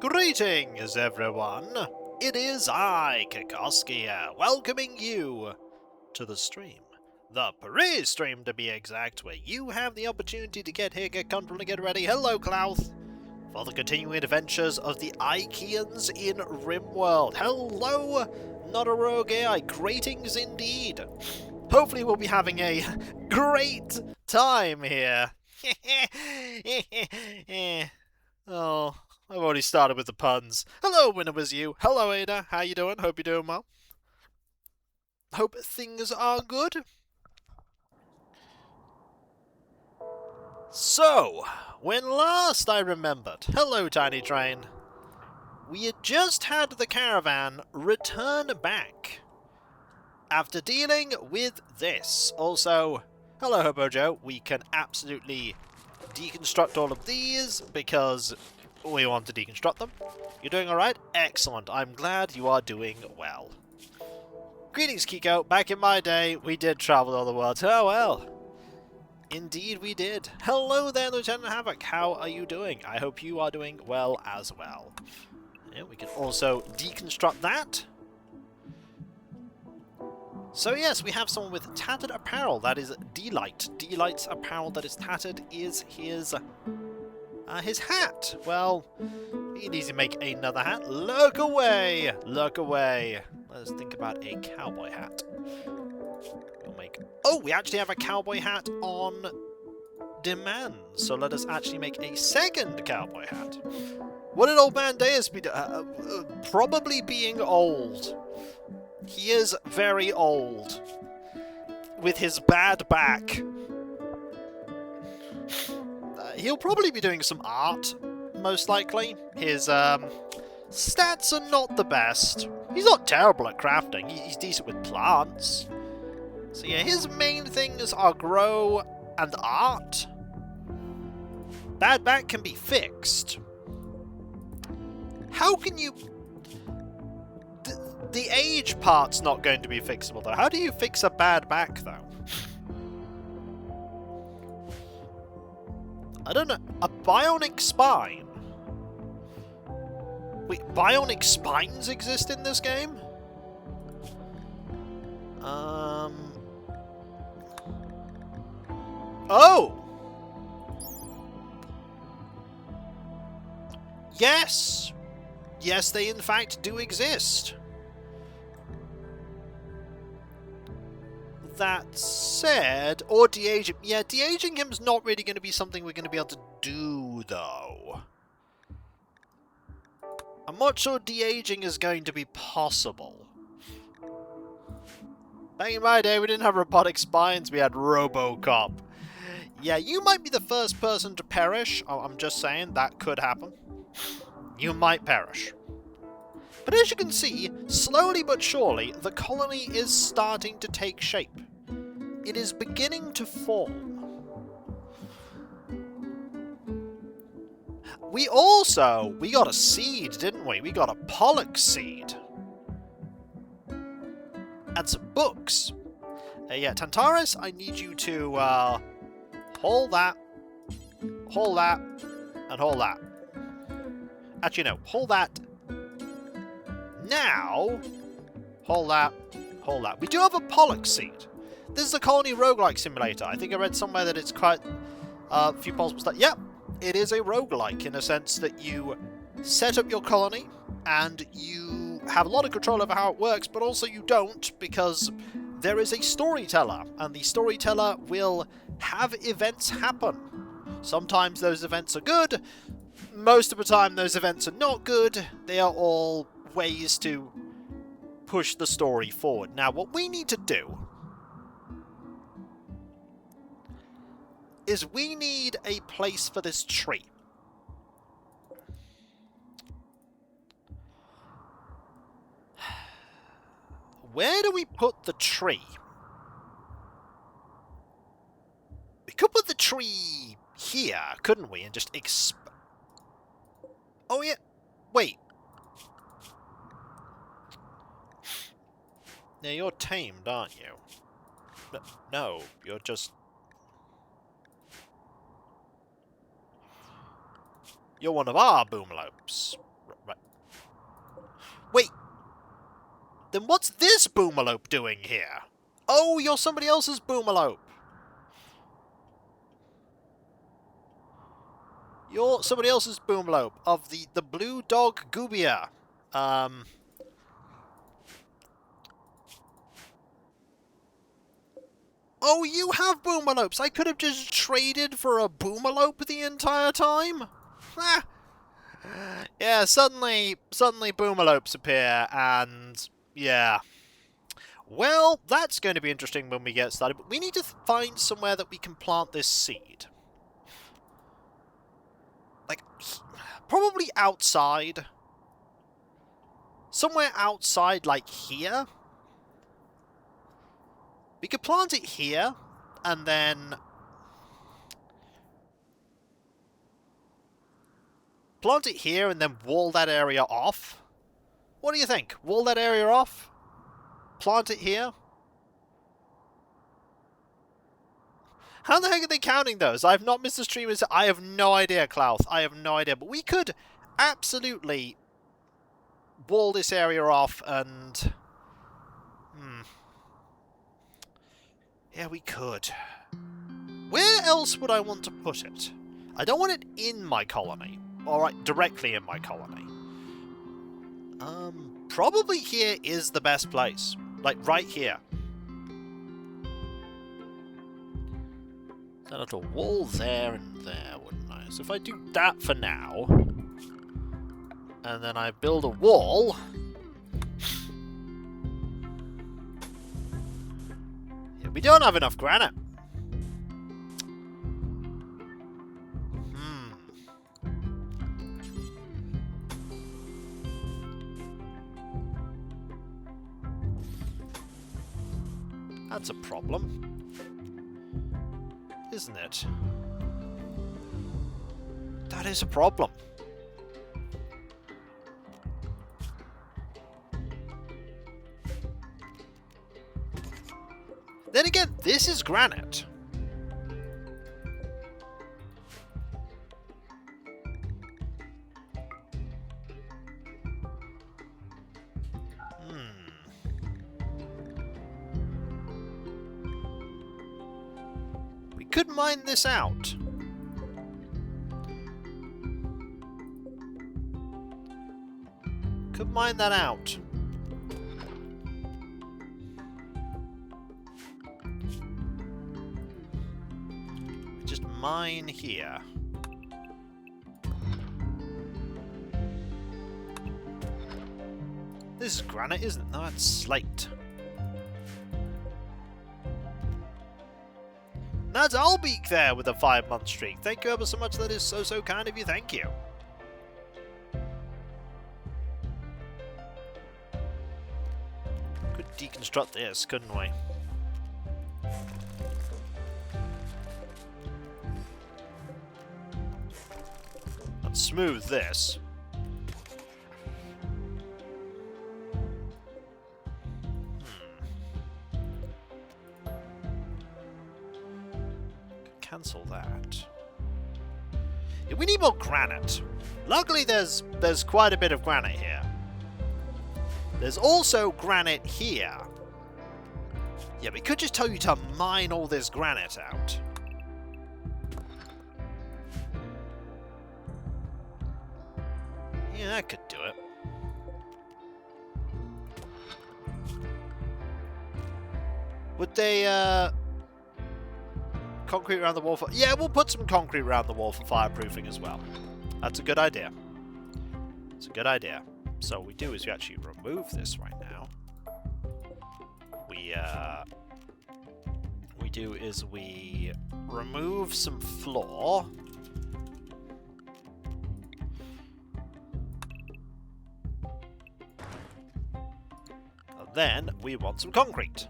Greetings, everyone! It is I, Kokoski here, welcoming you to the stream. The Paris stream, to be exact, where you have the opportunity to get here, get comfortable, and get ready. Hello, Klaus! For the continuing adventures of the IKEAns in Rimworld. Hello, not a rogue AI. Greetings indeed. Hopefully we'll be having a great time here. Oh, I've already started with the puns. Hello, when it was you. Hello, Ada. How you doing? Hope you're doing well. Hope things are good. So, when last I remembered, hello, Tiny Train, we had just had the caravan return back after dealing with this. Also, hello, Hobo Joe. We can absolutely deconstruct all of these because we want to deconstruct them. You're doing alright? Excellent. I'm glad you are doing well. Greetings, Kiko. Back in my day, we did travel all the world. Oh, well. Indeed we did. Hello there, Lieutenant Havoc. How are you doing? I hope you are doing well as well. Yeah, we can also deconstruct that. So yes, we have someone with tattered apparel. That is Delight. Delight's apparel that is tattered is his hat. Well, he needs to make another hat. Look away! Look away. Let's think about a cowboy hat. We'll make... Oh, we actually have a cowboy hat on demand. So let us actually make a second cowboy hat. What did old man Deus be doing? Probably being old. He is very old. With his bad back. He'll probably be doing some art, most likely. His stats are not the best. He's not terrible at crafting. He's decent with plants. So yeah, his main things are grow and art. Bad back can be fixed. How can you... The age part's not going to be fixable, though. How do you fix a bad back, though? I don't know. A bionic spine? Wait, bionic spines exist in this game? Oh! Yes! Yes, they in fact do exist. That said, or de-aging... Yeah, de-aging him's not really going to be something we're going to be able to do, though. I'm not sure de-aging is going to be possible. Back in my day, we didn't have robotic spines, we had RoboCop. Yeah, you might be the first person to perish. Oh, I'm just saying, that could happen. You might perish. But as you can see, slowly but surely, the colony is starting to take shape. It is beginning to form. We got a seed, didn't we? We got a Pollock seed. And some books. Yeah, Tantaris, I need you to hold that, and hold that. Actually, no, hold that. Now, hold that. We do have a Pollock seed. This is a colony roguelike simulator. I think I read somewhere that it's quite a few possible stuff. Yep, it is a roguelike in a sense that you set up your colony and you have a lot of control over how it works, but also you don't because there is a storyteller, and the storyteller will have events happen. Sometimes those events are good. Most of the time those events are not good. They are all ways to push the story forward. Now, what we need to do is we need a place for this tree. Where do we put the tree? We could put the tree here, couldn't we? And just Oh, yeah. Wait. Now, you're tamed, aren't you? No, you're just... You're one of our boomlopes. Wait. Then what's this boomalope doing here? Oh, you're somebody else's boomalope. You're somebody else's boomalope of the blue dog Gubia. Oh, you have boomalopes. I could have just traded for a boomalope the entire time. Ah. Yeah, suddenly boomalopes appear, and yeah. Well, that's going to be interesting when we get started, but we need to find somewhere that we can plant this seed. Like, probably outside. Somewhere outside, like here. We could plant it here, and then plant it here and then wall that area off. What do you think? Wall that area off? Plant it here? How the heck are they counting those? I have not missed the streamers. I have no idea, Klaus. I have no idea. But we could absolutely wall this area off and... Yeah, we could. Where else would I want to put it? I don't want it in my colony. Alright, directly in my colony. Probably here is the best place. Like, right here. Set out a wall there and there, wouldn't I? So if I do that for now, and then I build a wall... Yeah, we don't have enough granite. That's a problem, isn't it? That is a problem. Then again, this is granite. Could mine this out. Could mine that out. Just mine here. This is granite, isn't it? No, it's slate. That's Albeek there with a 5-month streak. Thank you ever so much. That is so kind of you. Thank you. Could deconstruct this, couldn't we? And smooth this. Cancel that. Yeah, we need more granite. Luckily, there's quite a bit of granite here. There's also granite here. Yeah, we could just tell you to mine all this granite out. Yeah, that could do it. Would they, concrete around the wall for... Yeah, we'll put some concrete around the wall for fireproofing as well. That's a good idea. It's a good idea. So what we do is we actually remove this right now. We remove some floor. And then we want some concrete.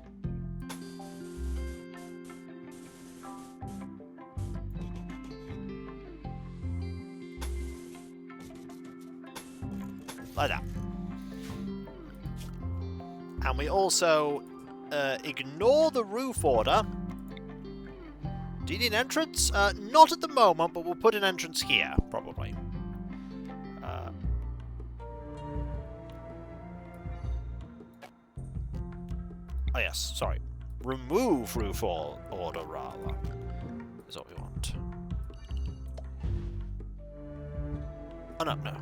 Like that. And we also ignore the roof order. Do you need an entrance? Not at the moment, but we'll put an entrance here, probably. Oh yes, sorry. Remove roof order, rather. Is what we want. Oh, no, no.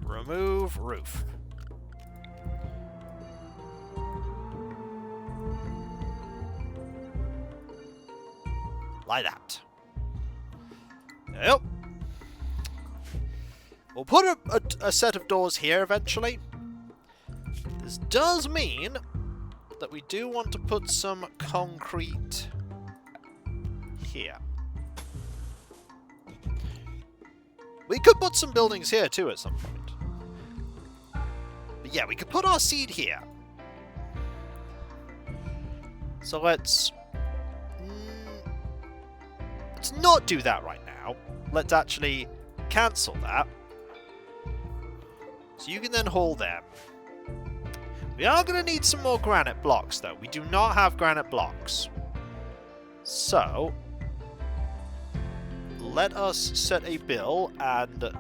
Remove roof. Like that. Yep. We'll put a set of doors here eventually. This does mean that we do want to put some concrete here. We could put some buildings here too at some point. But yeah, we could put our seed here. So let's not do that right now. Let's actually cancel that. So you can then haul them. We are going to need some more granite blocks, though. We do not have granite blocks. So, let us set a bill and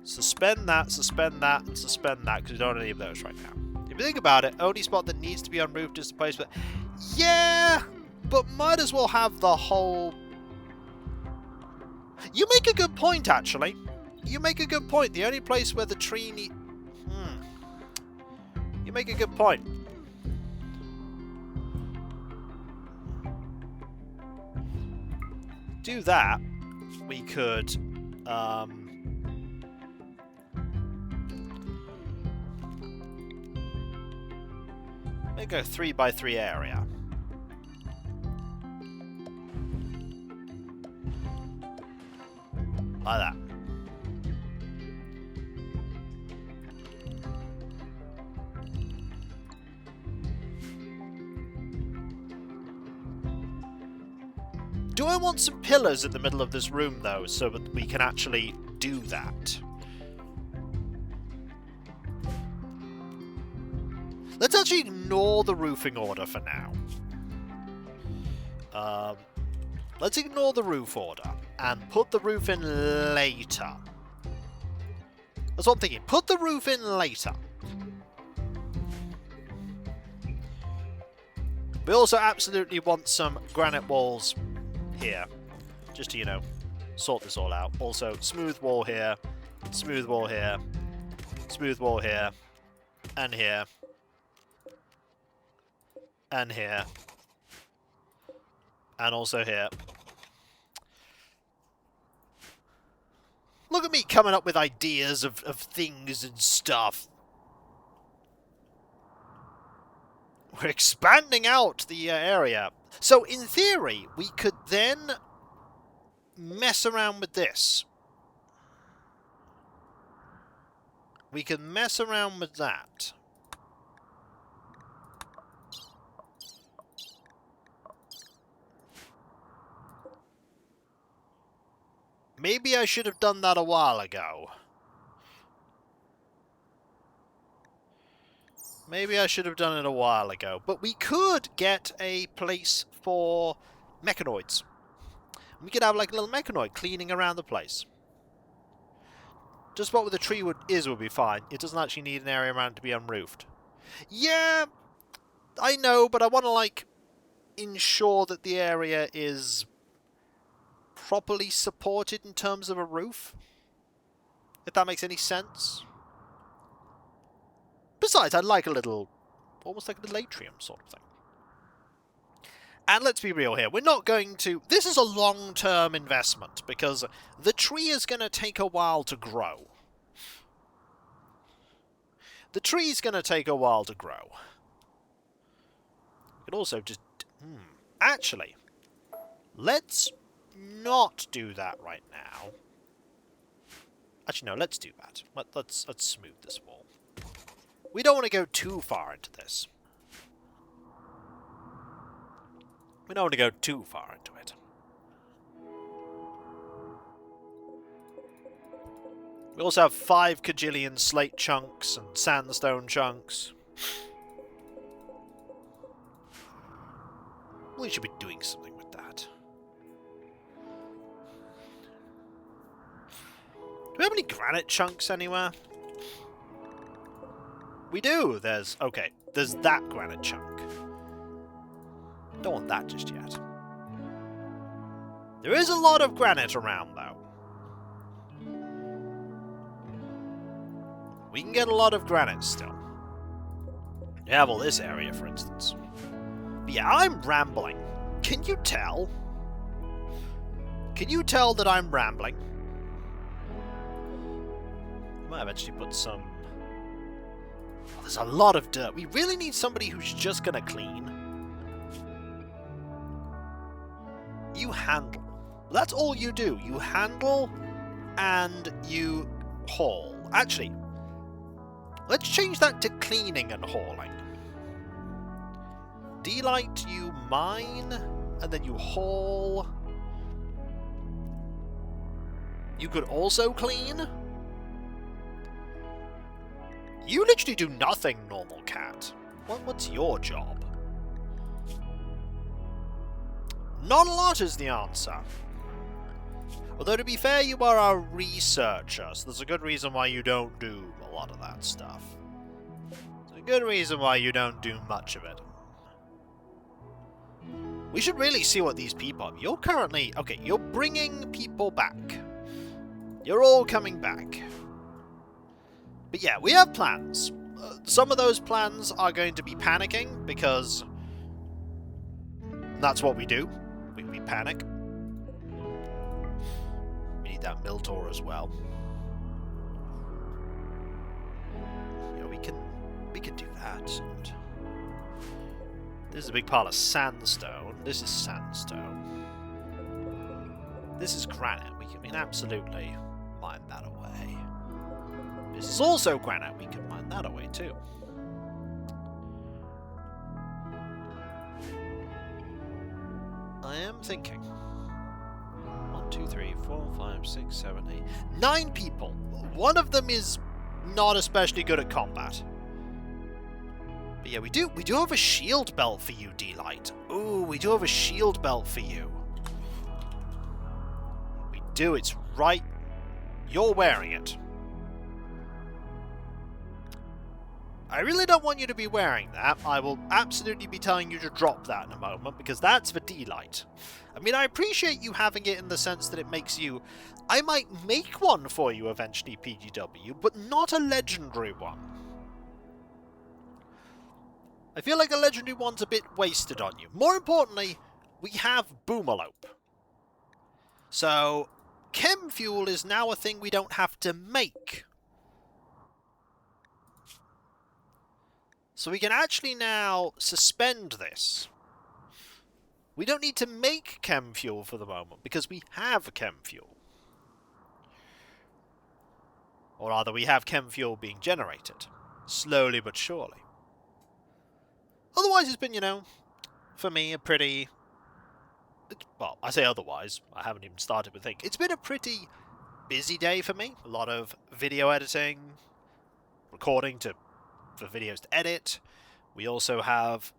suspend that, and suspend that, because we don't have any of those right now. If you think about it, only spot that needs to be unroofed is the place where... Yeah, but might as well have the whole... You make a good point, actually. You make a good point. The only place where the tree need... You make a good point. Do that. We could... Maybe go 3x3 area. Like that. Do I want some pillars in the middle of this room, though, so that we can actually do that? Let's actually ignore the roofing order for now. Let's ignore the roof order and put the roof in later. That's what I'm thinking. Put the roof in later. We also absolutely want some granite walls here, just to, you know, sort this all out. Also, smooth wall here, smooth wall here, smooth wall here, and here, and here, and also here. Look at me coming up with ideas of things and stuff. We're expanding out the area. So, in theory, we could then mess around with this. We can mess around with that. Maybe I should have done that a while ago. Maybe I should have done it a while ago. But we could get a place for mechanoids. We could have like a little mechanoid cleaning around the place. Just what the tree would be fine. It doesn't actually need an area around it to be unroofed. Yeah, I know, but I want to like ensure that the area is properly supported in terms of a roof. If that makes any sense. Besides, I'd like a little, almost like a little atrium sort of thing. And let's be real here, we're not going to... This is a long-term investment, because the tree is going to take a while to grow. The tree's going to take a while to grow. You could also just... Actually, let's not do that right now. Actually, no, let's do that. Let's smooth this wall. We don't want to go too far into this. We don't want to go too far into it. We also have 5 kajillion slate chunks and sandstone chunks. We should be doing something with that. Do we have any granite chunks anywhere? We do! There's that granite chunk. Don't want that just yet. There is a lot of granite around, though. We can get a lot of granite still. You have all this area, for instance. But yeah, I'm rambling. Can you tell? Can you tell that I'm rambling? I might eventually put some... Oh, there's a lot of dirt. We really need somebody who's just gonna clean. You handle. That's all you do. You handle and you haul. Actually, let's change that to cleaning and hauling. Delight, you mine, and then you haul. You could also clean. You literally do nothing, normal cat. What's your job? Not a lot is the answer. Although, to be fair, you are a researcher, so there's a good reason why you don't do a lot of that stuff. There's a good reason why you don't do much of it. We should really see what these people are. You're currently... Okay, you're bringing people back. You're all coming back. But yeah, we have plans. Some of those plans are going to be panicking, because that's what we do. We panic. We need that mill tour as well. You know, we can do that. This is a big pile of sandstone. This is sandstone. This is granite. We can absolutely mine that away. This is also granite. We can mine that away too. I am thinking. 1, 2, 3, 4, 5, 6, 7, 8. 9 people. One of them is not especially good at combat. But yeah, we do have a shield belt for you, Delight. Ooh, we do have a shield belt for you. We do, it's right. You're wearing it. I really don't want you to be wearing that. I will absolutely be telling you to drop that in a moment, because that's for Delight. I mean, I appreciate you having it in the sense that it makes you... I might make one for you eventually, PGW, but not a legendary one. I feel like a legendary one's a bit wasted on you. More importantly, we have Boomalope. So, chem fuel is now a thing we don't have to make. So we can actually now suspend this. We don't need to make chem fuel for the moment, because we have chem fuel. Or rather, we have chem fuel being generated. Slowly but surely. Otherwise, it's been, you know, for me, a pretty... Well, I say otherwise. I haven't even started to think. It's been a pretty busy day for me. A lot of video editing, recording for videos to edit. We also have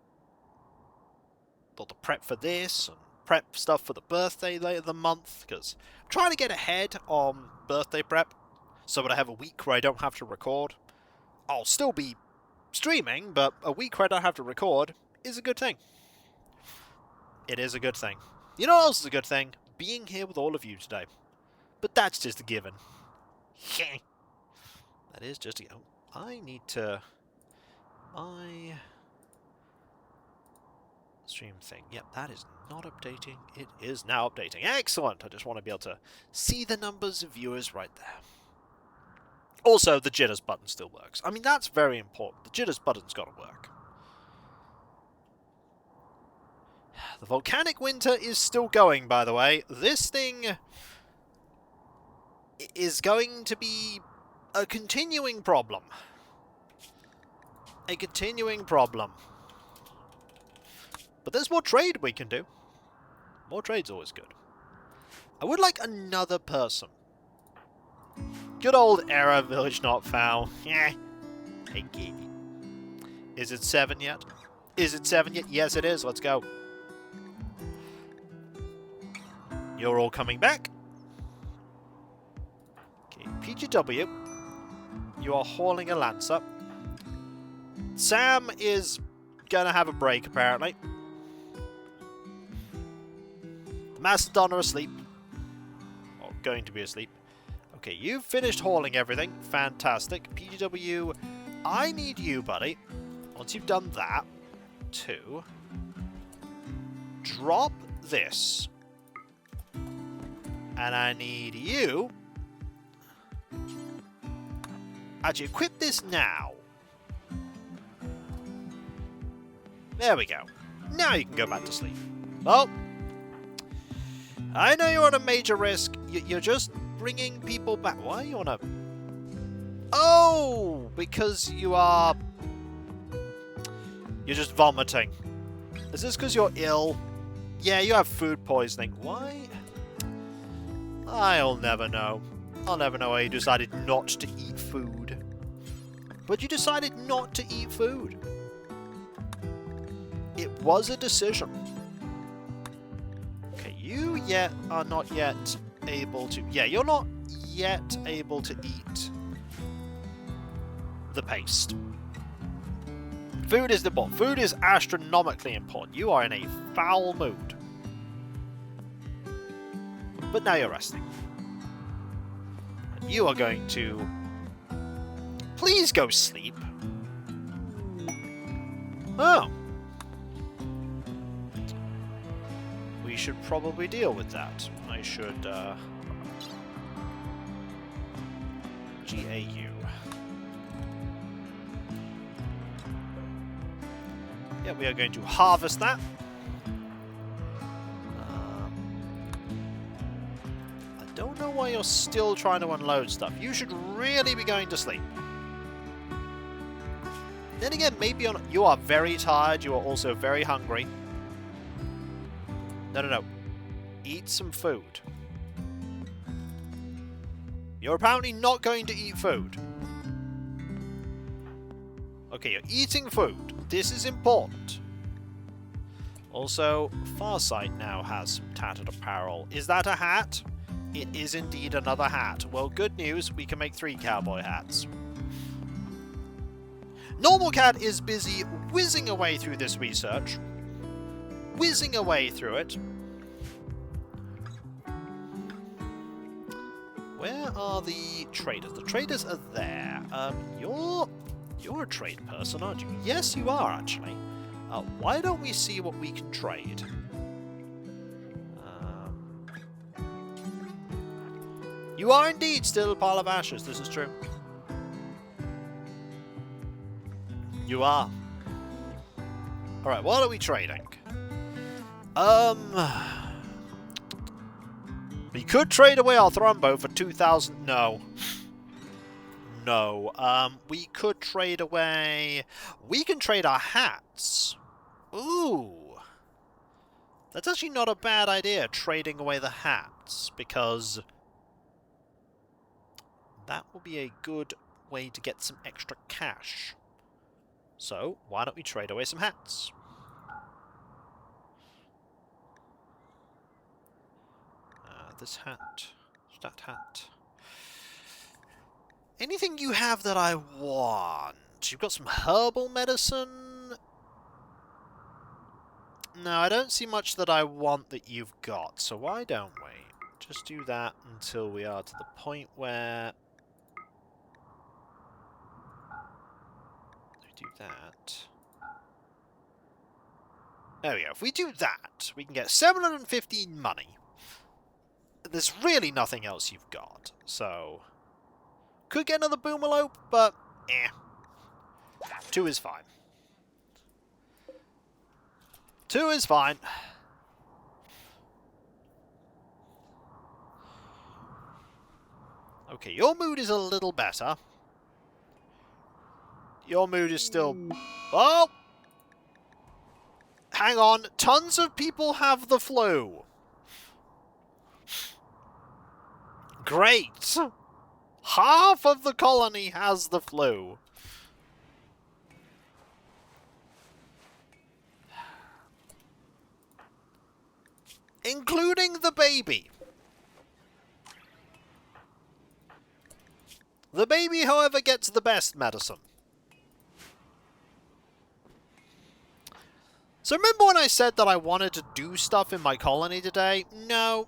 all the prep for this, and prep stuff for the birthday later the month, because I'm trying to get ahead on birthday prep, so that I have a week where I don't have to record. I'll still be streaming, but a week where I don't have to record is a good thing. It is a good thing. You know what else is a good thing? Being here with all of you today. But that's just a given. That is just a... Oh, I need to... My... stream thing. Yep, that is not updating. It is now updating. Excellent! I just want to be able to see the numbers of viewers right there. Also, the jitters button still works. I mean, that's very important. The jitters button's got to work. The volcanic winter is still going, by the way. This thing is going to be a continuing problem. A continuing problem. But there's more trade we can do. More trade's always good. I would like another person. Good old error, village not found. Yeah. Hey, Gee. Is it 7 yet? Is it 7 yet? Yes, it is. Let's go. You're all coming back. Okay, PGW. You are hauling a Lancer. Sam is gonna have a break, apparently. The Mastodon are asleep. Or going to be asleep. Okay, you've finished hauling everything. Fantastic. PGW, I need you, buddy. Once you've done that, to drop this. And I need you... Actually, equip this now. There we go. Now you can go back to sleep. Well, I know you're on a major risk. You're just bringing people back. Why are you on a... Oh! Because you are... You're just vomiting. Is this because you're ill? Yeah, you have food poisoning. Why? I'll never know. I'll never know why you decided not to eat food. But you decided not to eat food. It was a decision. Okay, you are not yet able to... Yeah, you're not yet able to eat the paste. Food is important. Food is astronomically important. You are in a foul mood. But now you're resting. You are going to... Please go sleep. Oh. We should probably deal with that. I should, GAU. Yeah, we are going to harvest that. I don't know why you're still trying to unload stuff. You should really be going to sleep. Then again, maybe you are very tired. You are also very hungry. No. Eat some food. You're apparently not going to eat food. Okay, you're eating food. This is important. Also, Farsight now has some tattered apparel. Is that a hat? It is indeed another hat. Well, good news. We can make 3 cowboy hats. Normal Cat is busy whizzing away through this research. Whizzing away through it. Where are the traders? The traders are there. You're a trade person, aren't you? Yes, you are, actually. Why don't we see what we can trade? You are indeed still a pile of ashes, this is true. You are. Alright, what are we trading? We could trade away our Thrumbo for 2,000... No. No. We could trade away... We can trade our hats. Ooh. That's actually not a bad idea, trading away the hats, because that will be a good way to get some extra cash. So, why don't we trade away some hats? This hat. That hat. Anything you have that I want? You've got some herbal medicine? No, I don't see much that I want that you've got, so why don't we just do that until we are to the point where... We do that. There we go. If we do that, we can get 715 money. There's really nothing else you've got, so... Could get another Boomalope, but... 2 is fine. 2 is fine. Okay, your mood is a little better. Your mood is still... Oh! Hang on. Tons of people have the flu. Great! Half of the colony has the flu. Including the baby. The baby, however, gets the best medicine. So remember when I said that I wanted to do stuff in my colony today? No.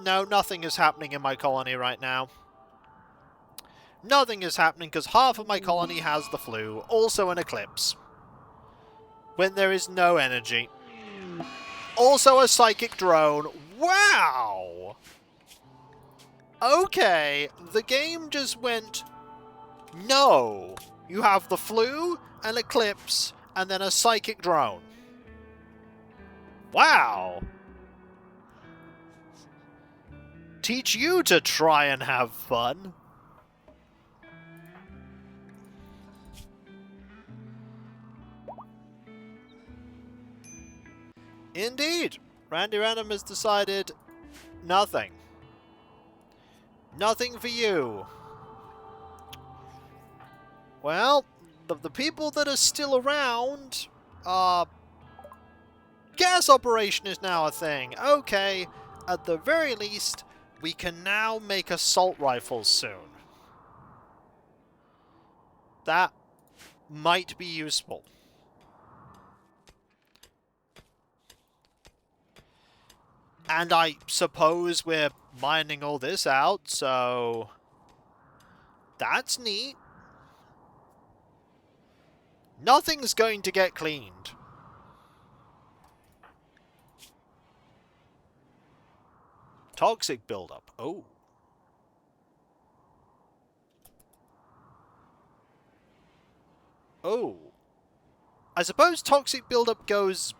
No, nothing is happening in my colony right now. Nothing is happening because half of my colony has the flu. Also an eclipse. When there is no energy. Also a psychic drone. Wow! Okay, the game just went... No! You have the flu, an eclipse, and then a psychic drone. Wow! Teach you to try and have fun. Indeed! Randy Random has decided nothing. Nothing for you. Well, the people that are still around are... Gas operation is now a thing. Okay, at the very least, we can now make assault rifles soon. That might be useful. And I suppose we're mining all this out, so... That's neat. Nothing's going to get cleaned. Toxic buildup. Oh. Oh. I suppose toxic buildup goes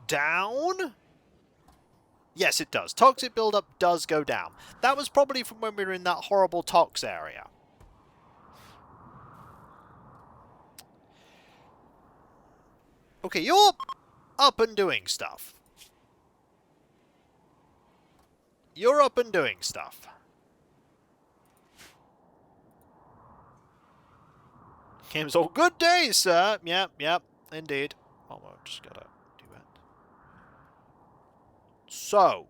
down? Yes, it does. Toxic buildup does go down. That was probably from when we were in that horrible tox area. Okay, you're up and doing stuff. You're up and doing stuff. Game's all good day, sir. Yep, indeed. Oh, well, just gotta do that. So,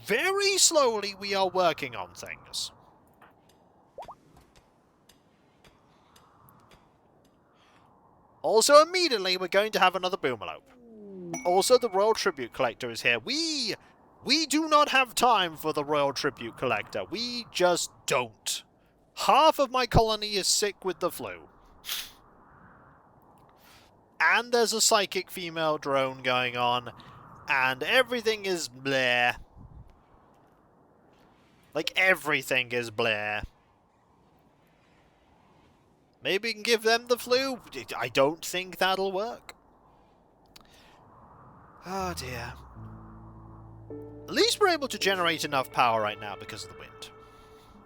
very slowly we are working on things. Also, immediately, we're going to have another Boomerlope. Also, the Royal Tribute Collector is here. We do not have time for the Royal Tribute Collector. We just don't. Half of my colony is sick with the flu. And there's a psychic female drone going on. And everything is bleh. Like, everything is bleh. Maybe we can give them the flu? I don't think that'll work. Oh dear. At least we're able to generate enough power right now because of the wind.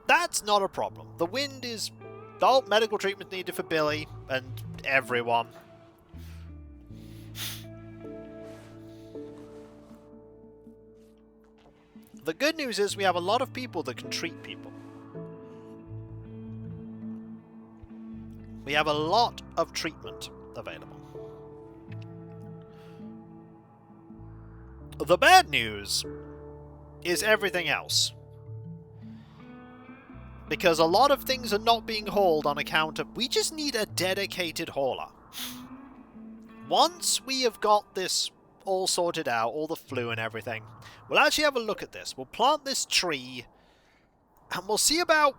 That's not a problem. The wind is... Oh, medical treatment needed for Billy and everyone. The good news is we have a lot of people that can treat people. We have a lot of treatment available. The bad news is everything else. Because a lot of things are not being hauled on account of... We just need a dedicated hauler. Once we have got this all sorted out, all the flu and everything, we'll actually have a look at this. We'll plant this tree, and we'll see about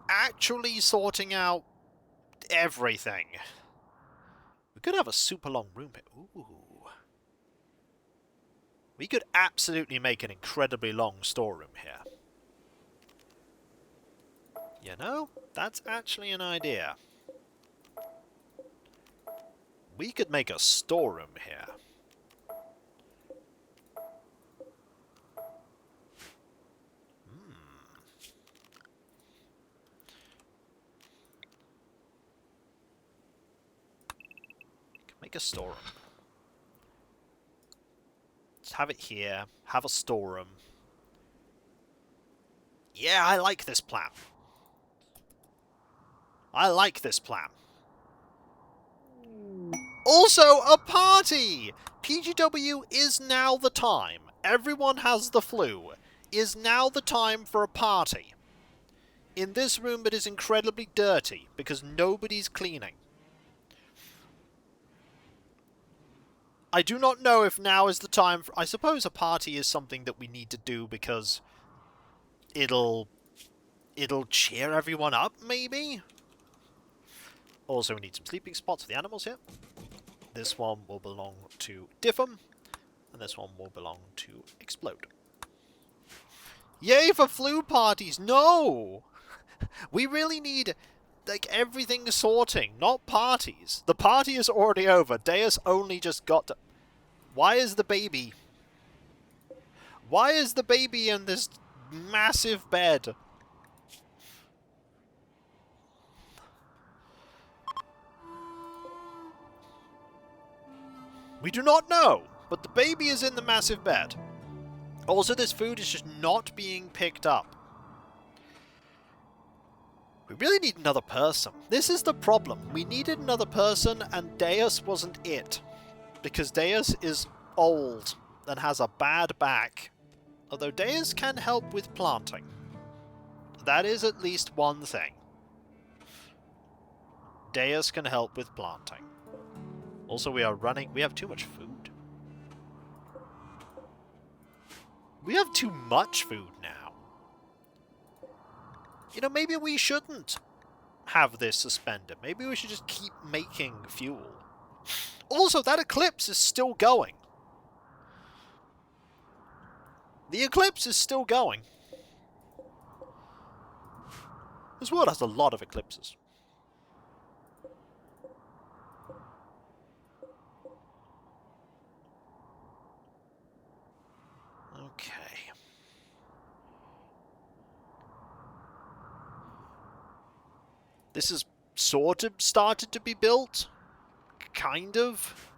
actually sorting out everything. We could have a super long room here. Ooh. We could absolutely make an incredibly long storeroom here. You know, that's actually an idea. We could make a storeroom here. Make a storeroom. Let's have it here. Have a storeroom. Yeah, I like this plan. I like this plan. Also, a party! PGW is now the time. Everyone has the flu. Is now the time for a party. In this room it is incredibly dirty because nobody's cleaning. I do not know if now is the time for... I suppose a party is something that we need to do because it'll cheer everyone up, maybe? Also, we need some sleeping spots for the animals here. This one will belong to Diff'em, and this one will belong to Explode. Yay for flu parties! No! We really need, like, everything sorting, not parties. The party is already over. Deus only just got to... Why is the baby... Why is the baby in this massive bed? We do not know, but the baby is in the massive bed. Also, this food is just not being picked up. We really need another person. This is the problem. We needed another person, and Deus wasn't it. Because Deus is old and has a bad back. Although Deus can help with planting. That is at least one thing. Deus can help with planting. Also, we have too much food. We have too much food now. You know, maybe we shouldn't have this suspended. Maybe we should just keep making fuel. Also, that eclipse is still going. The eclipse is still going. This world has a lot of eclipses. Okay. This is sort of started to be built. Kind of.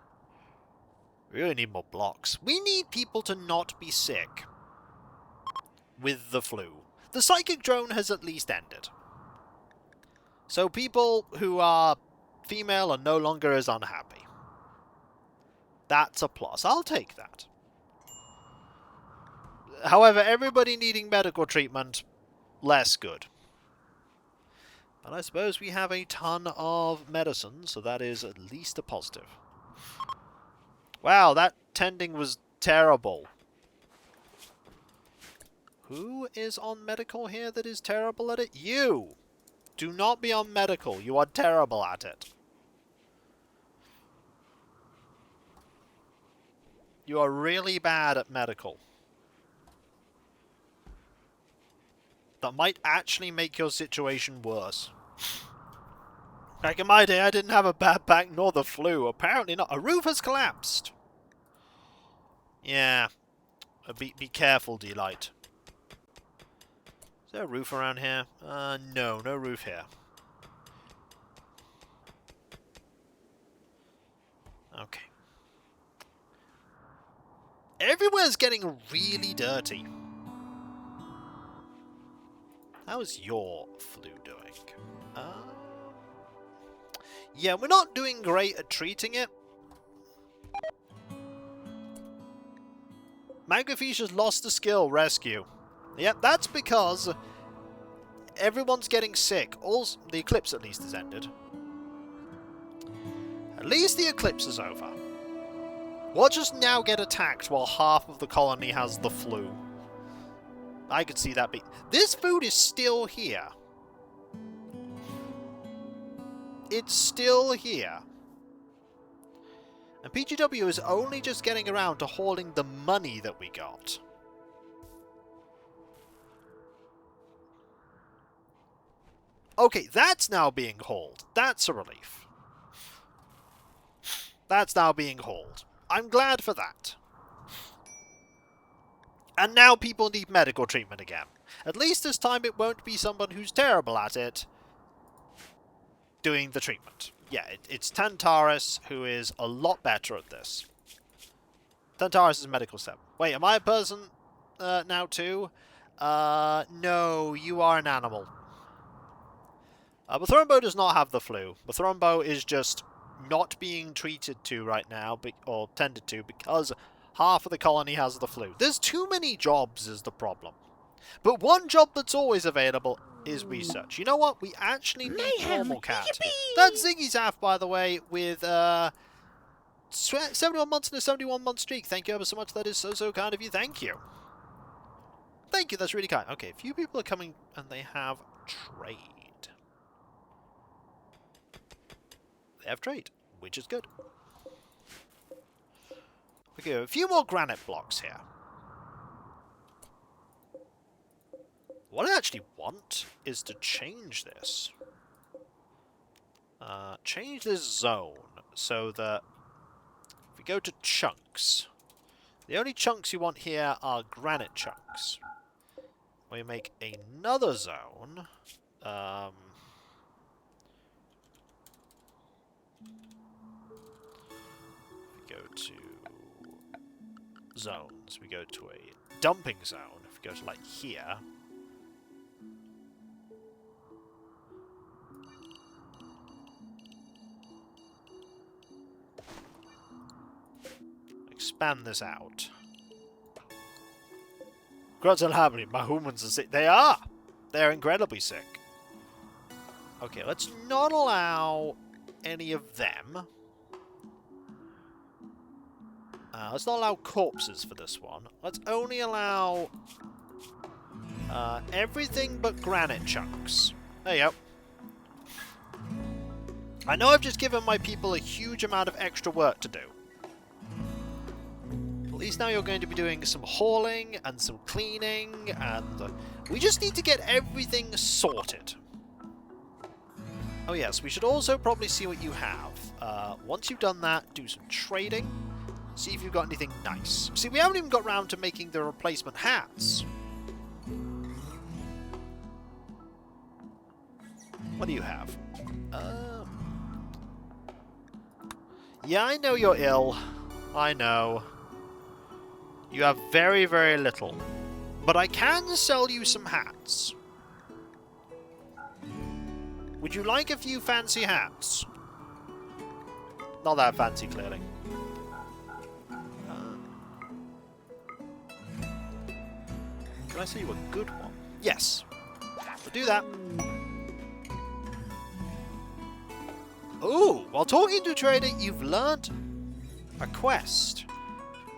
We really need more blocks. We need people to not be sick with the flu. The psychic drone has at least ended. So people who are female are no longer as unhappy. That's a plus. I'll take that. However, everybody needing medical treatment, less good. But I suppose we have a ton of medicine, so that is at least a positive. Wow, that tending was terrible. Who is on medical here that is terrible at it? You! Do not be on medical. You are terrible at it. You are really bad at medical. That might actually make your situation worse. Back in my day, I didn't have a bad back nor the flu. Apparently not. A roof has collapsed. Yeah. Be careful, Delight. Is there a roof around here? No roof here. Okay. Everywhere's getting really dirty. How's your flu doing? Yeah, we're not doing great at treating it. Magnifiche has lost the skill, rescue. Yep, that's because everyone's getting sick. Also, the eclipse at least has ended. At least the eclipse is over. We'll just now get attacked while half of the colony has the flu. I could see that be... This food is still here. It's still here. And PGW is only just getting around to hauling the money that we got. Okay, that's now being hauled. That's a relief. That's now being hauled. I'm glad for that. And now people need medical treatment again. At least this time it won't be someone who's terrible at it doing the treatment. Yeah, it's Tantaris who is a lot better at this. Tantaris is medical 7. Wait, am I a person now too? No, you are an animal. Mathrombo does not have the flu. Mathrombo is just not being treated to right now, or tended to, because half of the colony has the flu. There's too many jobs is the problem. But one job that's always available is research. You know what? We actually need normal cat. Yippee! That's Ziggy Zaff, by the way, with 71 months in a 71-month streak. Thank you ever so much. That is so, so kind of you. Thank you. Thank you. That's really kind. Okay, a few people are coming and they have trade. They have trade, which is good. Okay, a few more granite blocks here. What I actually want is to change this. Change this zone so that if we go to chunks, the only chunks you want here are granite chunks. We make another zone. We go to zones. We go to a dumping zone. If we go to like here. Expand this out. Grudge unhappily, my humans are sick. They are! They're incredibly sick. Okay, let's not allow any of them. Let's not allow corpses for this one. Let's only allow everything but granite chunks. There you go. I know I've just given my people a huge amount of extra work to do. At least now you're going to be doing some hauling and some cleaning, and we just need to get everything sorted. Oh yes, we should also probably see what you have. Once you've done that, do some trading. See if you've got anything nice. See, we haven't even got round to making the replacement hats. What do you have? Yeah, I know you're ill. I know. You have very, very little. But I can sell you some hats. Would you like a few fancy hats? Not that fancy, clearly. Can I sell you a good one? Yes. We'll do that. Ooh, while talking to a trader, you've learnt a quest.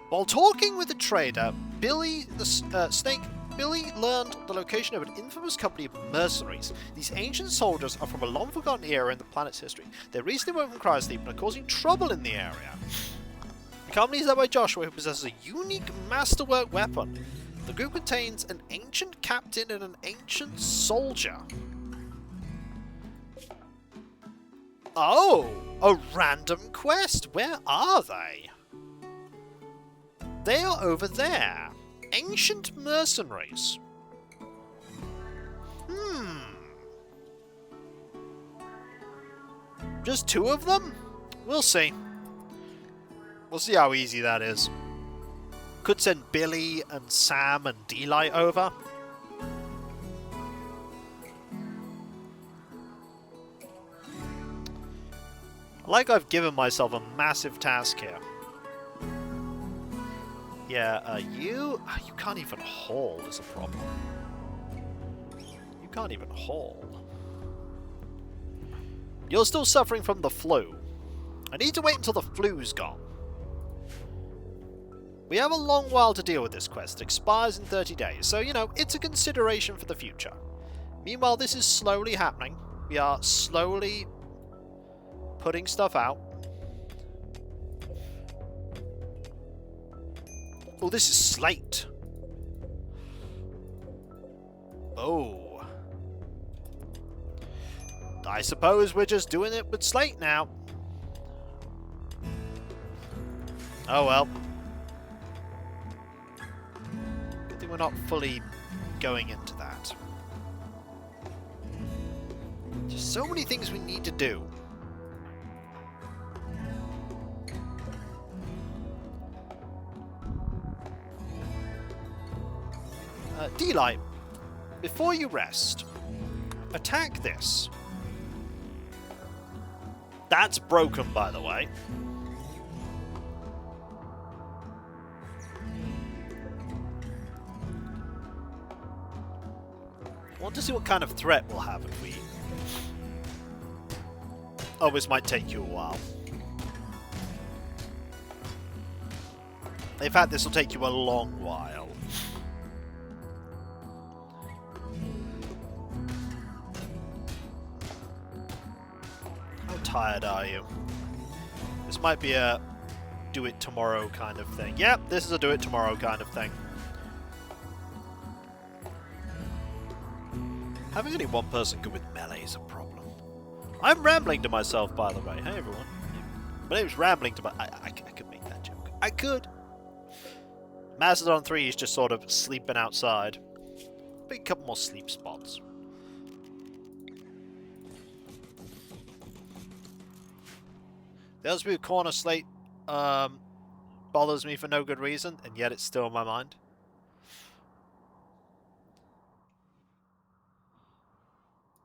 While talking with the trader, Billy learned the location of an infamous company of mercenaries. These ancient soldiers are from a long-forgotten era in the planet's history. They recently went from cryosleep and are causing trouble in the area. The company is led by Joshua, who possesses a unique masterwork weapon. The group contains an ancient captain and an ancient soldier. Oh, a random quest. Where are they? They are over there. Ancient mercenaries. Just two of them? We'll see. We'll see how easy that is. Could send Billy and Sam and D-Light over. Like I've given myself a massive task here. Yeah, you can't even haul is a problem. You can't even haul. You're still suffering from the flu. I need to wait until the flu's gone. We have a long while to deal with this quest. It expires in 30 days, so, you know, it's a consideration for the future. Meanwhile, this is slowly happening. We are slowly putting stuff out. Oh, this is slate. Oh. I suppose we're just doing it with slate now. Oh well. Good thing we're not fully going into that. Just so many things we need to do. D-Light, before you rest, attack this. That's broken, by the way. I want to see what kind of threat we'll have if we... Oh, this might take you a while. In fact, this will take you a long while. How tired are you? This might be a do it tomorrow kind of thing. Yep, this is a do it tomorrow kind of thing. Having only one person good with melee is a problem. I'm rambling to myself, by the way. Hey, everyone. My name's Rambling to my... I could make that joke. I could. Macedon 3 is just sort of sleeping outside. Maybe a couple more sleep spots. The Ellsbury corner slate bothers me for no good reason, and yet it's still in my mind.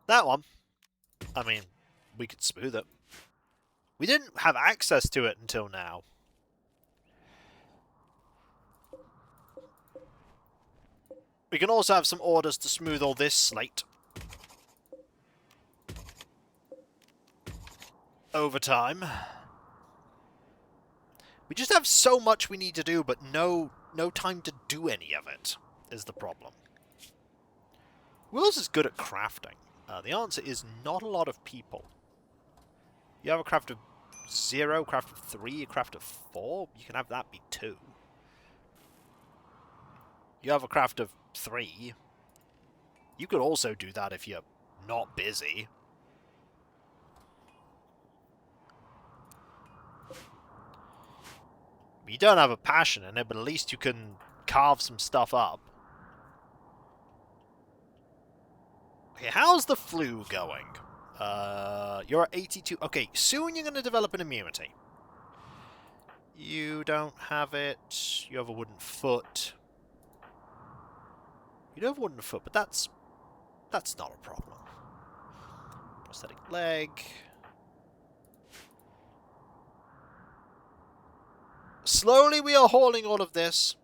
That one, I mean, we could smooth it. We didn't have access to it until now. We can also have some orders to smooth all this slate. Over time. We just have so much we need to do, but no time to do any of it, is the problem. Who else is good at crafting? The answer is not a lot of people. You have a craft of 0, craft of 3, a craft of 4. You can have that be 2. You have a craft of 3. You could also do that if you're not busy. You don't have a passion in it, but at least you can carve some stuff up. Okay, how's the flu going? You're at 82. Okay, soon you're going to develop an immunity. You don't have it. You have a wooden foot. You don't have a wooden foot, but that's not a problem. Prosthetic leg. Slowly we are hauling all of this.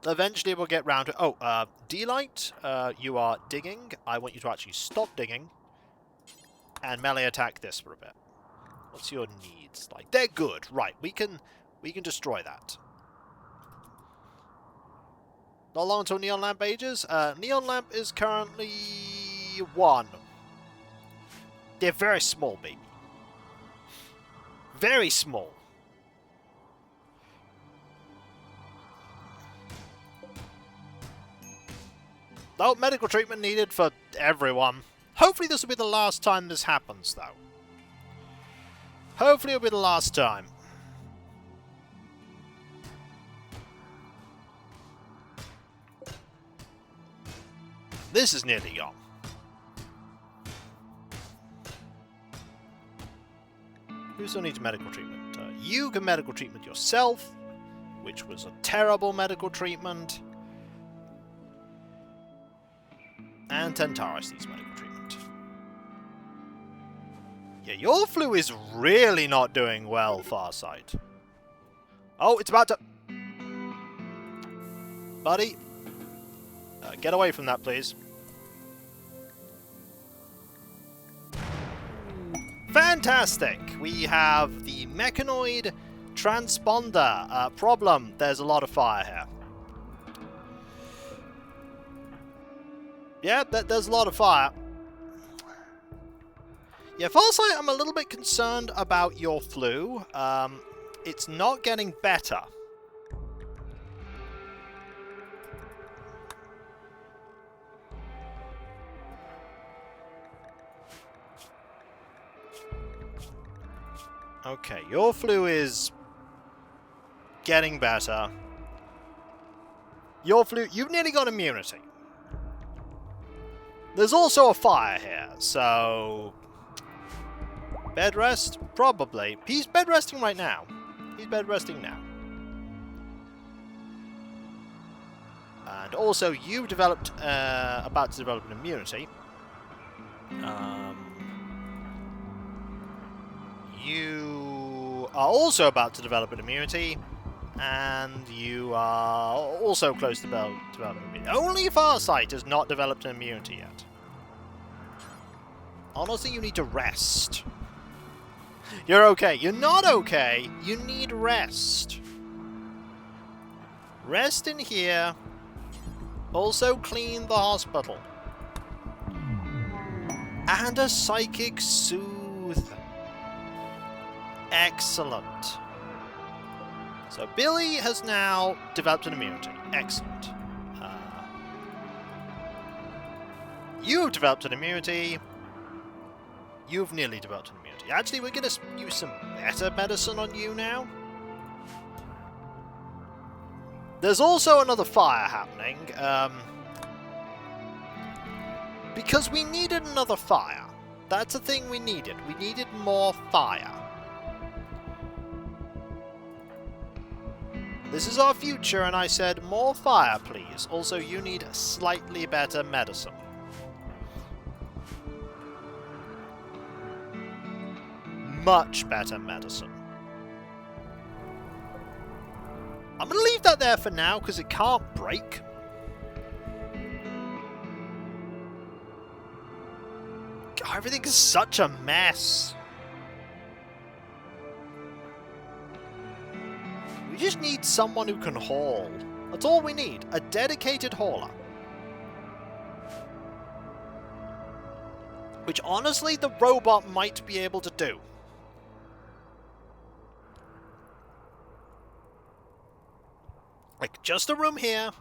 Eventually we'll get round to... Oh, D-Light, you are digging. I want you to actually stop digging. And melee attack this for a bit. What's your needs like? They're good. Right, we can destroy that. Not long until Neon Lamp ages. Neon Lamp is currently 1. They're very small, baby. Very small. No medical treatment needed for everyone. Hopefully this will be the last time this happens, though. Hopefully it'll be the last time. This is nearly gone. Who still needs medical treatment? You can medical treatment yourself, which was a terrible medical treatment. And Tentaris needs medical treatment. Yeah, your flu is really not doing well, Farsight. Oh, it's about to... Buddy, get away from that, please. Fantastic! We have the mechanoid transponder. Problem, there's a lot of fire here. Yeah, there's a lot of fire. Yeah, Farsight, I'm a little bit concerned about your flu. It's not getting better. Okay, your flu is getting better. Your flu, you've nearly got immunity. There's also a fire here, so... Bed rest? Probably. He's bed resting right now. He's bed resting now. And also, you've developed, about to develop an immunity. You are also about to develop an immunity. And you are also close to developing immunity. Only Farsight has not developed an immunity yet. Honestly, you need to rest. You're okay. You're not okay. You need rest. Rest in here. Also clean the hospital. And a psychic soothe. Excellent. So Billy has now developed an immunity. Excellent. You've developed an immunity. You've nearly developed an immunity. Actually, we're going to use some better medicine on you now. There's also another fire happening. Because we needed another fire. That's a thing we needed. We needed more fire. This is our future, and I said, more fire, please. Also, you need slightly better medicine. Much better medicine. I'm going to leave that there for now, because it can't break. God, everything is such a mess. We just need someone who can haul. That's all we need. A dedicated hauler. Which, honestly, the robot might be able to do. Like, just a room here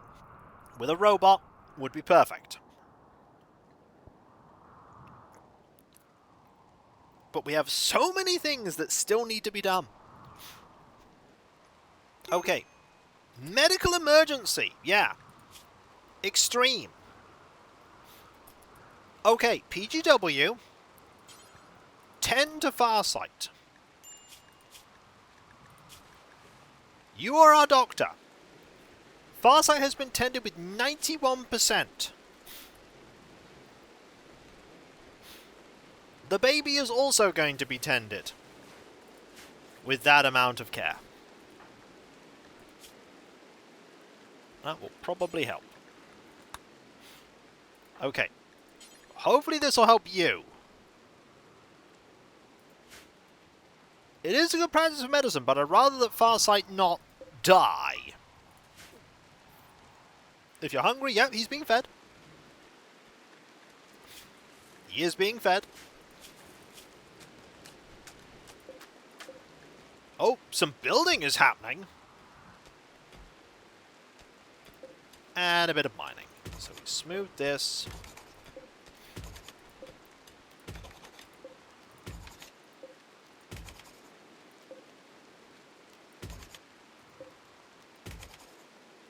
with a robot would be perfect. But we have so many things that still need to be done. Okay. Medical emergency. Yeah. Extreme. Okay, PGW. 10 to Farsight. You are our doctor. Farsight has been tended with 91%. The baby is also going to be tended with that amount of care. That will probably help. Okay. Hopefully this will help you. It is a good practice of medicine, but I'd rather that Farsight not die. If you're hungry, yep, he's being fed. He is being fed. Oh, some building is happening. And a bit of mining. So we smooth this.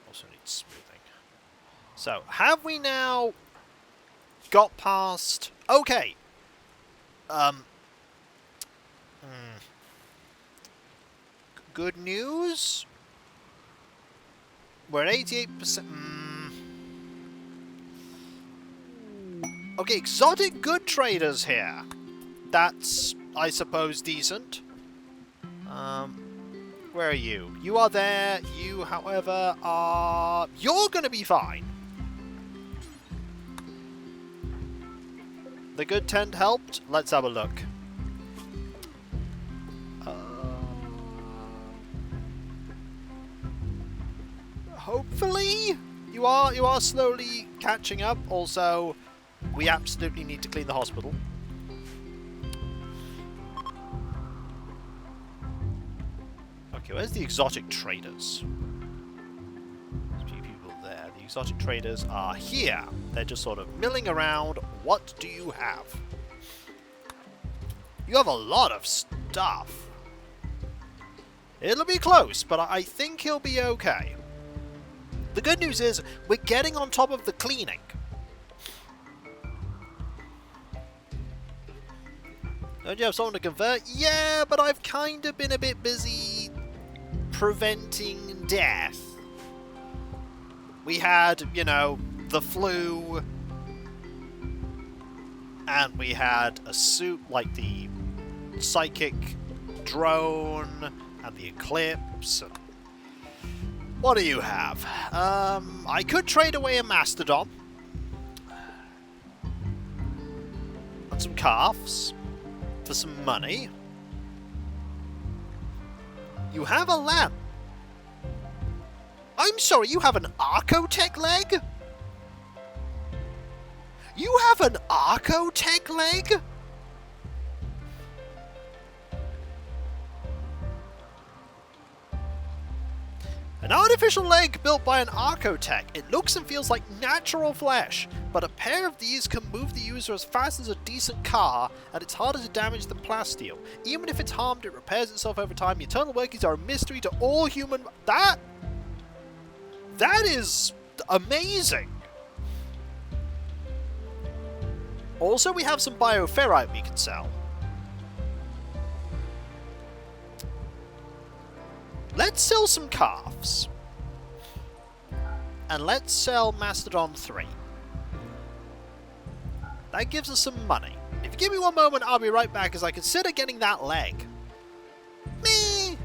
Also need smoothing. So, have we now got past... Okay. Good news. We're at 88%. Okay, exotic good traders here. That's, I suppose, decent. Where are you? You are there. You, however, are... You're going to be fine. The good tent helped. Let's have a look. Hopefully, you are slowly catching up. Also, we absolutely need to clean the hospital. Okay, where's the exotic traders? There's a few people there. The exotic traders are here. They're just sort of milling around. What do you have? You have a lot of stuff. It'll be close, but I think he'll be okay. The good news is, we're getting on top of the cleaning. Don't you have someone to convert? Yeah, but I've kind of been a bit busy preventing death. We had, you know, the flu, and we had a suit like the psychic drone, and the eclipse, and what do you have? I could trade away a mastodon. And some calves. For some money. You have a lamp. I'm sorry, you have an Archotech leg? You have an Archotech leg? An artificial leg built by an Archotech. It looks and feels like natural flesh, but a pair of these can move the user as fast as a decent car, and it's harder to damage than plasteel. Even if it's harmed, it repairs itself over time. The internal workings are a mystery to all human... That is amazing! Also, we have some bioferrite we can sell. Let's sell some calves. And let's sell Mastodon 3. That gives us some money. If you give me one moment, I'll be right back as I consider getting that leg. Me.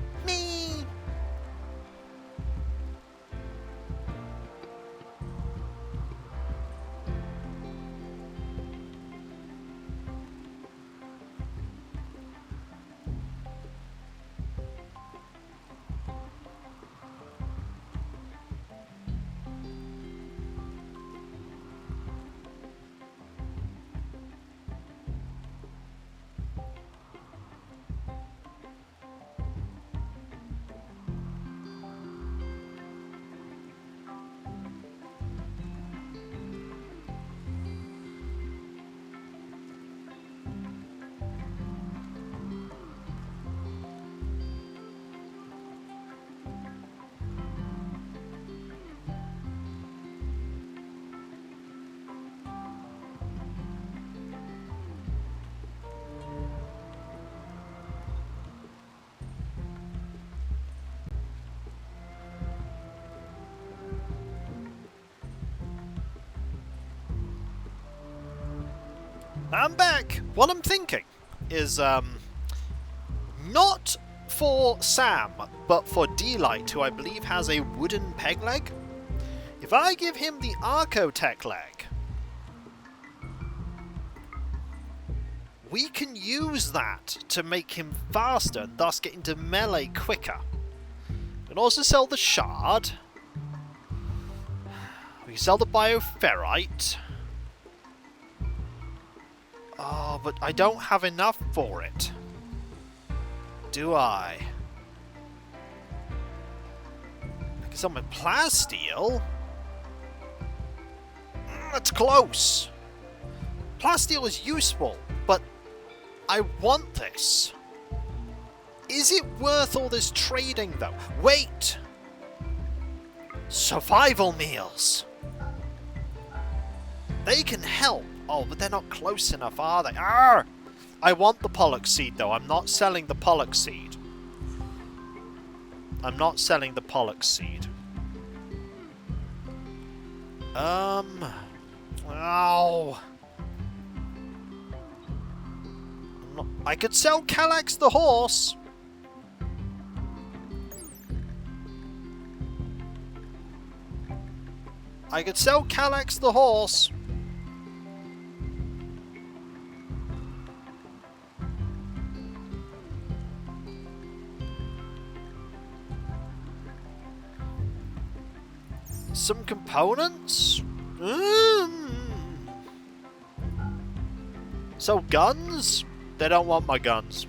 I'm back. What I'm thinking is, not for Sam, but for D-Light, who I believe has a wooden peg leg. If I give him the Archotech leg, we can use that to make him faster and thus get into melee quicker. We can also sell the shard. We can sell the bioferrite. Oh, but I don't have enough for it. Do I? I can sell my plasteel. That's close. Plasteel is useful, but I want this. Is it worth all this trading, though? Wait! Survival meals. They can help. Oh, but they're not close enough, are they? Arr! I want the pollock seed, though. I'm not selling the pollock seed. I'm not selling the pollock seed. Ow. I could sell Calax the horse. I could sell Calax the horse. Some components? So guns? They don't want my guns.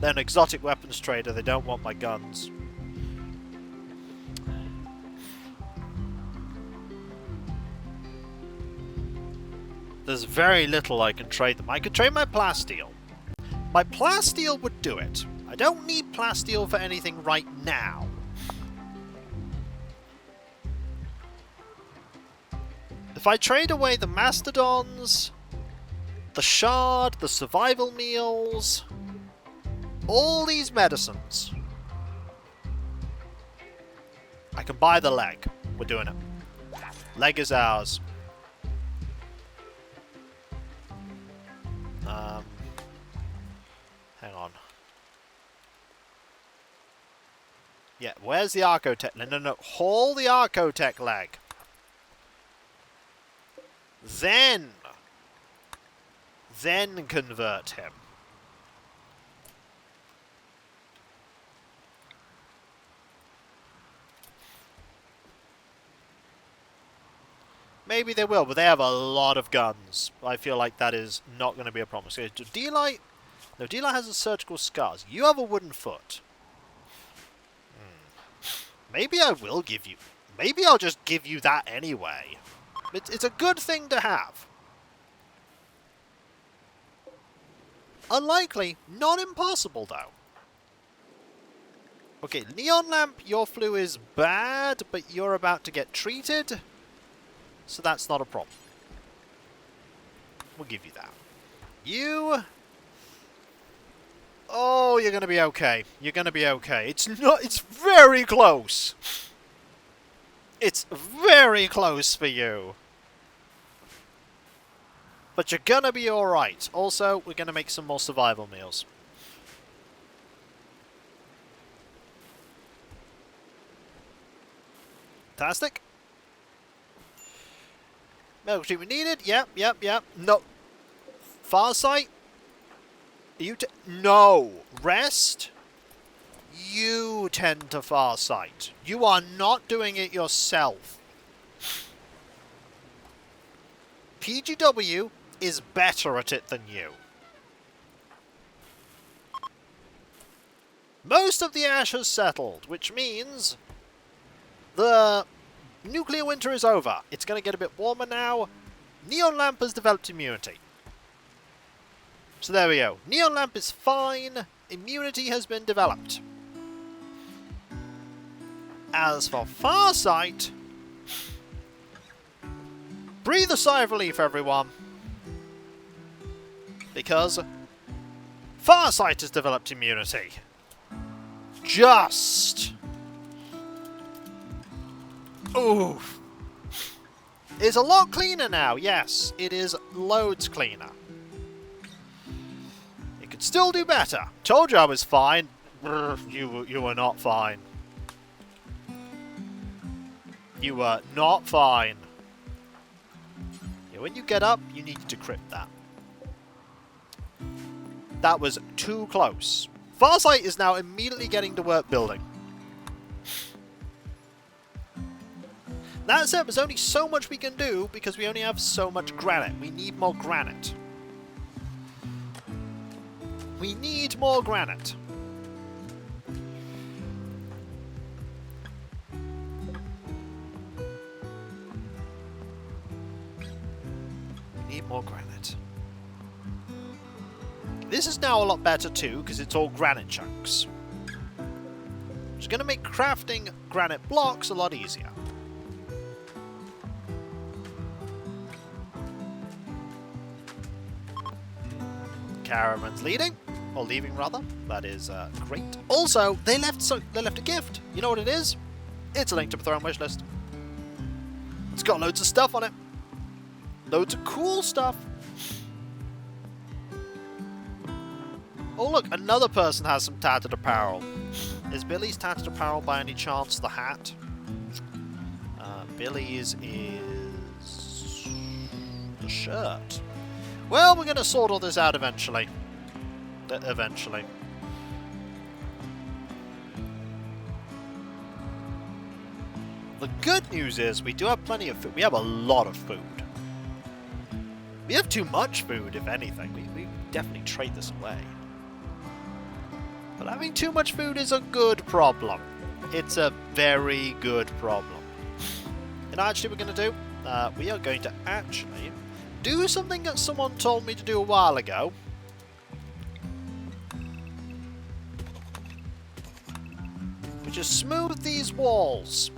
They're an exotic weapons trader, they don't want my guns. There's very little I can trade them. I could trade my plasteel. My plasteel would do it. I don't need plasteel for anything right now. If I trade away the mastodons, the shard, the survival meals, all these medicines, I can buy the leg. We're doing it. Leg is ours. Hang on. Yeah, where's the Archotech? No. Haul the Archotech leg. Then convert him. Maybe they will, but they have a lot of guns. I feel like that is not going to be a problem. So, D-Light... No, D-Light has a surgical scars. You have a wooden foot. Maybe I will give you... Maybe I'll just give you that anyway. It's a good thing to have. Unlikely, not impossible though. Okay, Neon Lamp, your flu is bad, but you're about to get treated. So that's not a problem. We'll give you that. You... Oh, you're going to be okay. You're going to be okay. It's not... It's very close. It's very close for you. But you're going to be alright. Also, we're going to make some more survival meals. Fantastic. Medical treatment needed. Yep. No. Farsight. You no. Rest. You tend to Farsight. You are not doing it yourself. PGW is better at it than you. Most of the ash has settled, which means the nuclear winter is over. It's going to get a bit warmer now. Neon Lamp has developed immunity. So there we go. Neon Lamp is fine. Immunity has been developed. As for Farsight, breathe a sigh of relief, everyone. Because Farsight has developed immunity. Just. Oof. It's a lot cleaner now, yes. It is loads cleaner. It could still do better. Told you I was fine. You were not fine. You were not fine. Yeah, when you get up, you need to decrypt that. That was too close. Farsight is now immediately getting to work building. That said, there's only so much we can do because we only have so much granite. We need more granite. We need more granite. We need more granite. This is now a lot better too because it's all granite chunks. Which is going to make crafting granite blocks a lot easier. Caravan's leading, or leaving rather. That is great. Also, they left a gift. You know what it is? It's a link to the throne wish list. It's got loads of stuff on it. Loads of cool stuff. Oh look, another person has some tattered apparel. Is Billy's tattered apparel by any chance the hat? Billy's is the shirt. Well, we're going to sort all this out eventually. Eventually. The good news is we do have plenty of food. We have a lot of food. We have too much food, if anything. We definitely trade this away. But having too much food is a good problem. It's a very good problem. You know, actually, we're going to do? We are going to actually do something that someone told me to do a while ago. Which is smooth these walls.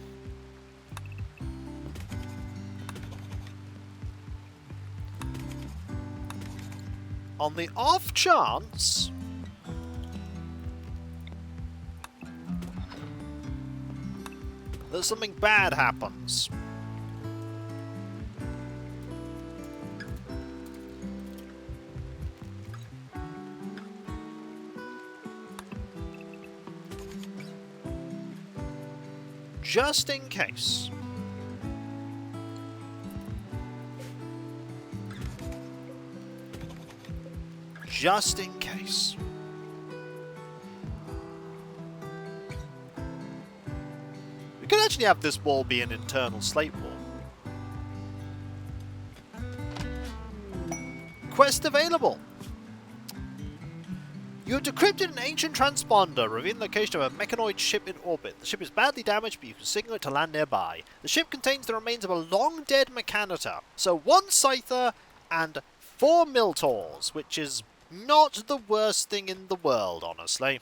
On the off chance that something bad happens. Just in case. Just in case. We could actually have this wall be an internal slate wall. quest available. You have decrypted an ancient transponder, revealing the location of a mechanoid ship in orbit. The ship is badly damaged, but you can signal it to land nearby. The ship contains the remains of a long-dead mechanitor, so 1 Scyther and 4 Miltaurs, which is not the worst thing in the world, honestly.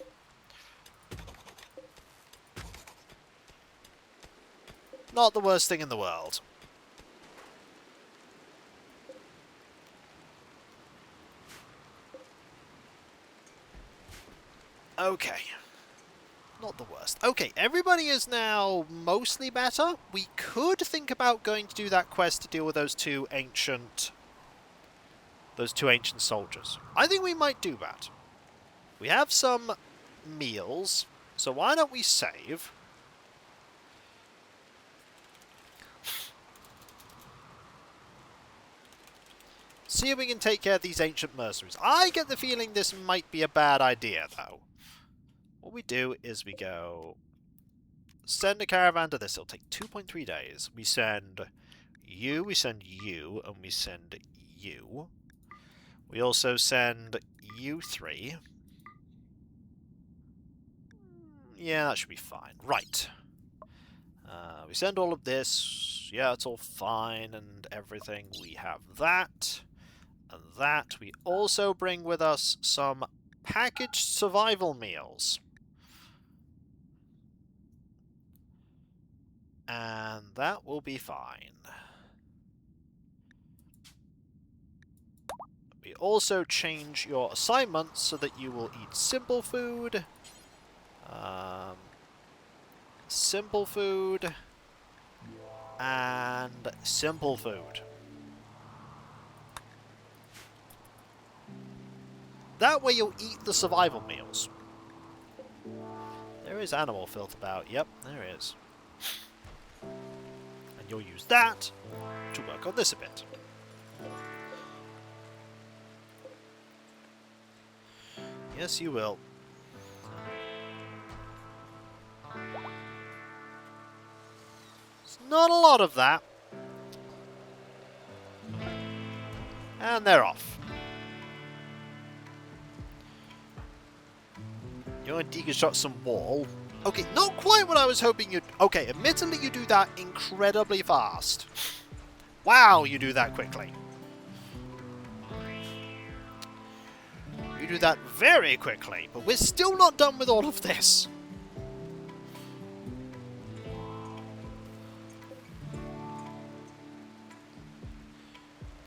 Not the worst thing in the world. Okay. Not the worst. Okay, everybody is now mostly better. We could think about going to do that quest to deal with those two ancient soldiers. I think we might do that. We have some meals, so why don't we save? See if we can take care of these ancient mercenaries. I get the feeling this might be a bad idea, though. What we do is we go... Send a caravan to this. It'll take 2.3 days. We send you, and we send you. We also send you 3. Yeah, that should be fine. Right. We send all of this. Yeah, it's all fine and everything. We have that. And that. We also bring with us some packaged survival meals. And that will be fine. We also change your assignments so that you will eat simple food. Simple food. And simple food. That way you'll eat the survival meals. There is animal filth about. Yep, there is. And you'll use that to work on this a bit. Yes, you will. It's not a lot of that. And they're off. You're going to deconstruct some wall. Okay, not quite what I was hoping you'd... Okay, admittedly you do that incredibly fast. Wow, you do that quickly. You do that very quickly, but we're still not done with all of this.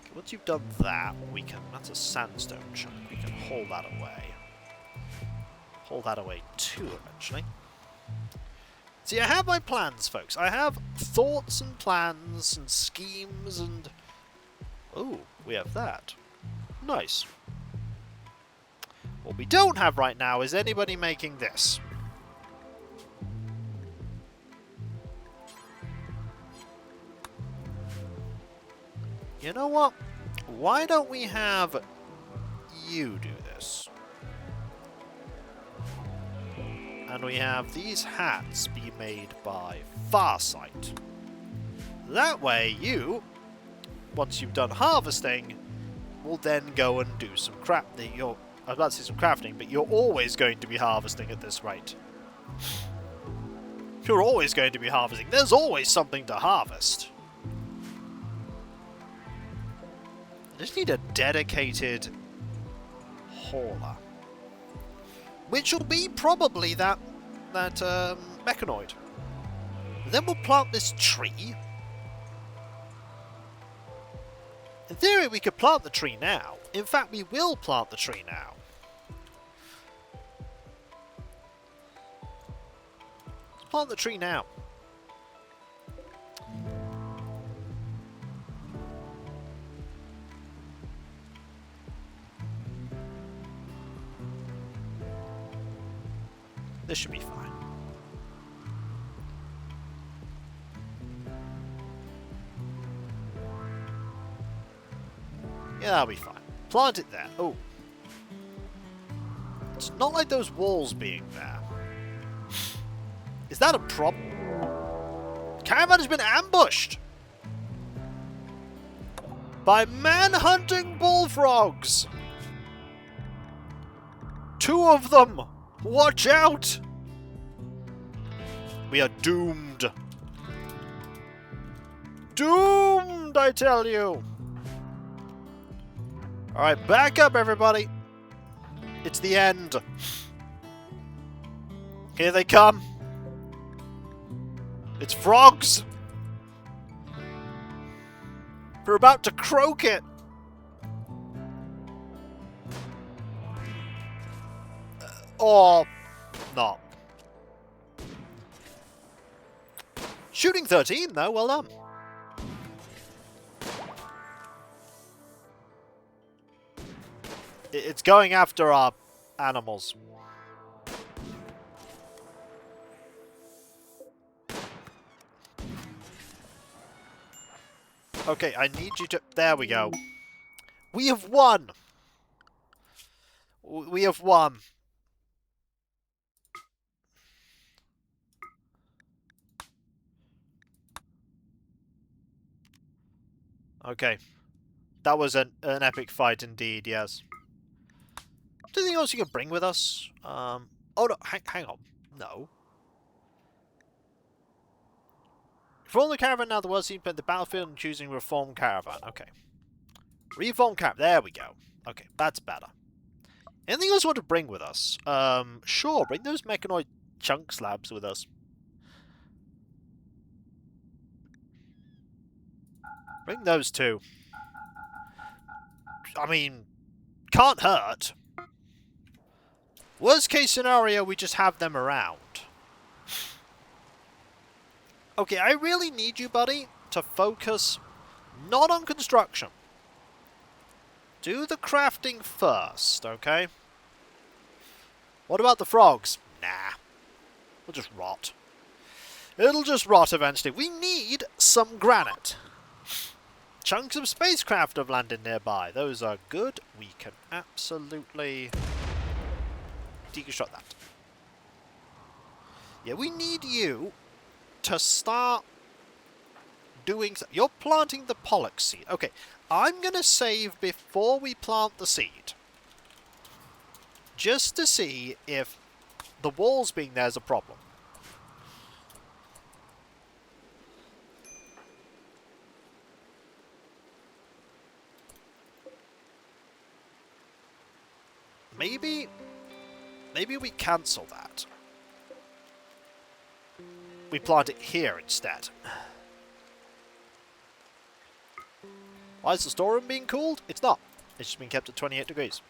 Okay, once you've done that, we can... That's a sandstone chunk. We can haul that away. Haul that away too, eventually. See, I have my plans, folks. I have thoughts and plans and schemes and... Oh, we have that. Nice. What we don't have right now is anybody making this. You know what? Why don't we have you do this? And we have these hats be made by Farsight. That way you, once you've done harvesting, will then go and do some I was about to say some crafting, but you're always going to be harvesting at this rate. You're always going to be harvesting. There's always something to harvest. I just need a dedicated hauler. Which will be probably that mechanoid. Then we'll plant this tree. In theory, we could plant the tree now. In fact, we will plant the tree now. Let's plant the tree now. This should be fine. Yeah, that'll be fine. Plant it there. Oh. It's not like those walls being there. Is that a problem? Caravan has been ambushed! by man-hunting bullfrogs. 2 of them! Watch out! We are doomed. Doomed, I tell you! Alright, back up, everybody. It's the end. Here they come. It's frogs. We're about to croak it. Or not. Shooting 13, though. Well done. It's going after our animals. Okay, I need you to... There we go. We have won! We have won. Okay. That was an epic fight indeed, yes. Is there anything else you can bring with us? Oh no, hang on. No. Reform the caravan now. The world seems to be the battlefield and choosing reform caravan. Okay. Reform caravan. There we go. Okay, that's better. Anything else you want to bring with us? Sure. Bring those mechanoid chunk slabs with us. Bring those too. I mean, can't hurt. Worst case scenario, we just have them around. Okay, I really need you, buddy, to focus not on construction. Do the crafting first, okay? What about the frogs? Nah. We'll just rot. It'll just rot eventually. We need some granite. Chunks of spacecraft have landed nearby. Those are good. We can absolutely deconstruct that. Yeah, we need you to start doing... You're planting the pollock seed. Okay, I'm going to save before we plant the seed. Just to see if the walls being there is a problem. Maybe we cancel that. We plant it here instead. Why is the storeroom being cooled? It's not. It's just been kept at 28 degrees.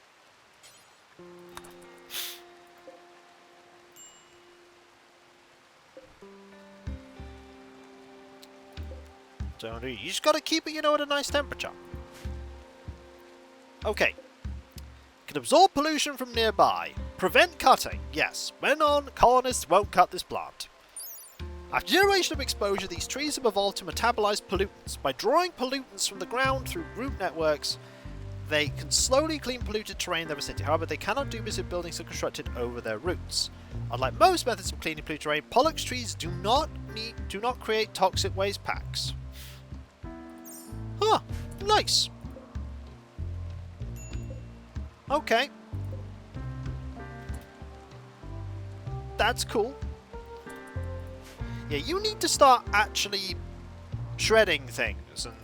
So you just gotta keep it, at a nice temperature. Okay. Can absorb pollution from nearby. Prevent cutting. Yes. When on, colonists won't cut this plant. After generation of exposure, these trees have evolved to metabolize pollutants. By drawing pollutants from the ground through root networks, they can slowly clean polluted terrain in their vicinity. However, they cannot do this if buildings are constructed over their roots. Unlike most methods of cleaning polluted terrain, pollux trees do not create toxic waste packs. Huh. Nice. Okay. That's cool. Yeah, you need to start actually shredding things and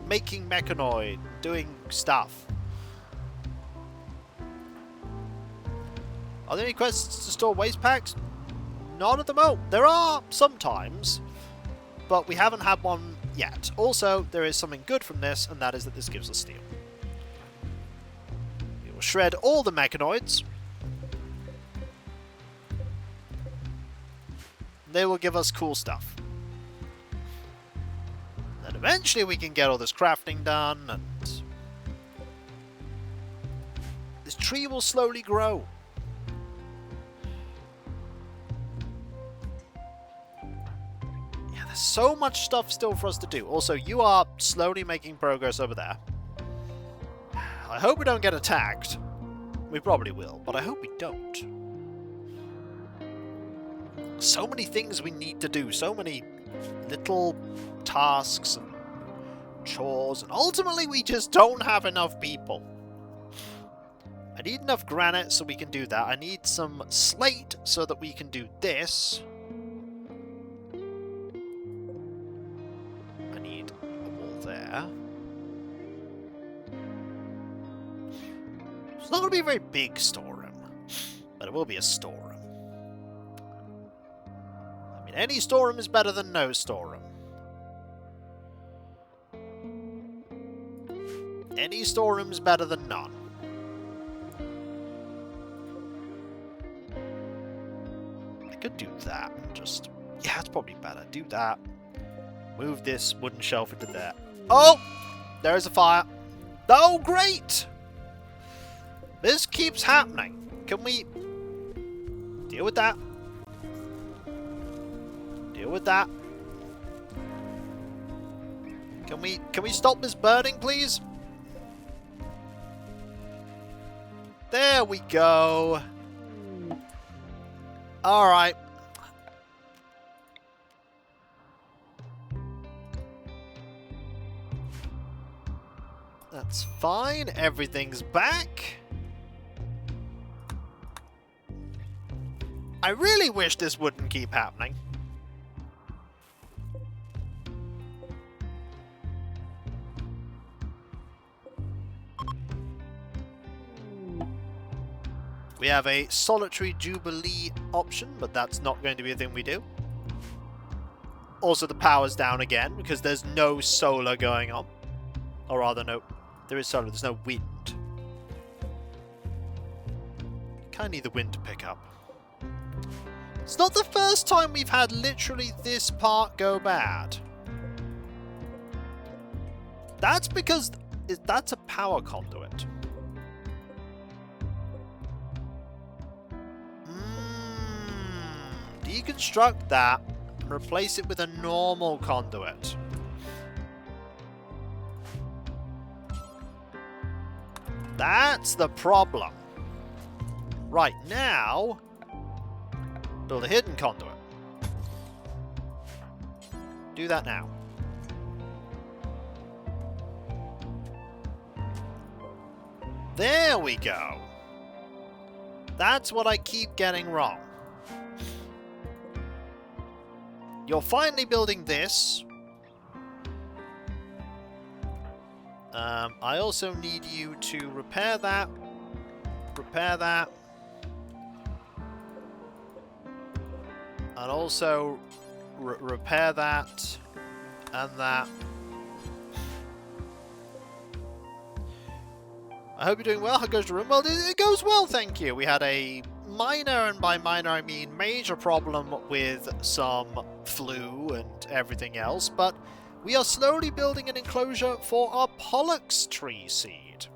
making mechanoid, doing stuff. Are there any quests to store waste packs? Not at the moment. There are sometimes, but we haven't had one yet. Also, there is something good from this, and that is that this gives us steel. We will shred all the mechanoids. They will give us cool stuff. Then eventually we can get all this crafting done, and this tree will slowly grow. Yeah, there's so much stuff still for us to do. Also, you are slowly making progress over there. I hope we don't get attacked. We probably will, but I hope we don't. So many things we need to do, so many little tasks and chores, and ultimately we just don't have enough people. I need enough granite so we can do that. I need some slate so that we can do this. I need a wall there. It's not going to be a very big storeroom, but it will be a storeroom. I mean, any storeroom is better than no storeroom. Any storeroom is better than none. I could do that and just... Yeah, it's probably better. Do that. Move this wooden shelf into there. Oh! There's a fire. Oh, great! This keeps happening. Can we... deal with that? Deal with that. Can we stop this burning, please? There we go. Alright. That's fine. Everything's back. I really wish this wouldn't keep happening. We have a solitary jubilee option, but that's not going to be a thing we do. Also, the power's down again because there's no solar going on. Or rather, no, there is solar, there's no wind. Kind of need the wind to pick up. It's not the first time we've had literally this part go bad. That's because that's a power conduit. Deconstruct that and replace it with a normal conduit. That's the problem. Right, now, build a hidden conduit. Do that now. There we go. That's what I keep getting wrong. You're finally building this. I also need you to repair that. Repair that. And also repair that. And that. I hope you're doing well. How goes the Rimworld? It goes well, thank you. We had a minor, and by minor I mean major problem with some flu and everything else, but we are slowly building an enclosure for our Pollux tree seed.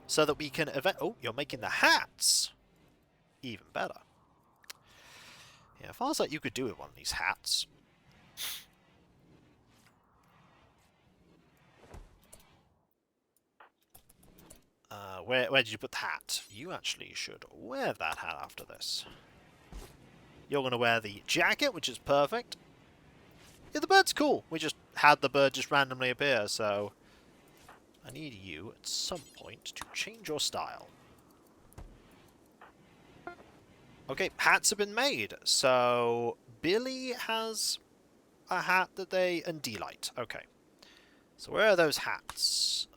So that we can oh, you're making the hats! Even better. Yeah, if I was like you could do with one of these hats. Where did you put the hat? You actually should wear that hat after this. You're going to wear the jacket, which is perfect. Yeah, the bird's cool. We just had the bird just randomly appear, so... I need you, at some point, to change your style. Okay, hats have been made. So, Billy has a hat that they... and Delight. Okay. So where are those hats?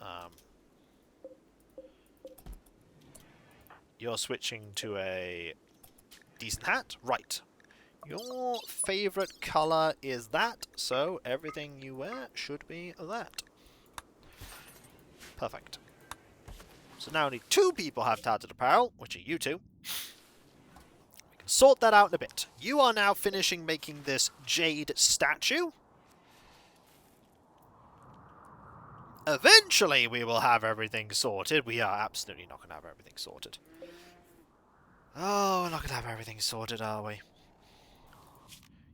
You're switching to a decent hat? Right. Your favourite colour is that, so everything you wear should be that. Perfect. So now only 2 people have tattered apparel, which are you 2. We can sort that out in a bit. You are now finishing making this jade statue. Eventually we will have everything sorted. We are absolutely not going to have everything sorted. Oh, we're not going to have everything sorted, are we?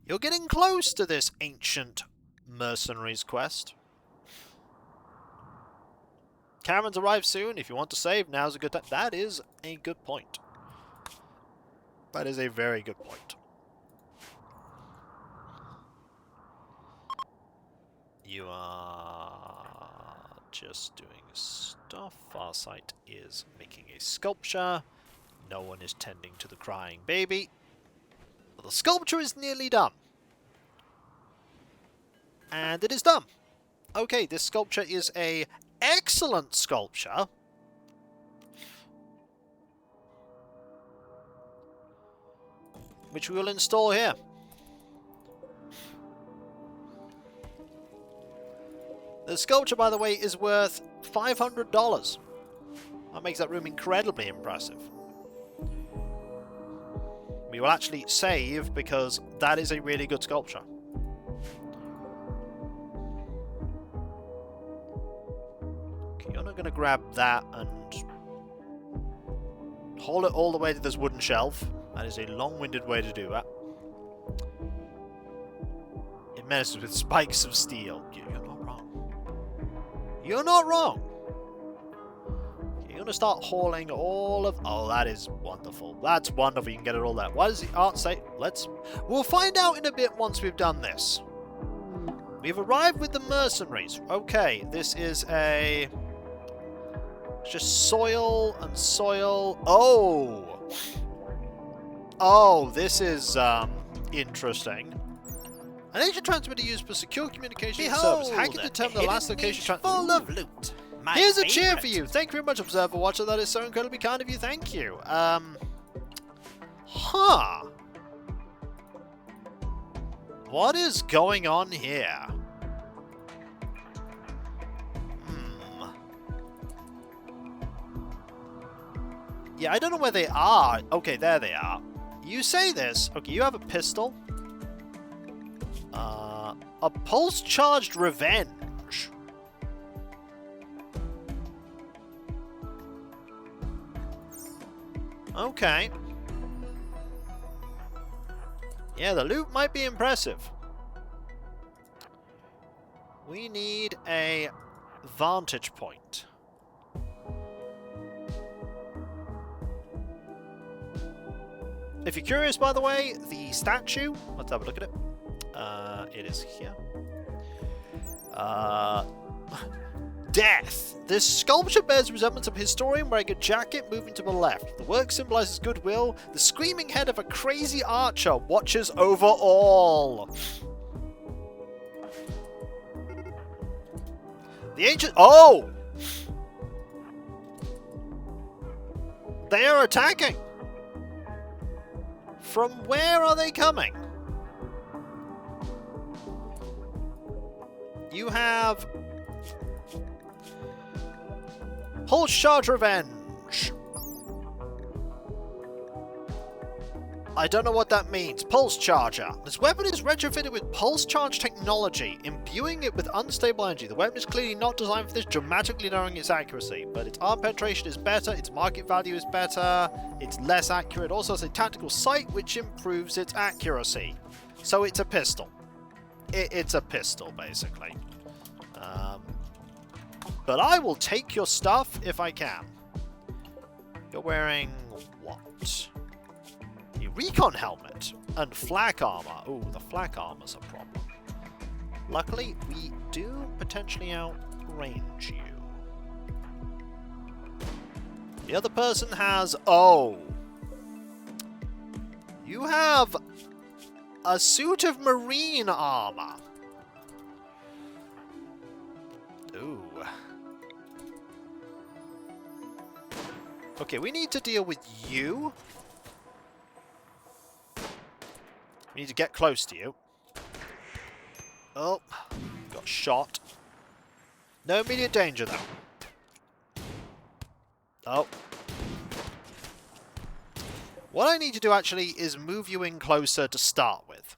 You're getting close to this ancient mercenaries quest. Cameron's arrived soon. If you want to save, now's a good time. That is a good point. That is a very good point. You are... just doing stuff. Farsight is making a sculpture. No one is tending to the crying baby. But the sculpture is nearly done. And it is done. Okay, this sculpture is a excellent sculpture. Which we will install here. The sculpture, by the way, is worth $500. That makes that room incredibly impressive. We will actually save because that is a really good sculpture. Okay, you're not going to grab that and haul it all the way to this wooden shelf. That is a long-winded way to do that. It messes with spikes of steel. You're not wrong. You're not wrong. You're going to start hauling all of... Oh, that is wonderful. That's wonderful. You can get it all there. What does the art say? We'll find out in a bit once we've done this. We've arrived with the mercenaries. Okay, this is a... It's just soil and soil. Oh! Oh, this is interesting. An ancient transmitter used for secure communication service. How can you determine the last location full of loot? Here's a cheer for you. Thank you very much, Observer Watcher. That is so incredibly kind of you. Thank you. Huh. What is going on here? Yeah, I don't know where they are. Okay, there they are. You say this. Okay, you have a pistol. A pulse-charged revenge. Okay. Yeah, the loot might be impressive. We need a vantage point. If you're curious, by the way, the statue, let's have a look at it. It is here. Death. This sculpture bears resemblance of a historian wearing a jacket moving to the left. The work symbolizes goodwill. The screaming head of a crazy archer watches over all. The ancient... Oh! They are attacking! From where are they coming? You have... Pulse Charge Revenge. I don't know what that means. Pulse Charger. This weapon is retrofitted with Pulse Charge technology, imbuing it with unstable energy. The weapon is clearly not designed for this, dramatically lowering its accuracy. But its arm penetration is better, its market value is better, it's less accurate. Also has a tactical sight, which improves its accuracy. So it's a pistol. It's a pistol, basically. But I will take your stuff if I can. You're wearing what? A recon helmet and flak armor. Oh, the flak armor's a problem. Luckily, we do potentially outrange you. The other person has... Oh! You have a suit of marine armor. Ooh. Okay, we need to deal with you. We need to get close to you. Oh, got shot. No immediate danger, though. Oh. What I need to do, actually, is move you in closer to start with.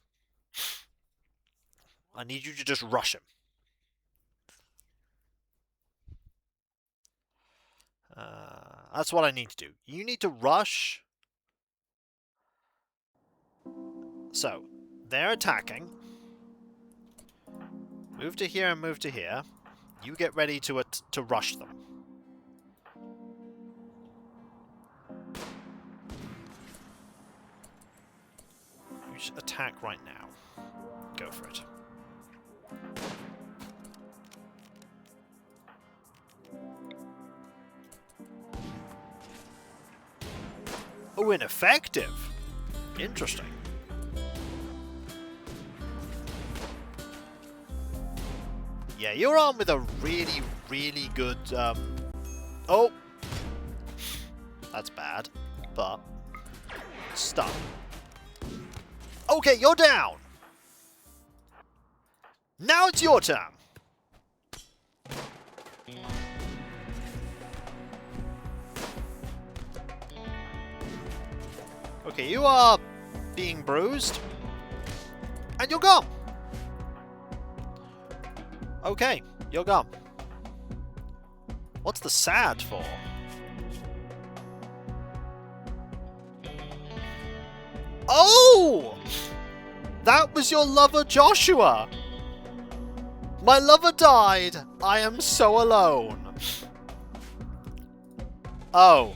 I need you to just rush him. That's what I need to do. You need to rush. So, they're attacking. Move to here and move to here. You get ready to rush them. You just attack right now. Go for it. Oh, ineffective. Interesting. Yeah, you're on with a really, really good, Oh! That's bad, but... Stun. Okay, you're down! Now it's your turn! Okay, you are being bruised. And you're gone! Okay, you're gone. What's the sad for? Oh! That was your lover Joshua! My lover died! I am so alone. Oh.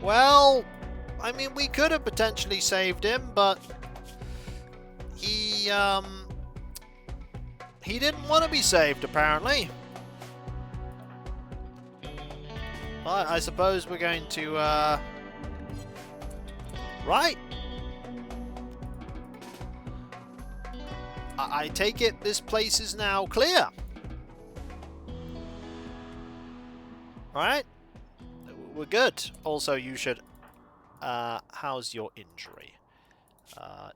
Well, I mean, we could have potentially saved him, but he didn't want to be saved, apparently. Well, I suppose we're going to, right. I take it this place is now clear. Alright. We're good. Also, you should... how's your injury?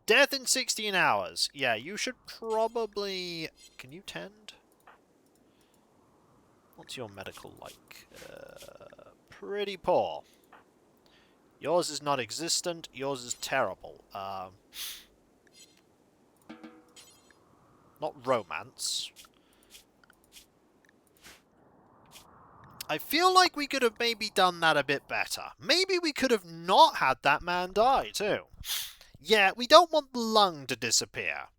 Death in 16 hours. Yeah, you should probably... Can you tend? What's your medical like? Pretty poor. Yours is non-existent. Yours is terrible. Not romance. I feel like we could have maybe done that a bit better. Maybe we could have not had that man die, too. Yeah, we don't want the lung to disappear.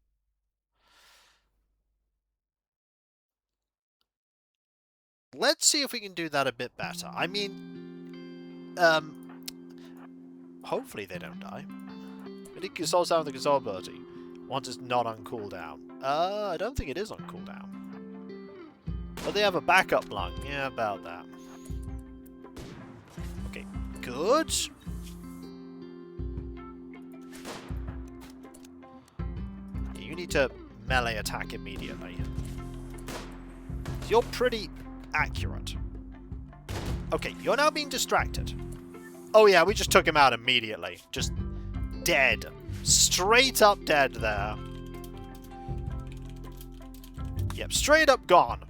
Let's see if we can do that a bit better. I mean, hopefully they don't die. It consoles down the console ability. Once it's not on cooldown. I don't think it is on cooldown. But they have a backup lung. Yeah, about that. Okay, good. You need to melee attack immediately. You're pretty accurate. Okay, you're now being distracted. Oh yeah, we just took him out immediately. Just dead. Straight up dead there. Yep, straight up gone.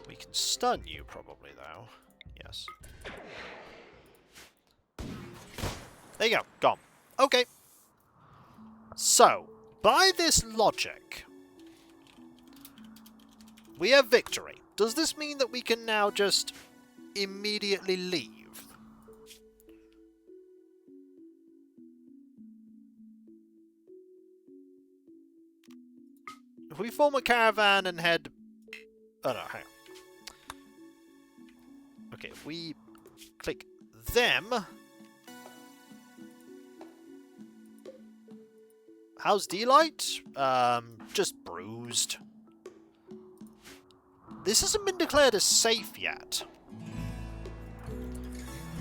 We can stun you probably though. Yes. There you go, gone. Okay. So, by this logic, we have victory. Does this mean that we can now just immediately leave? If we form a caravan and head... Oh no, hang on. Okay, if we click them... How's D-Light? Just bruised. This hasn't been declared as safe yet.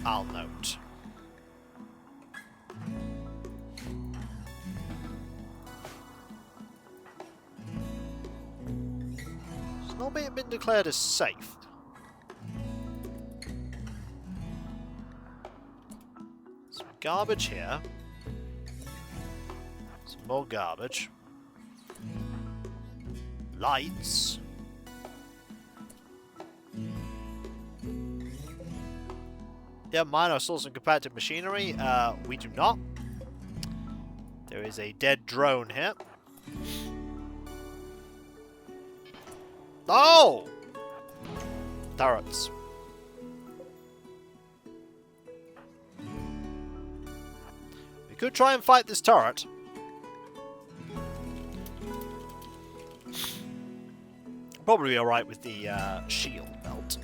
I'll note. It's not been declared as safe. Some garbage here. Some more garbage. Lights. Yeah, mine are still some compacted machinery. We do not. There is a dead drone here. Oh! Turrets. We could try and fight this turret. Probably alright with the shield belt.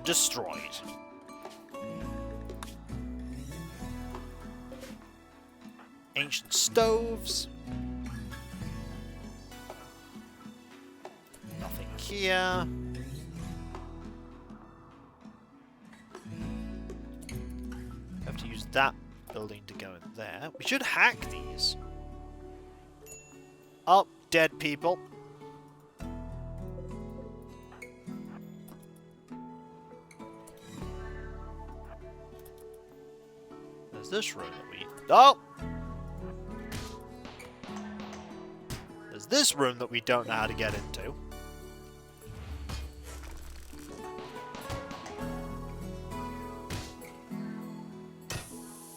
destroyed. Ancient stoves. Nothing here. Have to use that building to go in there. We should hack these. Oh, dead people. There's this room that we... Oh! There's this room that we don't know how to get into.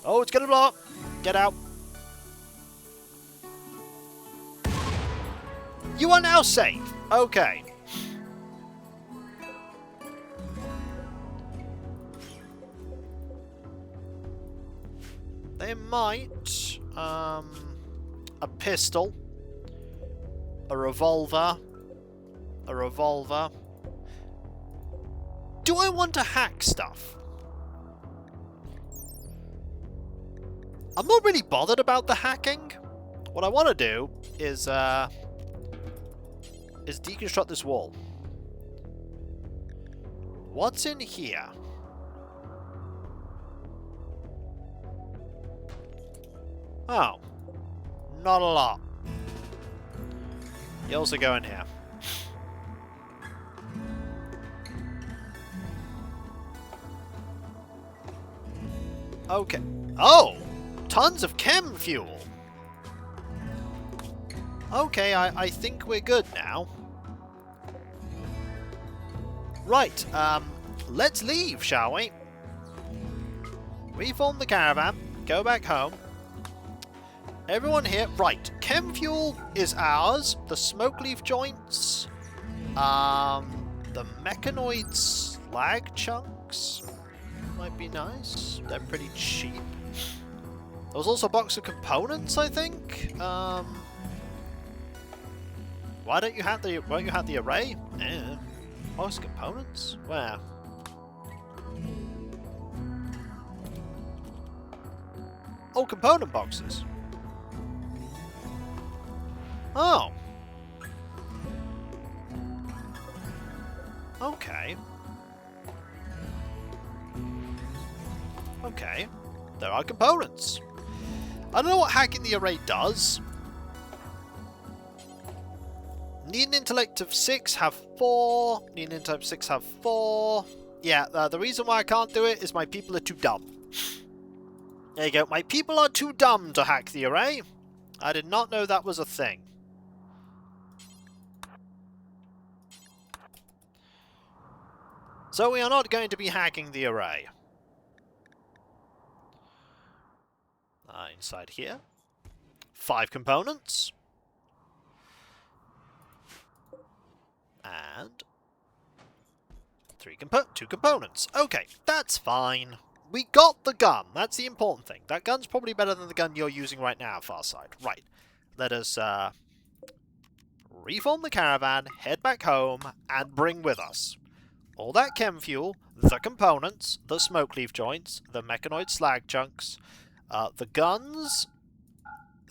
Oh, it's gonna blow up! Get out. You are now safe. Okay. They might... a pistol. A revolver. A revolver. Do I want to hack stuff? I'm not really bothered about the hacking. What I want to do is deconstruct this wall. What's in here? Oh. Not a lot. You also go in here. Okay. Oh! Tons of chem fuel! Okay, I think we're good now. Right, let's leave, shall we? Reform the caravan, go back home. Everyone here, right, chem fuel is ours, the smoke leaf joints, the mechanoid slag chunks might be nice, they're pretty cheap. There was also a box of components, I think. Why don't you have the array? Yeah. Box of components? Where? Oh, component boxes. Oh. Okay. Okay. There are components. I don't know what hacking the array does. Need an intellect of 6, have 4. Need an intellect of 6, have 4. Yeah, the reason why I can't do it is my people are too dumb. There you go. My people are too dumb to hack the array. I did not know that was a thing. So we are not going to be hacking the array. Inside here. 5 components. And 2 components. Okay, that's fine. We got the gun. That's the important thing. That gun's probably better than the gun you're using right now, Farside. Right. Let us reform the caravan, head back home, and bring with us all that chem fuel, the components, the smoke leaf joints, the mechanoid slag chunks, the guns,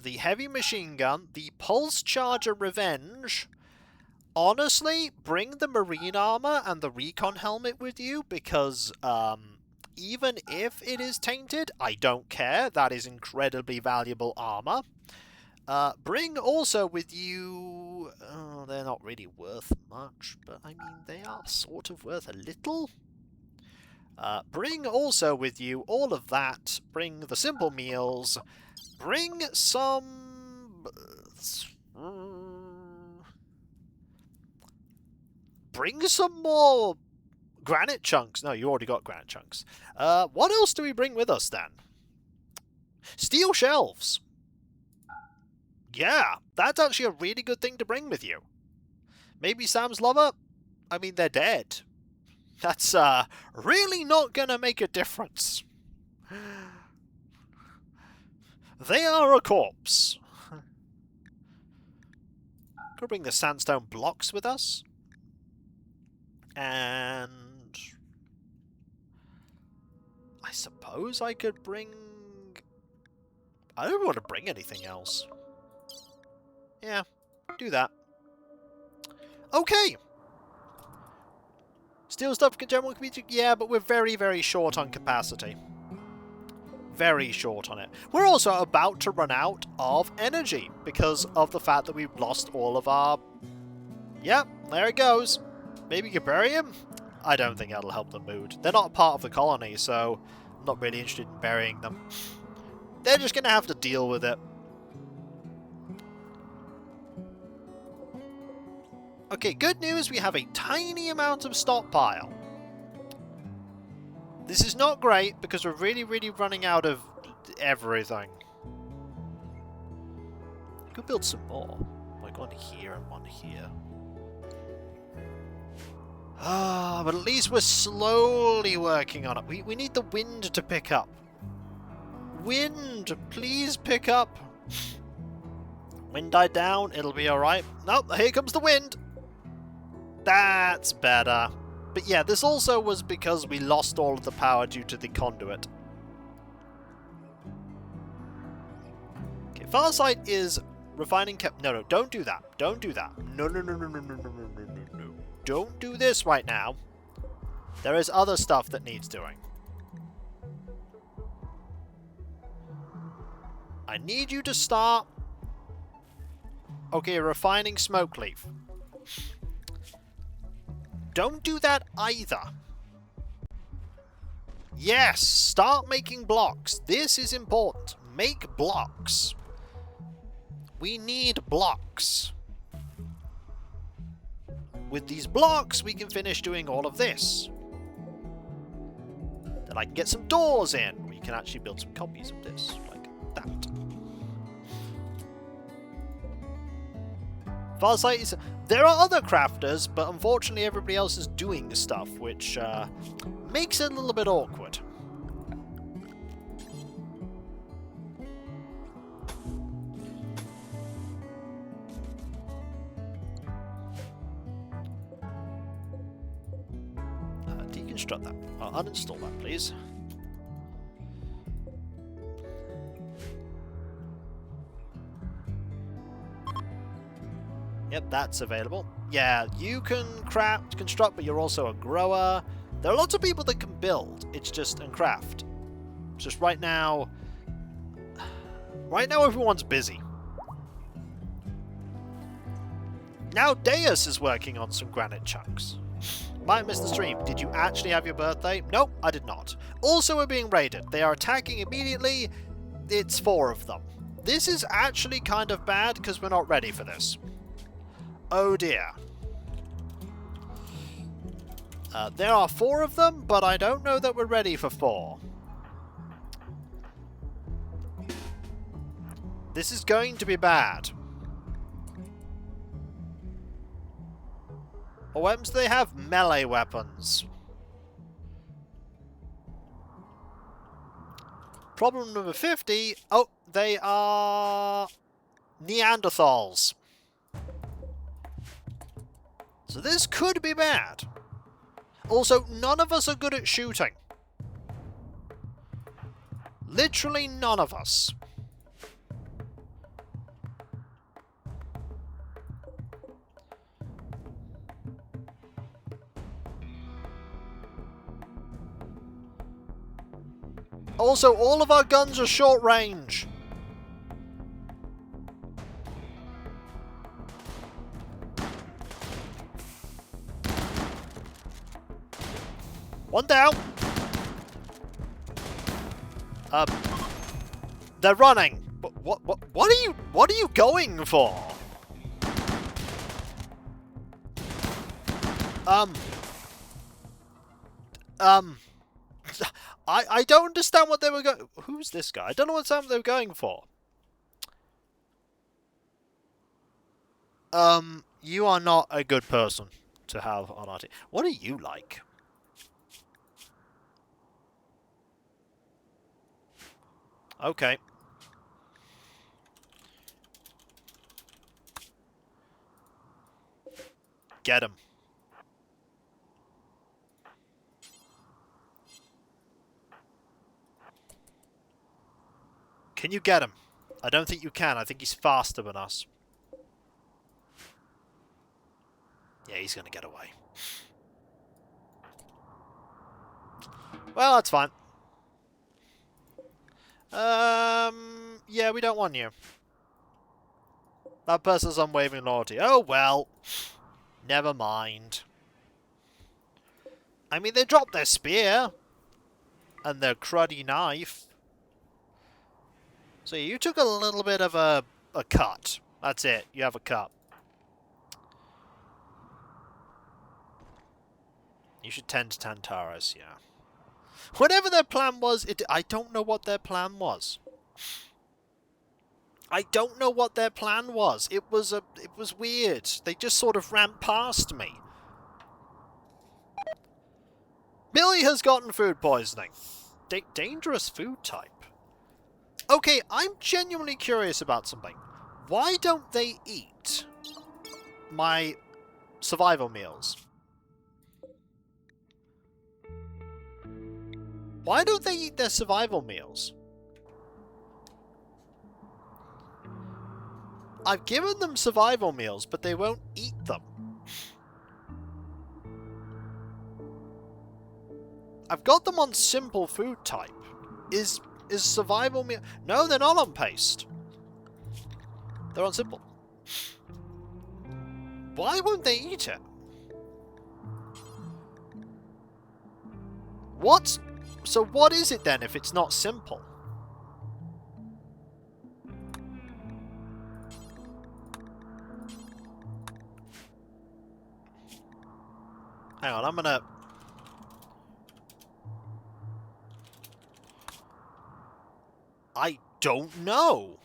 the heavy machine gun, the pulse charger revenge. Honestly, bring the marine armor and the recon helmet with you, because even if it is tainted, I don't care. That is incredibly valuable armor. Bring also with you... Oh, they're not really worth much, but I mean, they are sort of worth a little. Bring also with you all of that. Bring the simple meals. Bring some... Bring some more granite chunks. No, you already got granite chunks. What else do we bring with us, then? Steel shelves. Yeah, that's actually a really good thing to bring with you. Maybe Sam's lover? I mean, they're dead. That's really not gonna make a difference. They are a corpse. Could bring the sandstone blocks with us. And suppose I could bring... I don't want to bring anything else. Yeah, do that. Okay! Steel stuff general community, yeah, but we're very, very short on capacity. Very short on it. We're also about to run out of energy because of the fact that we've lost all of our... Yep, there it goes. Maybe you can bury him? I don't think that'll help the mood. They're not part of the colony, so I'm not really interested in burying them. They're just going to have to deal with it. Okay, good news, we have a tiny amount of stockpile. This is not great because we're really, really running out of everything. Could build some more. Like one here and one here. Ah, but at least we're slowly working on it. We need the wind to pick up. Wind, please pick up. Wind died down, it'll be alright. Nope, here comes the wind. That's better. But yeah, this also was because we lost all of the power due to the conduit. Okay, Farsight is refining no, don't do that. Don't do that. No. Don't do this right now. There is other stuff that needs doing. I need you to start... Okay, refining smoke leaf. Don't do that either. Yes, start making blocks. This is important. Make blocks. We need blocks. With these blocks, we can finish doing all of this. Then I can get some doors in. We can actually build some copies of this, like that. Farsight is... There are other crafters, but unfortunately everybody else is doing stuff, which makes it a little bit awkward. Deconstruct that. Uninstall that, please. Yep, that's available. Yeah, you can construct, but you're also a grower. There are lots of people that can build. It's just and craft. It's just right now everyone's busy. Now Deus is working on some granite chunks. Might have missed the stream. Did you actually have your birthday? Nope, I did not. Also, we're being raided. They are attacking immediately. It's 4 of them. This is actually kind of bad because we're not ready for this. Oh dear. There are 4 of them, but I don't know that we're ready for 4. This is going to be bad. What weapons do they have? Melee weapons. Problem number 50. Oh, they are Neanderthals. So this could be bad. Also, none of us are good at shooting. Literally none of us. Also, all of our guns are short range. One down. They're running. What are you going for? I don't understand what they were going... Who's this guy? I don't know what they were going for. You are not a good person to have on our team. What are you like? Okay. Get him. Can you get him? I don't think you can. I think he's faster than us. Yeah, he's going to get away. Well, that's fine. Yeah, we don't want you. That person's unwavering loyalty. Oh, well. Never mind. I mean, they dropped their spear. And their cruddy knife. So you took a little bit of a cut. That's it. You have a cut. You should tend to Tantaras, yeah. Whatever their plan was, I don't know what their plan was. I don't know what their plan was. It was weird. They just sort of ran past me. Billy has gotten food poisoning. Dangerous food type. Okay, I'm genuinely curious about something. Why don't they eat my survival meals? Why don't they eat their survival meals? I've given them survival meals, but they won't eat them. I've got them on simple food type. Is survival meal... No, they're not on paste. They're on simple. Why won't they eat it? What? So what is it then if it's not simple? Hang on, I'm gonna... I don't know.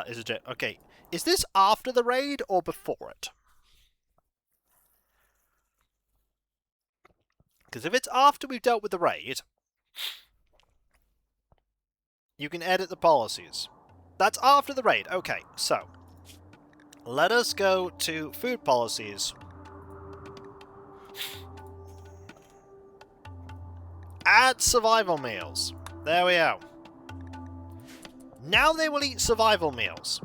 Is it... Okay, is this after the raid or before it? Because if it's after we've dealt with the raid, you can edit the policies. That's after the raid. Okay, so let us go to food policies. Add survival meals. There we go. Now they will eat survival meals.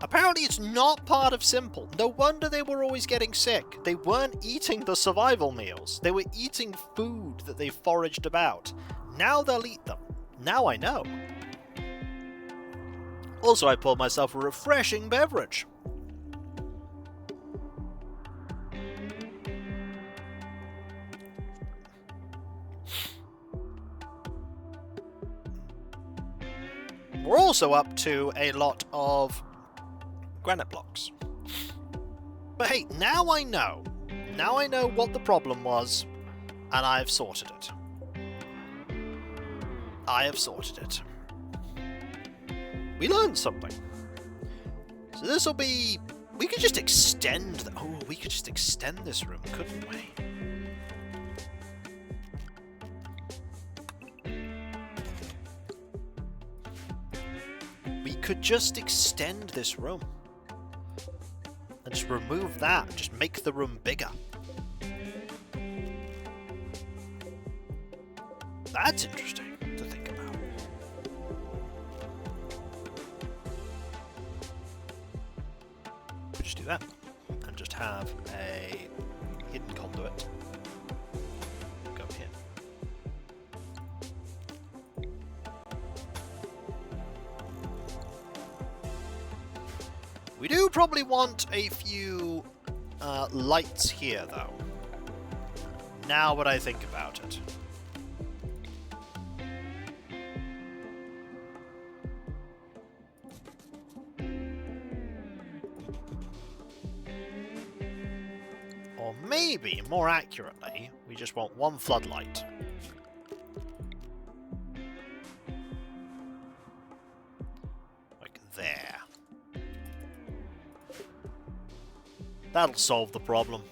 Apparently it's not part of simple. No wonder they were always getting sick. They weren't eating the survival meals. They were eating food that they foraged about. Now they'll eat them. Now I know. Also, I poured myself a refreshing beverage. We're also up to a lot of granite blocks. But hey, now I know. Now I know what the problem was, and I've sorted it. I have sorted it. We learned something. So this will be... We could just extend... Oh, we could just extend this room, couldn't we? We could just extend this room. And just remove that. Just make the room bigger. That's interesting to think about. We just do that. And just have a hidden conduit. Go here. We do probably want a few lights here, though. Now what I think about it. Or maybe, more accurately, we just want one floodlight. Like there. That'll solve the problem.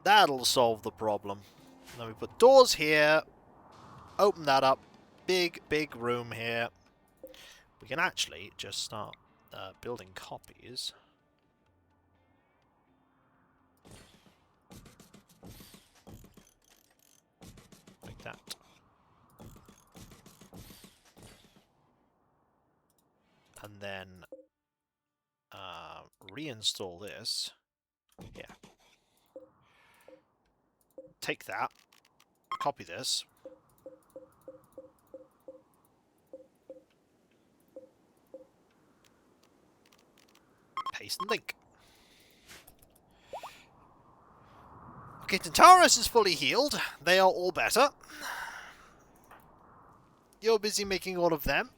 That'll solve the problem. Then we put doors here. Open that up. Big, big room here. We can actually just start building copies. that. And then reinstall this. Yeah. Take that. Copy this. Paste and link. Okay, Tantarus is fully healed. They are all better. You're busy making all of them.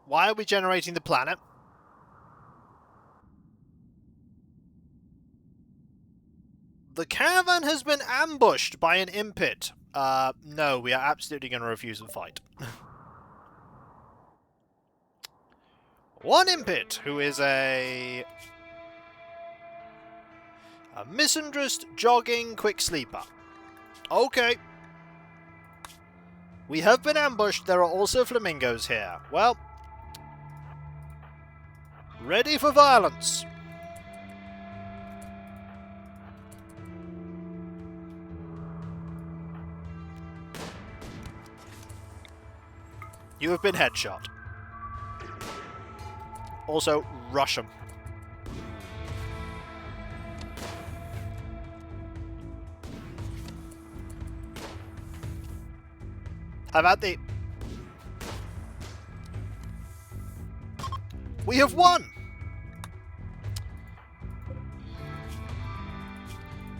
Why are we generating the planet? The caravan has been ambushed by an impet. No, we are absolutely going to refuse to fight. One impet, who is a misandrist, jogging, quick sleeper. Okay. We have been ambushed. There are also flamingos here. Well, ready for violence. You have been headshot. Also, rush them. How about the... We have won!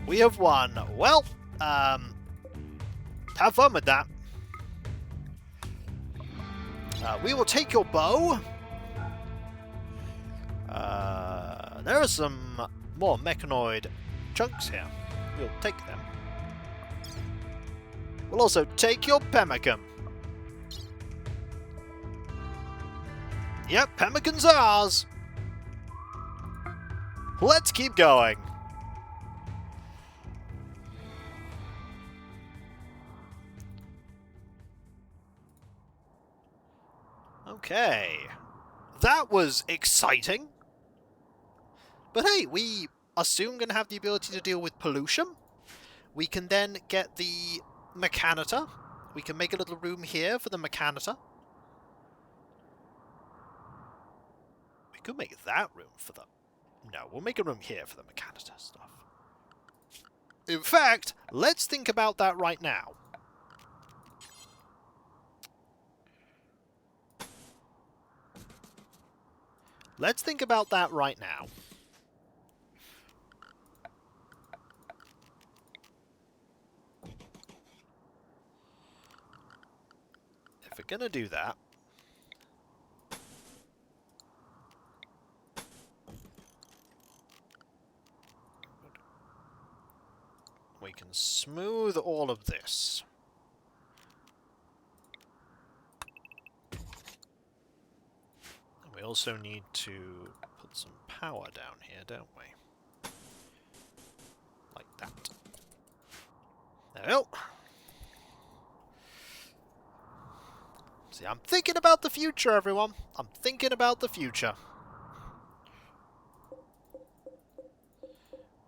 We have won. Well, have fun with that. We will take your bow. There are some more mechanoid chunks here. We'll take them. We'll also take your pemmican. Yep, pemmican's ours. Let's keep going. Okay. That was exciting. But hey, we are soon going to have the ability to deal with pollution. We can then get the mechanitor. We can make a little room here for the mechanitor. We could make that room for the... No, we'll make a room here for the mechanitor stuff. In fact, let's think about that right now. Let's think about that right now. If we're going to do that, we can smooth all of this. And we also need to put some power down here, don't we? Like that. There we go. See, I'm thinking about the future, everyone. I'm thinking about the future.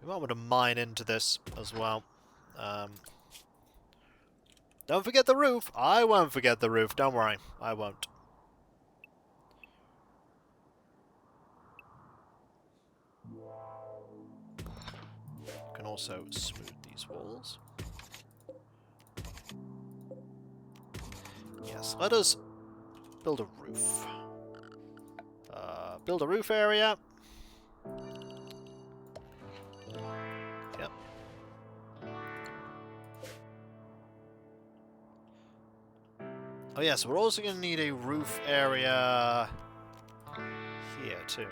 We might want to mine into this as well. Don't forget the roof. I won't forget the roof. Don't worry. I won't. You can also smooth these walls. Yes, let us build a roof. Build a roof area. Yep. Oh yes, we're also going to need a roof area here too.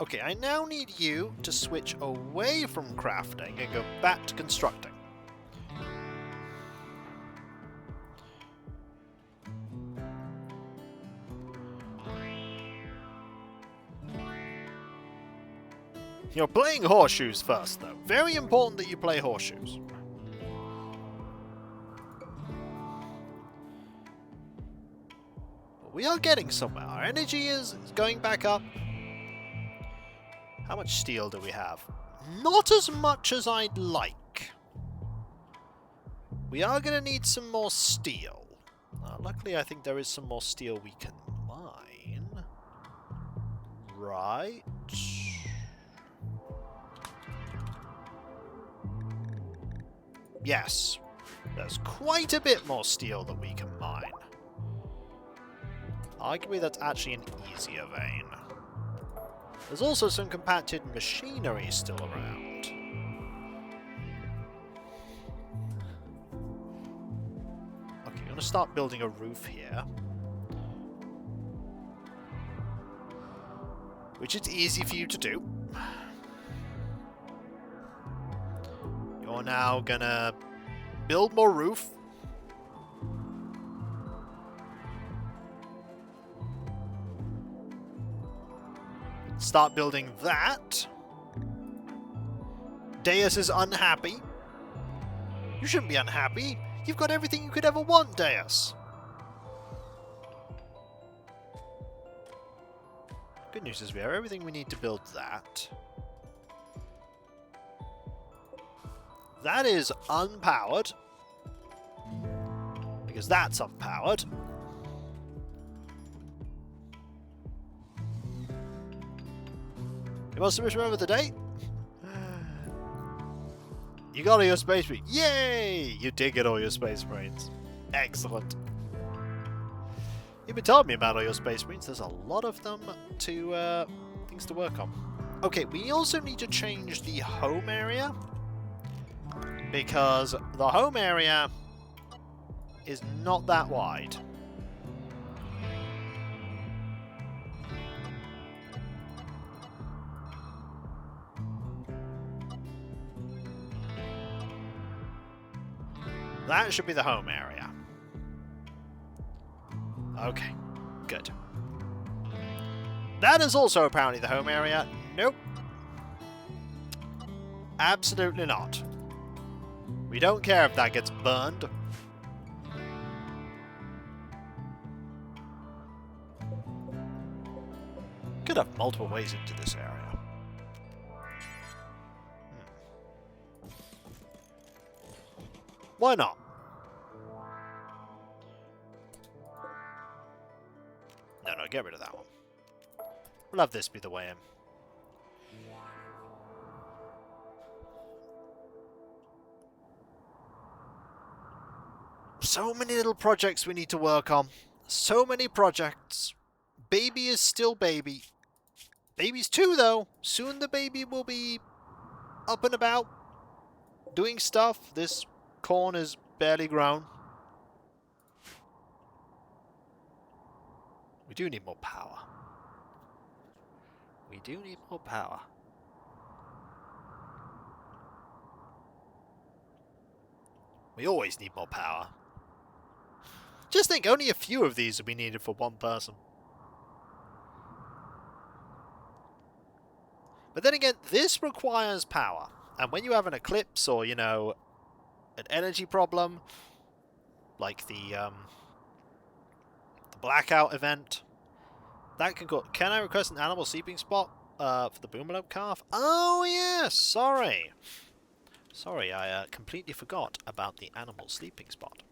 Okay, I now need you to switch away from crafting and go back to constructing. You're playing horseshoes first, though. Very important that you play horseshoes. We are getting somewhere. Our energy is going back up. How much steel do we have? Not as much as I'd like. We are going to need some more steel. Luckily, I think there is some more steel we can mine. Right. Yes. There's quite a bit more steel that we can mine. Arguably, that's actually an easier vein. There's also some compacted machinery still around. Okay, I'm going to start building a roof here. Which is easy for you to do. You're now going to build more roof. Start building that. Deus is unhappy. You shouldn't be unhappy. You've got everything you could ever want, Deus. Good news is we have everything we need to build that. That is unpowered. Because that's unpowered. You must remember the date? You got all your space brains. Yay! You did get all your space brains. Excellent. You've been telling me about all your space brains. There's a lot of them to things to work on. Okay, we also need to change the home area. Because the home area is not that wide. That should be the home area. Okay, good. That is also apparently the home area. Nope. Absolutely not. We don't care if that gets burned. Could have multiple ways into this area. Why not? No, get rid of that one. We'll have this be the way in. So many little projects we need to work on. So many projects. Baby is still baby. Baby's 2 though. Soon the baby will be up and about. Doing stuff. This corn is barely grown. We do need more power. We do need more power. We always need more power. Just think, only a few of these will be needed for one person. But then again, this requires power. And when you have an eclipse or, you know, an energy problem, like the blackout event, that can go... Can I request an animal sleeping spot for the Boomerlope calf? Oh, yes! Sorry. Sorry, I completely forgot about the animal sleeping spot.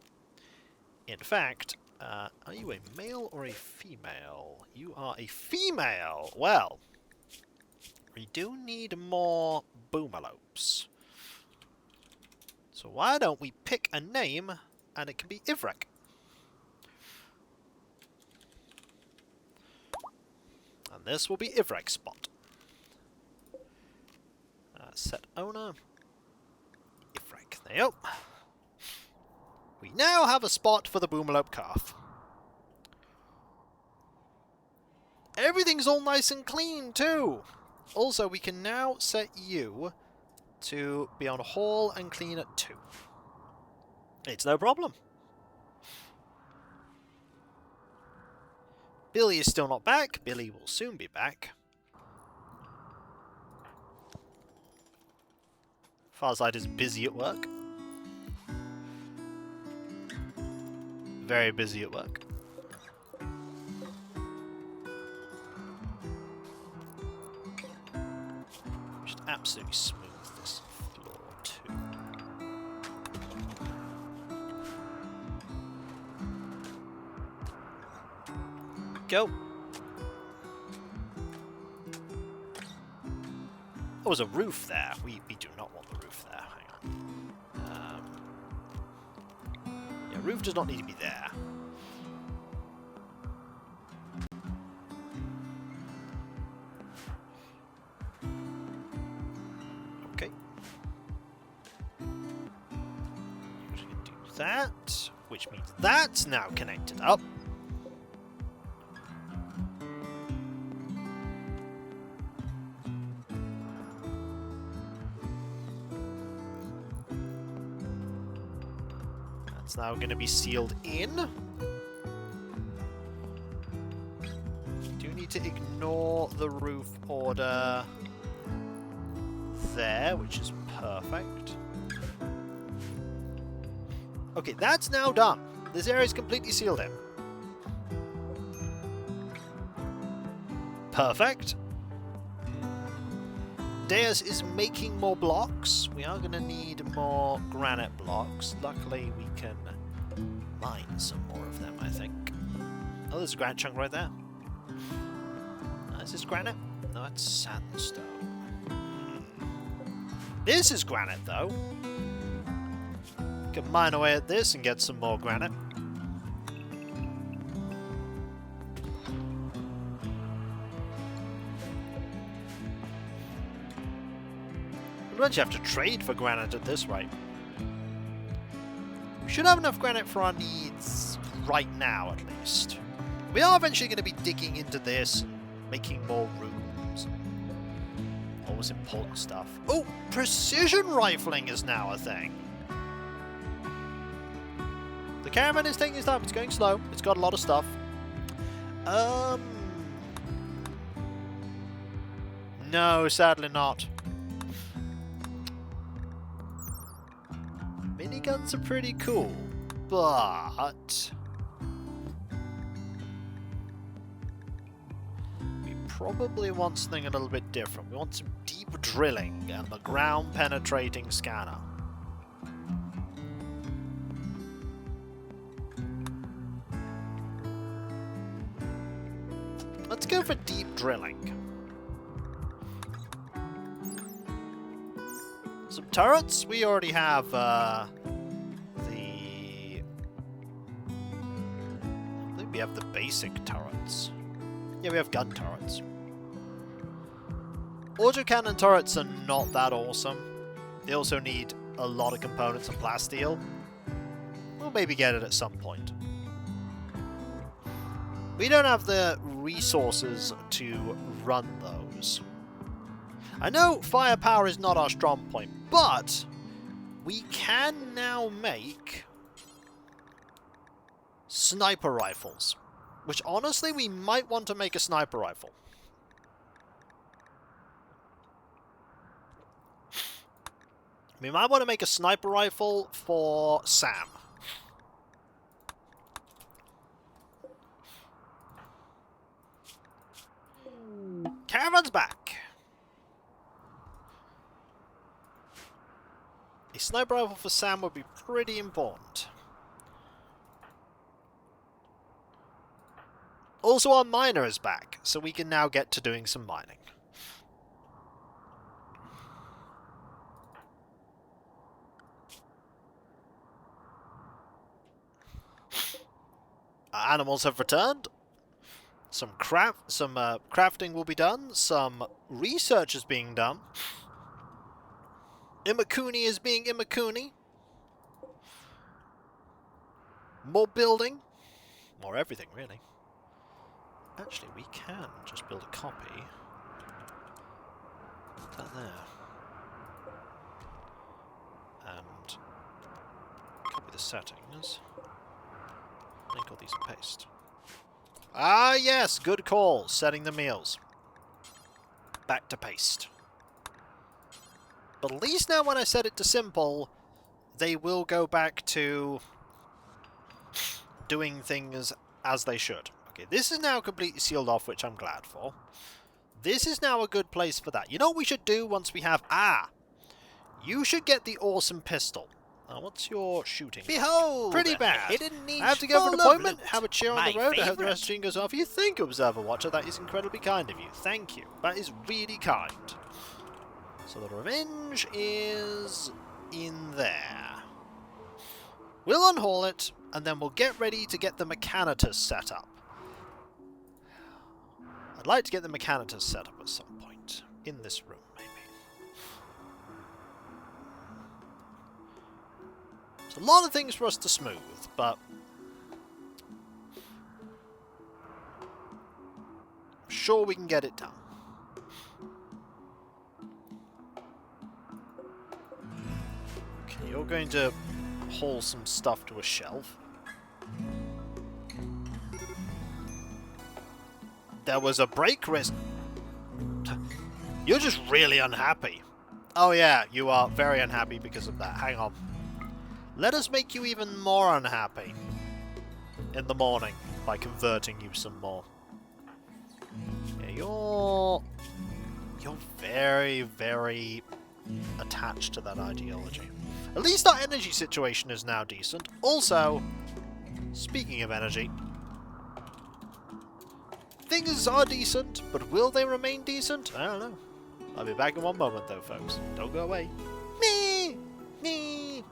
In fact, are you a male or a female? You are a female! Well, we do need more Boomerlopes. So why don't we pick a name, and it can be Ivrek. And this will be Ivrek's spot. Set owner. Ivrek. There you go. We now have a spot for the Boomerlope calf. Everything's all nice and clean, too. Also, we can now set you to be on haul and clean at 2. It's no problem. Billy is still not back. Billy will soon be back. Farzide is busy at work. Very busy at work. absolutely smooth this floor too. Go. Oh, there's a roof there. We do not want the roof there. Hang on. Yeah, roof does not need to be there. Okay. You can do that, which means that's now connected up. It's now going to be sealed in. Do need to ignore the roof order there, which is perfect. Okay, that's now done. This area is completely sealed in. Perfect. Deus is making more blocks. We are going to need more granite blocks. Luckily, we can mine some more of them, I think. Oh, there's a granite chunk right there. Is this granite? No, it's sandstone. This is granite, though. Can mine away at this and get some more granite. We'll eventually have to trade for granite at this rate. We should have enough granite for our needs right now, at least. We are eventually going to be digging into this and making more rooms. All this important stuff. Oh, precision rifling is now a thing. The caravan is taking its time. It's going slow. It's got a lot of stuff. No, sadly not. Miniguns are pretty cool, but we probably want something a little bit different. We want some deep drilling and the ground penetrating scanner. Let's go for deep drilling. Some turrets. We already have I think we have the basic turrets. Yeah, we have gun turrets. Autocannon turrets are not that awesome. They also need a lot of components and plasteel. We'll maybe get it at some point. We don't have the resources to run those. I know firepower is not our strong point, but we can now make sniper rifles. Which, honestly, we might want to make a sniper rifle. We might want to make a sniper rifle for Sam. Caravan's back. A sniper rifle for Sam would be pretty important. Also, our miner is back, so we can now get to doing some mining. Our animals have returned. Some crafting will be done. Some research is being done. Imakuni is being Imakuni. More building. More everything, really. Actually, we can just build a copy. Put that there. And copy the settings. Link all these and paste. Ah, yes, good call. Setting the meals. Back to paste. But at least now when I set it to simple, they will go back to doing things as they should. Okay, this is now completely sealed off, which I'm glad for. This is now a good place for that. You know what we should do once we have... You should get the awesome pistol. What's your shooting? Behold! Pretty bad. Hidden niche I have to go for an full of appointment, loot. have a cheer on My the road. I hope the favourite. rest of the goes off. You think, Observer Watcher, that is incredibly kind of you. Thank you. That is really kind. So the revenge is in there. We'll unhaul it, and then we'll get ready to get the Mechanitus set up. I'd like to get the Mechanitus set up at some point. In this room, maybe. There's a lot of things for us to smooth, but... I'm sure we can get it done. Okay, you're going to haul some stuff to a shelf. There was a brake risk. You're just really unhappy. Oh yeah, you are very unhappy because of that. Hang on. Let us make you even more unhappy in the morning by converting you some more. Yeah, you're very, very attached to that ideology. At least our energy situation is now decent. Also, speaking of energy, things are decent, but will they remain decent? I don't know. I'll be back in one moment though, folks. Don't go away. Me! Me!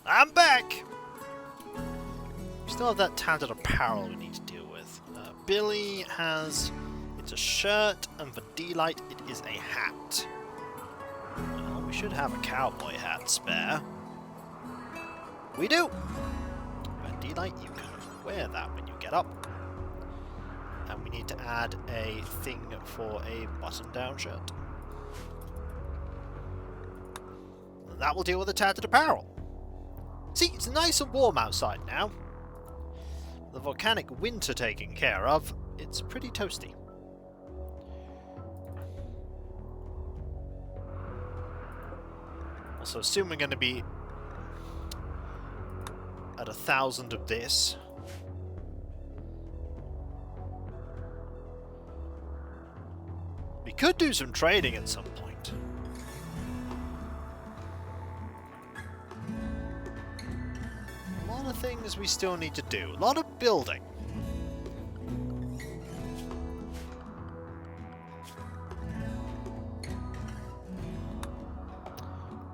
I'm back! We still have that tattered apparel we need to deal with. Billy has... It's a shirt, and for D-Light it is a hat. Well, we should have a cowboy hat spare. We do! But D-Light, you can wear that when you get up. And we need to add a thing for a button-down shirt. And that will deal with the tattered apparel. See, it's nice and warm outside now. The volcanic winter taken care of, it's pretty toasty. Also, assume we're going to be at 1,000 of this. We could do some trading at some point. A lot of things we still need to do. A lot of building.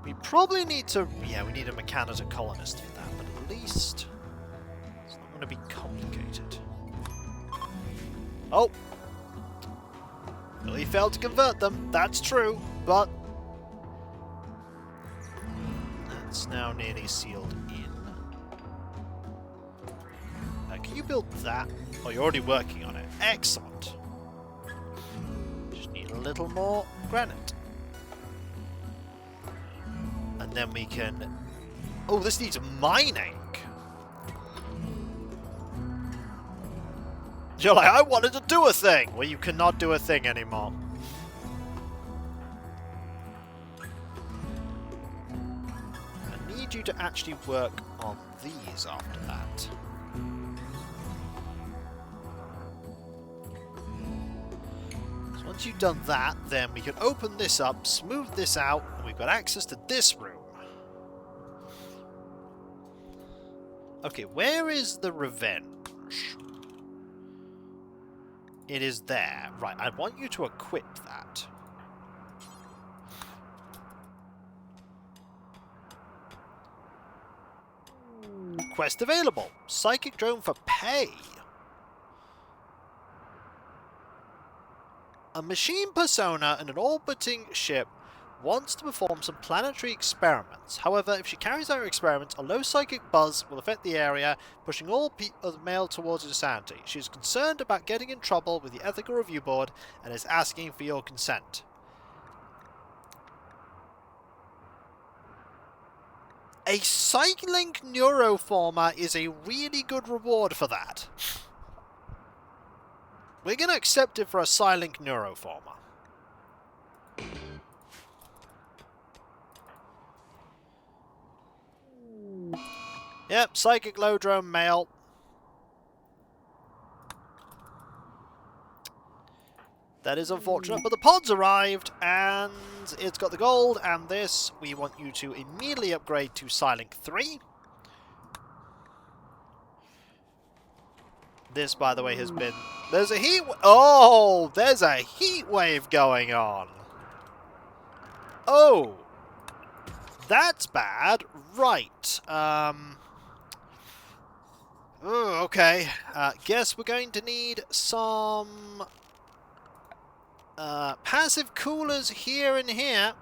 We probably need to... Yeah, we need a Mechanitor Colonist for that, but at least it's not going to be complicated. Oh! Billy failed to convert them, that's true, but that's now nearly sealed in. Can you build that? Oh, you're already working on it. Excellent. Just need a little more granite. And then we can... Oh, this needs mining! You're like, I wanted to do a thing! Well, you cannot do a thing anymore. I need you to actually work on these after that. So once you've done that, then we can open this up, smooth this out, and we've got access to this room. Okay, where is the revenge? It is there. Right, I want you to equip that. Quest available. Psychic drone for pay. A machine persona in an orbiting ship wants to perform some planetary experiments. However, if she carries out her experiments, a low psychic buzz will affect the area, pushing all male towards insanity. She is concerned about getting in trouble with the Ethical Review Board and is asking for your consent. A Psylink Neuroformer is a really good reward for that. We're going to accept it for a Psylink Neuroformer. Yep, Psychic Lodrome male. That is unfortunate, but the pod's arrived, and it's got the gold, and this, we want you to immediately upgrade to Psylink 3. This, by the way, has been... There's a heat... Oh! There's a heat wave going on! Oh! That's bad. Right. Oh, okay. Guess we're going to need some... passive coolers here and here.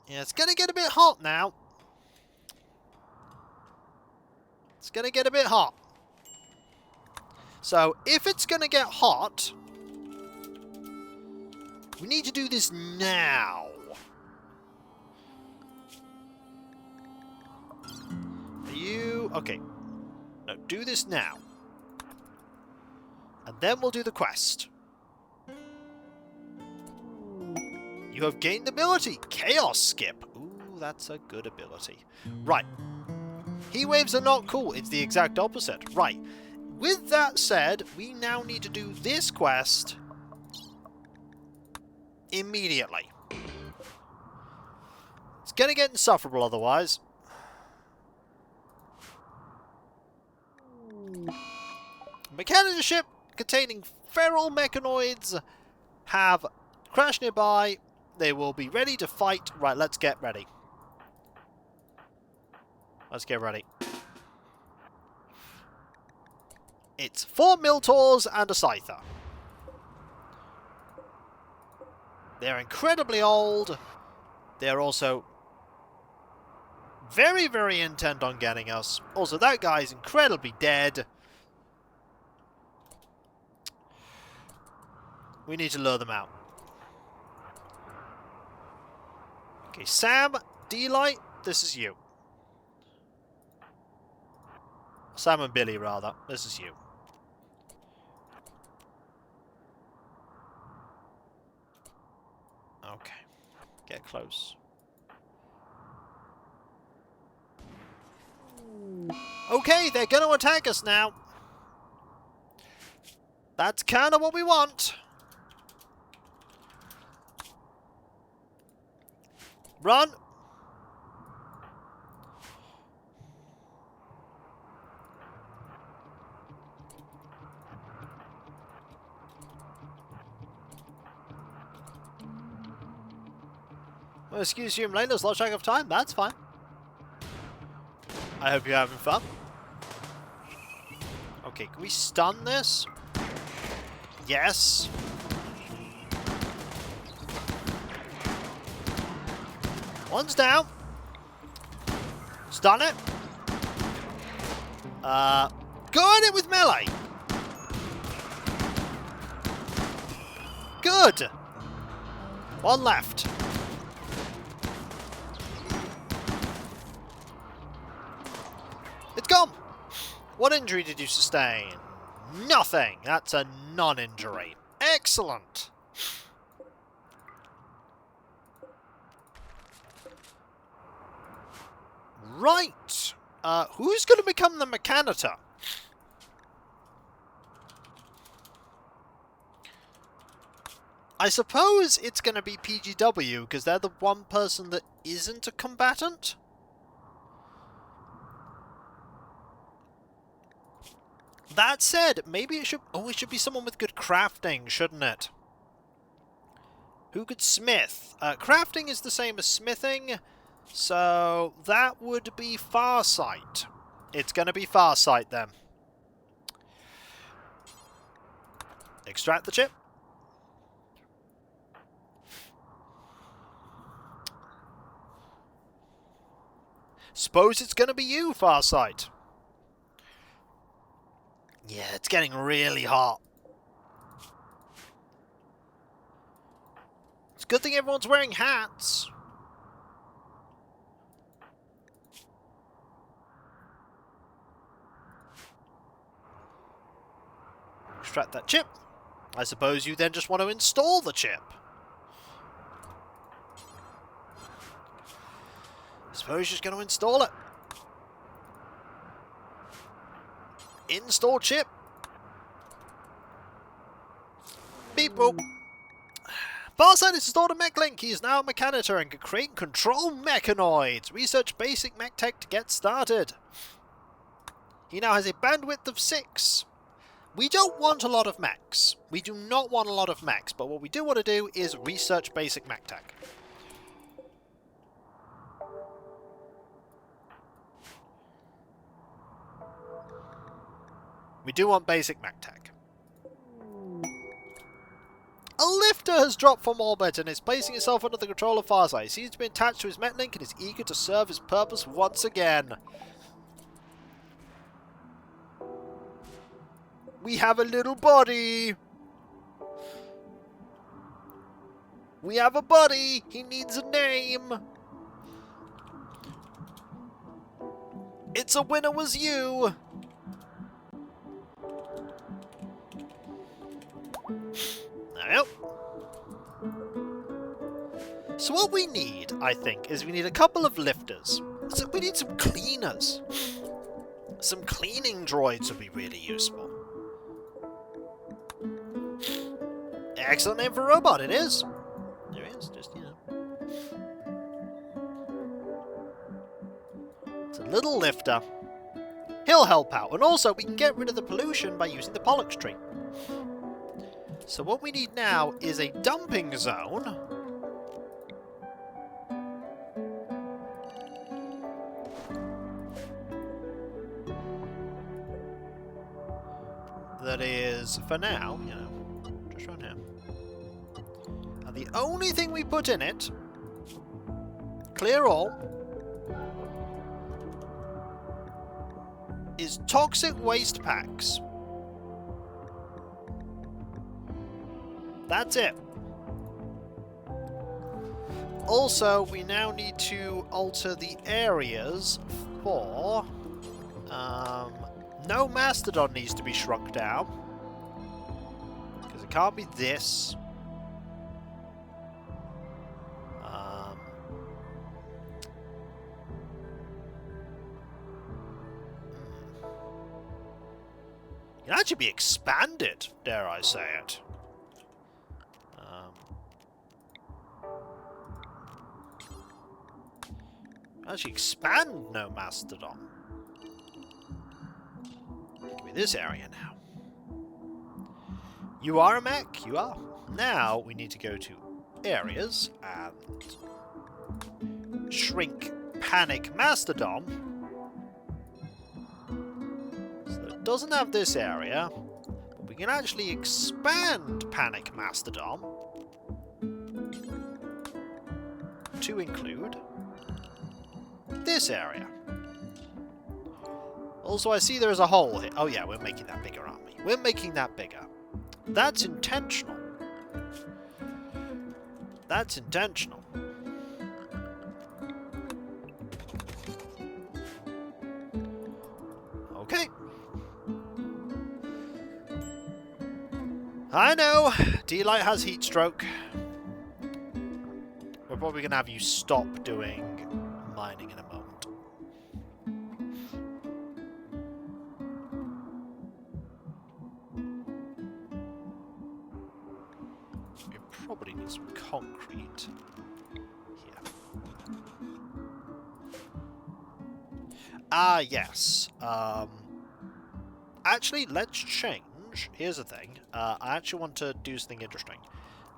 Yeah, it's gonna get a bit hot now. It's gonna get a bit hot. So, if it's gonna get hot, we need to do this now. Are you... Okay. No, do this now. And then we'll do the quest. You have gained ability. Chaos Skip. Ooh, that's a good ability. Right. Heat waves are not cool. It's the exact opposite. Right. With that said, we now need to do this quest immediately. It's going to get insufferable otherwise. Mechanical ship containing feral mechanoids have crashed nearby. They will be ready to fight. Right, let's get ready. Let's get ready. It's 4 Miltaurs and a Scyther. They're incredibly old. They're also very, very intent on getting us. Also, that guy's incredibly dead. We need to lure them out. Okay, Sam, D-Light, this is you. Sam and Billy, rather. This is you. Okay. Get close. Okay, they're going to attack us now. That's kind of what we want. Run! Well, excuse you, Mladen's lost track of time. That's fine. I hope you're having fun. Okay, can we stun this? Yes. One's down. Stun it. Go at it with melee. Good. One left. It's gone. What injury did you sustain? Nothing. That's a non-injury. Excellent. Right. Who's going to become the Mechanitor? I suppose it's going to be PGW, because they're the one person that isn't a combatant? That said, maybe it should... Oh, it should be someone with good crafting, shouldn't it? Who could smith? Crafting is the same as smithing, so that would be Farsight. It's going to be Farsight, then. Extract the chip. Suppose it's going to be you, Farsight. Yeah, it's getting really hot. It's a good thing everyone's wearing hats. Extract that chip. I suppose you then just want to install the chip. I suppose you're just going to install it. Install chip. Beep boop. Farsight has installed a mech link. He is now a Mechanitor and can create and control mechanoids. Research basic mech tech to get started. He now has a bandwidth of 6. We don't want a lot of mechs. We do not want a lot of mechs, but what we do want to do is research basic mech tech. We do want basic mech tech. A lifter has dropped from orbit and is placing itself under the control of Farsight. He seems to be attached to his mech link and is eager to serve his purpose once again. We have a little body. We have a buddy. He needs a name. It's a winner was you. Yep. So what we need, I think, is we need a couple of lifters. So we need some cleaners. Some cleaning droids would be really useful. Excellent name for a robot, it is. There is, just, you know. It's a little lifter. He'll help out, and also we can get rid of the pollution by using the Pollux tree. So what we need now is a dumping zone. That is, for now, you know, just around here. And the only thing we put in it, clear all, is toxic waste packs. That's it. Also, we now need to alter the areas for... no Mastodon needs to be shrunk down. Because it can't be this. It can actually be expanded, dare I say it. Actually expand no Mastodon. Give me this area now. You are a mech? You are. Now we need to go to areas and shrink Panic Mastodon. So it doesn't have this area, but we can actually expand Panic Mastodon to include this area. Also, I see there is a hole here. Oh yeah, we're making that bigger, aren't we? We're making that bigger. That's intentional. That's intentional. Okay. I know, D-Light has heat stroke. We're probably going to have you stop doing mining in a moment. probably need some concrete here. Ah, yes. Actually, let's change. Here's the thing. I actually want to do something interesting.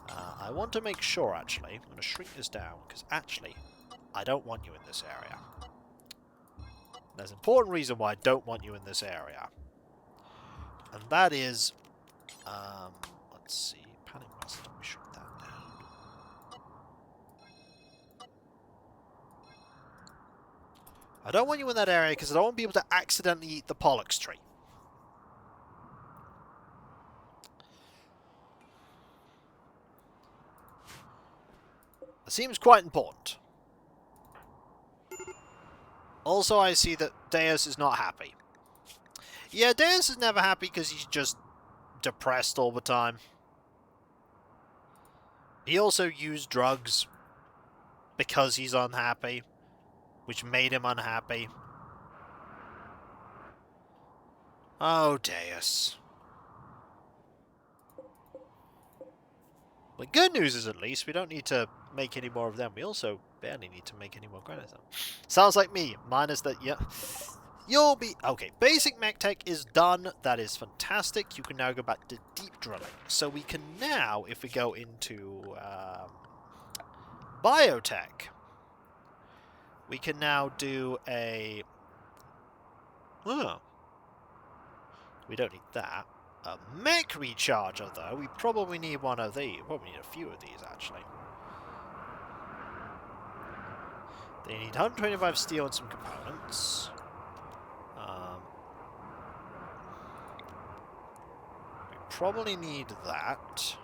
I want to make sure, actually, I'm going to shrink this down, because actually, I don't want you in this area. There's an important reason why I don't want you in this area. And that is, let's see, panning muscle, let me shrink that down. I don't want you in that area because I don't want people to accidentally eat the Pollux tree. It seems quite important. Also, I see that Deus is not happy. Yeah, Deus is never happy because he's just depressed all the time. He also used drugs because he's unhappy, which made him unhappy. Oh, Deus. The good news is, at least, we don't need to make any more of them. We also barely need to make any more credits. Sounds like me, minus that, yeah. You'll be... Okay, basic mech tech is done. That is fantastic. You can now go back to deep drilling. So we can now, if we go into biotech, we can now do a... Oh. We don't need that. A mech recharger, though. We probably need one of these. Probably need a few of these, actually. They need 125 steel and some components. We probably need that.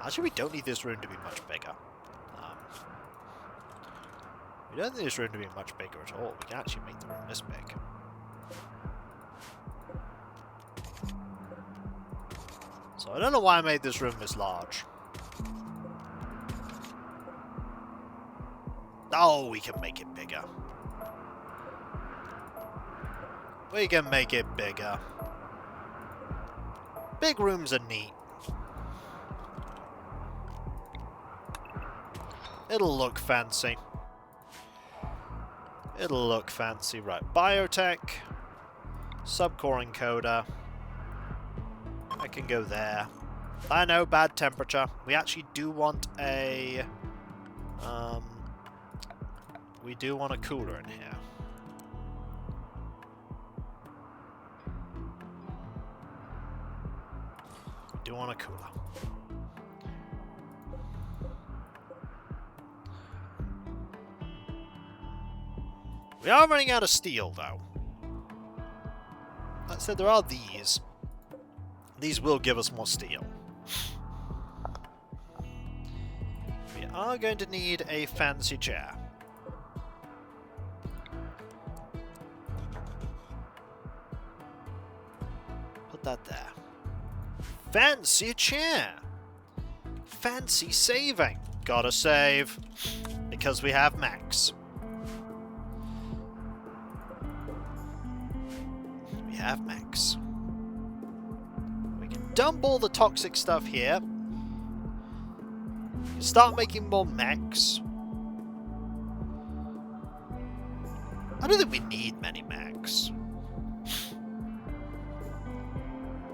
Actually, we don't need this room to be much bigger. We don't need this room to be much bigger at all. We can actually make the room this big. So I don't know why I made this room this large. Oh, we can make it bigger. We can make it bigger. Big rooms are neat. It'll look fancy. It'll look fancy. Right, biotech. Subcore encoder. I can go there. I know, bad temperature. We actually do want a... we do want a cooler in here. We do want a cooler. We are running out of steel, though. That said, there are these. These will give us more steel. We are going to need a fancy chair. Put that there. Fancy chair! Fancy saving! Gotta save. Because we have max. We have max. We can dump all the toxic stuff here. Start making more mechs. I don't think we need many mechs.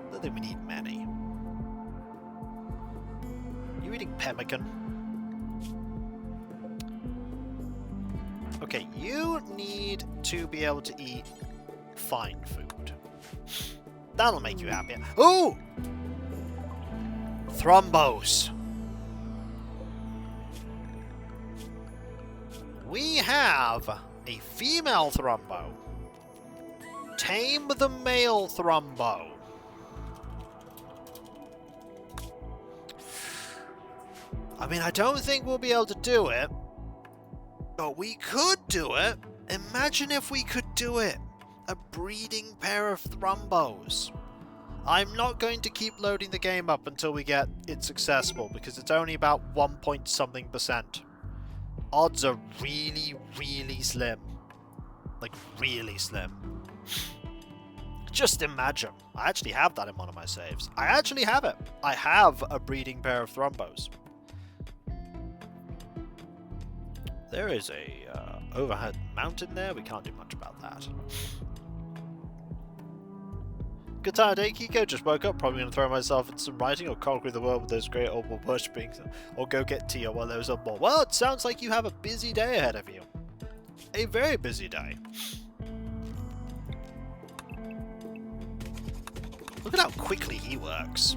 I don't think we need many. You eating pemmican? Okay, you need to be able to eat fine food. That'll make you happy. Ooh! Thrombos. We have a female Thrumbo. Tame the male Thrumbo. I mean, I don't think we'll be able to do it, but we could do it. Imagine if we could do it. A breeding pair of Thrumbos. I'm not going to keep loading the game up until we get it successful, because it's only about 1 point something %. Odds are really, really slim. Like, really slim. Just imagine. I actually have that in one of my saves. I actually have it. I have a breeding pair of thrombos. There is a overhead mountain there. We can't do much about that. Good tired day, Kiko. Just woke up. Probably going to throw myself into some writing or conquer the world with those great old world worshipping. Or go get Tia while those are more. Well, it sounds like you have a busy day ahead of you. A very busy day. Look at how quickly he works.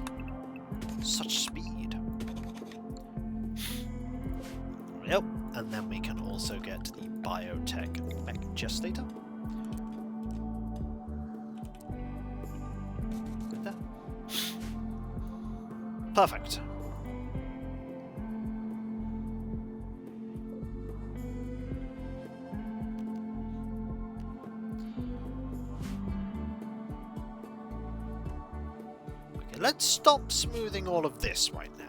Such speed. Yep. And then we can also get the biotech mech gestator. Like that. Perfect. Okay, let's stop smoothing all of this right now.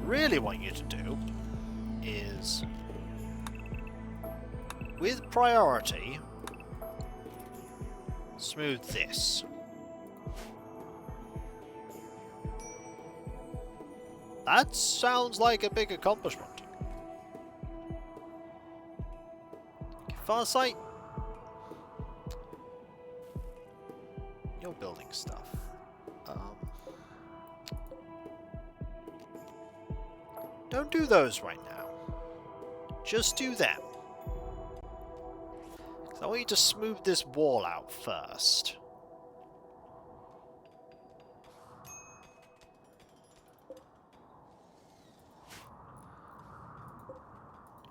Really want you to do is, with priority, smooth this. That sounds like a big accomplishment. Far sight. You're building stuff. Don't do those right now. Just do them. So I want you to smooth this wall out first.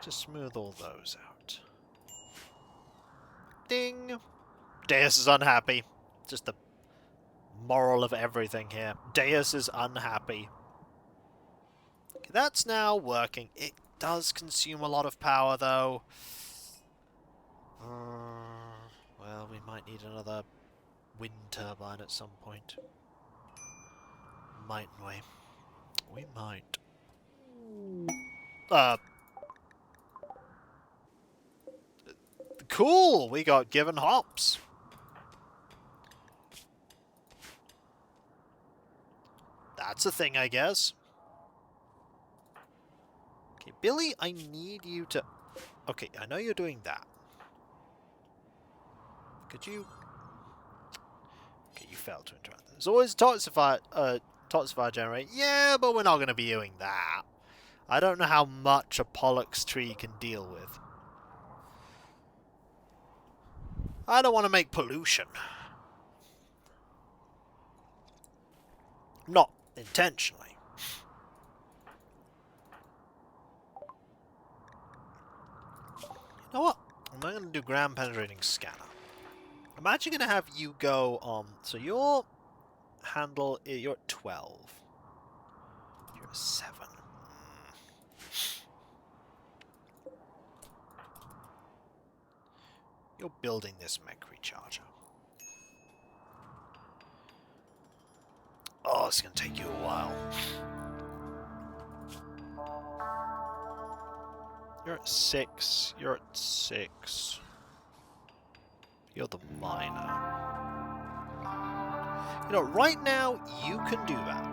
Just smooth all those out. Ding! Deus is unhappy. Just the moral of everything here. Deus is unhappy. That's now working. It does consume a lot of power, though. Well, we might need another wind turbine at some point. Mightn't we? We might. Cool! We got given hops. That's a thing, I guess. Billy, I need you to... Okay, I know you're doing that. Could you... Okay, you failed to interact. There's always a toxifier generator. Yeah, but we're not going to be doing that. I don't know how much a Pollux tree can deal with. I don't want to make pollution. Not intentionally. You know what? I'm not going to do ground penetrating scanner. I'm actually going to have you go on. So your handle, you're at 12. You're at 7. You're building this mech recharger. Oh, it's going to take you a while. You're at 6. You're at 6. You're the miner. You know, right now, you can do that.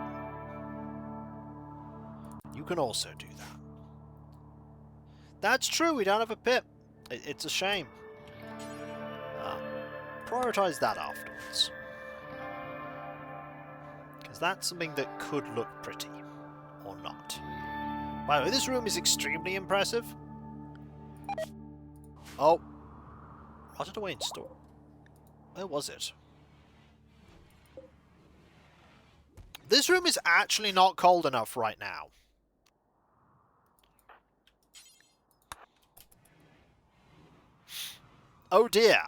You can also do that. That's true, we don't have a pit. It's a shame. Prioritize that afterwards. Because that's something that could look pretty. Or not. By the way, this room is extremely impressive. Oh. Rotted away in store. Where was it? This room is actually not cold enough right now. Oh dear.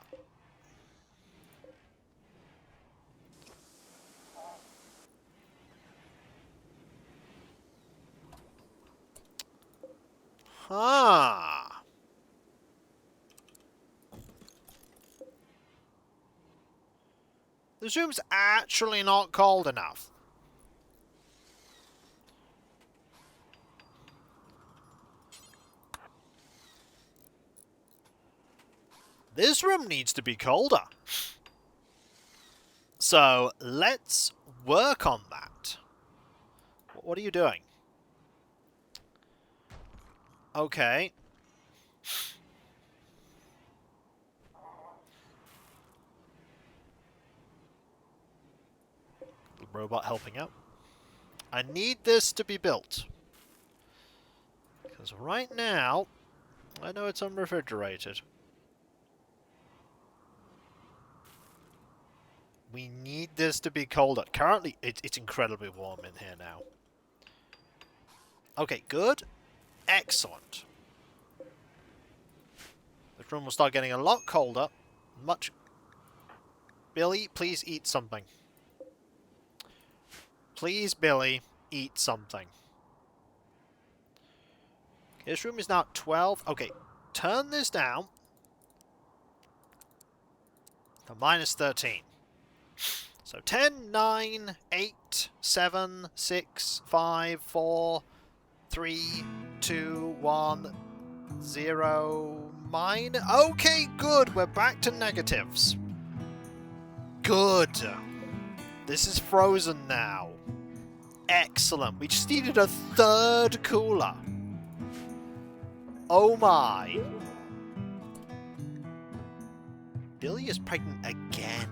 Huh. This room's actually not cold enough. This room needs to be colder. So, let's work on that. What are you doing? Okay. The robot helping out. I need this to be built. Because right now, I know it's unrefrigerated. We need this to be colder. Currently, it's incredibly warm in here now. Okay, good. Excellent. This room will start getting a lot colder. Much... Billy, please eat something. Please, Billy, eat something. Okay, this room is now at 12. Okay, turn this down to minus 13. So 10, 9, 8, 7, 6, 5, 4, 3, 2, 1, 0, mine. Okay, good. We're back to negatives. Good. This is frozen now. Excellent. We just needed a third cooler. Oh my. Billy is pregnant again.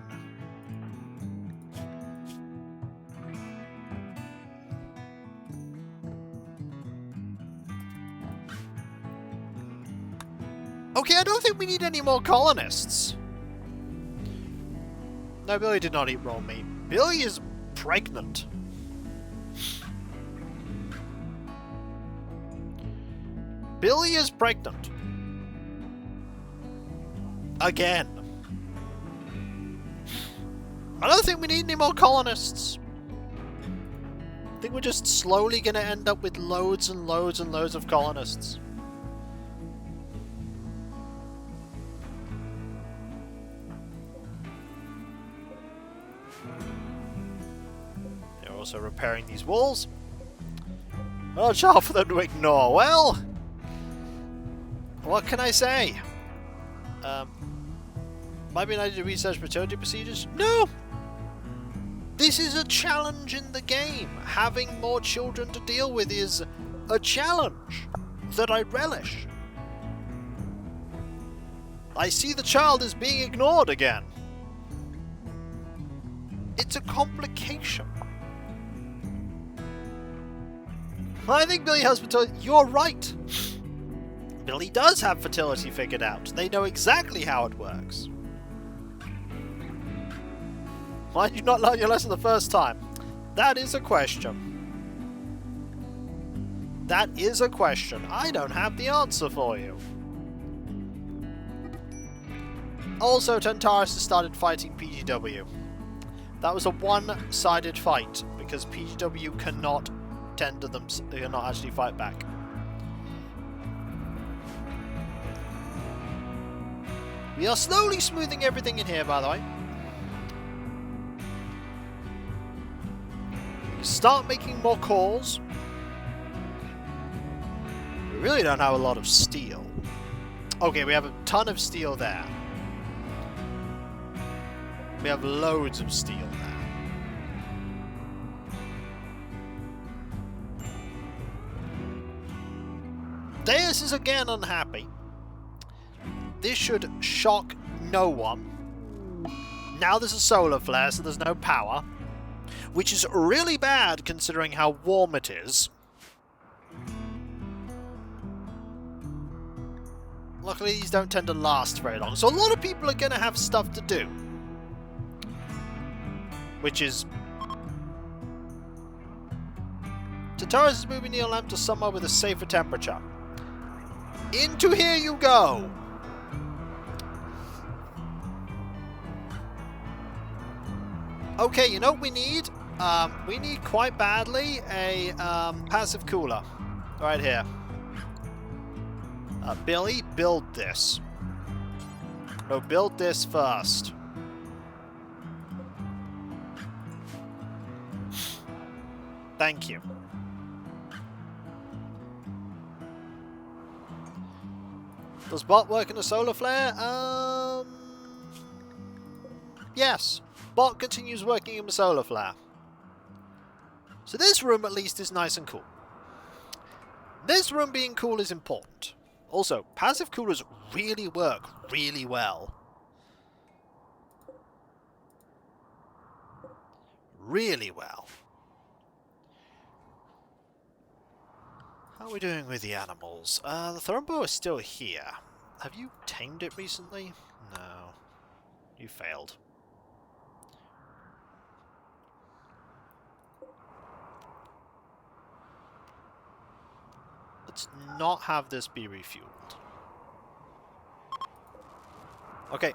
Okay, I don't think we need any more colonists. No, Billy did not eat raw meat. Billy is pregnant. Billy is pregnant. Again. I don't think we need any more colonists. I think we're just slowly going to end up with loads and loads and loads of colonists. They're also repairing these walls. Not sure for them to ignore. Well, what can I say? Might be an idea to research paternity procedures? No! This is a challenge in the game. Having more children to deal with is a challenge that I relish. I see the child as being ignored again. It's a complication. I think Billy has fertility. You're right. Billy does have fertility figured out. They know exactly how it works. Why did you not learn your lesson the first time? That is a question. That is a question. I don't have the answer for you. Also, Tentaris has started fighting PGW. That was a one-sided fight, because PGW cannot tender them, they cannot actually fight back. We are slowly smoothing everything in here, by the way. Start making more cores. We really don't have a lot of steel. Okay, we have a ton of steel there. We have loads of steel there. Deus is again unhappy. This should shock no one. Now there's a solar flare, so there's no power. Which is really bad considering how warm it is. Luckily these don't tend to last very long, so a lot of people are going to have stuff to do. Which is... Tataris is moving the lamp to somewhere with a safer temperature. Into here you go! Okay, you know what we need? We need quite badly a passive cooler. Right here. Billy, build this. No, build this first. Thank you. Does bot work in a solar flare? yes, bot continues working in solar flare. So this room at least is nice and cool. This room being cool is important. Also, passive coolers really work really well. Really well. How are we doing with the animals? The Thrumbo is still here. Have you tamed it recently? No. You failed. Let's not have this be refueled. Okay.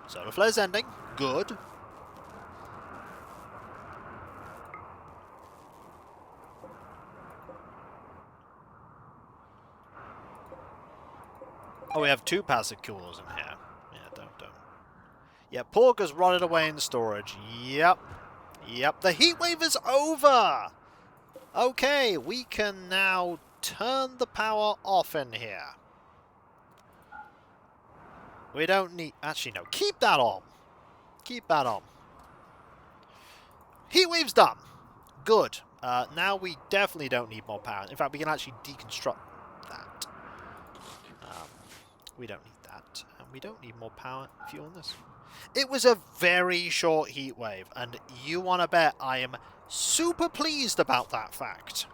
Solar flare's ending. Good. Oh, we have 2 passive coolers in here. Yeah, don't. Yeah, pork has rotted away in storage. Yep. Yep, the heat wave is over! Okay, we can now turn the power off in here. We don't need... Actually, no. Keep that on. Keep that on. Heat wave's done. Good. Now we definitely don't need more power. In fact, we can actually deconstruct that. We don't need that. And we don't need more power fuel in this. It was a very short heat wave, and you want to bet I am super pleased about that fact.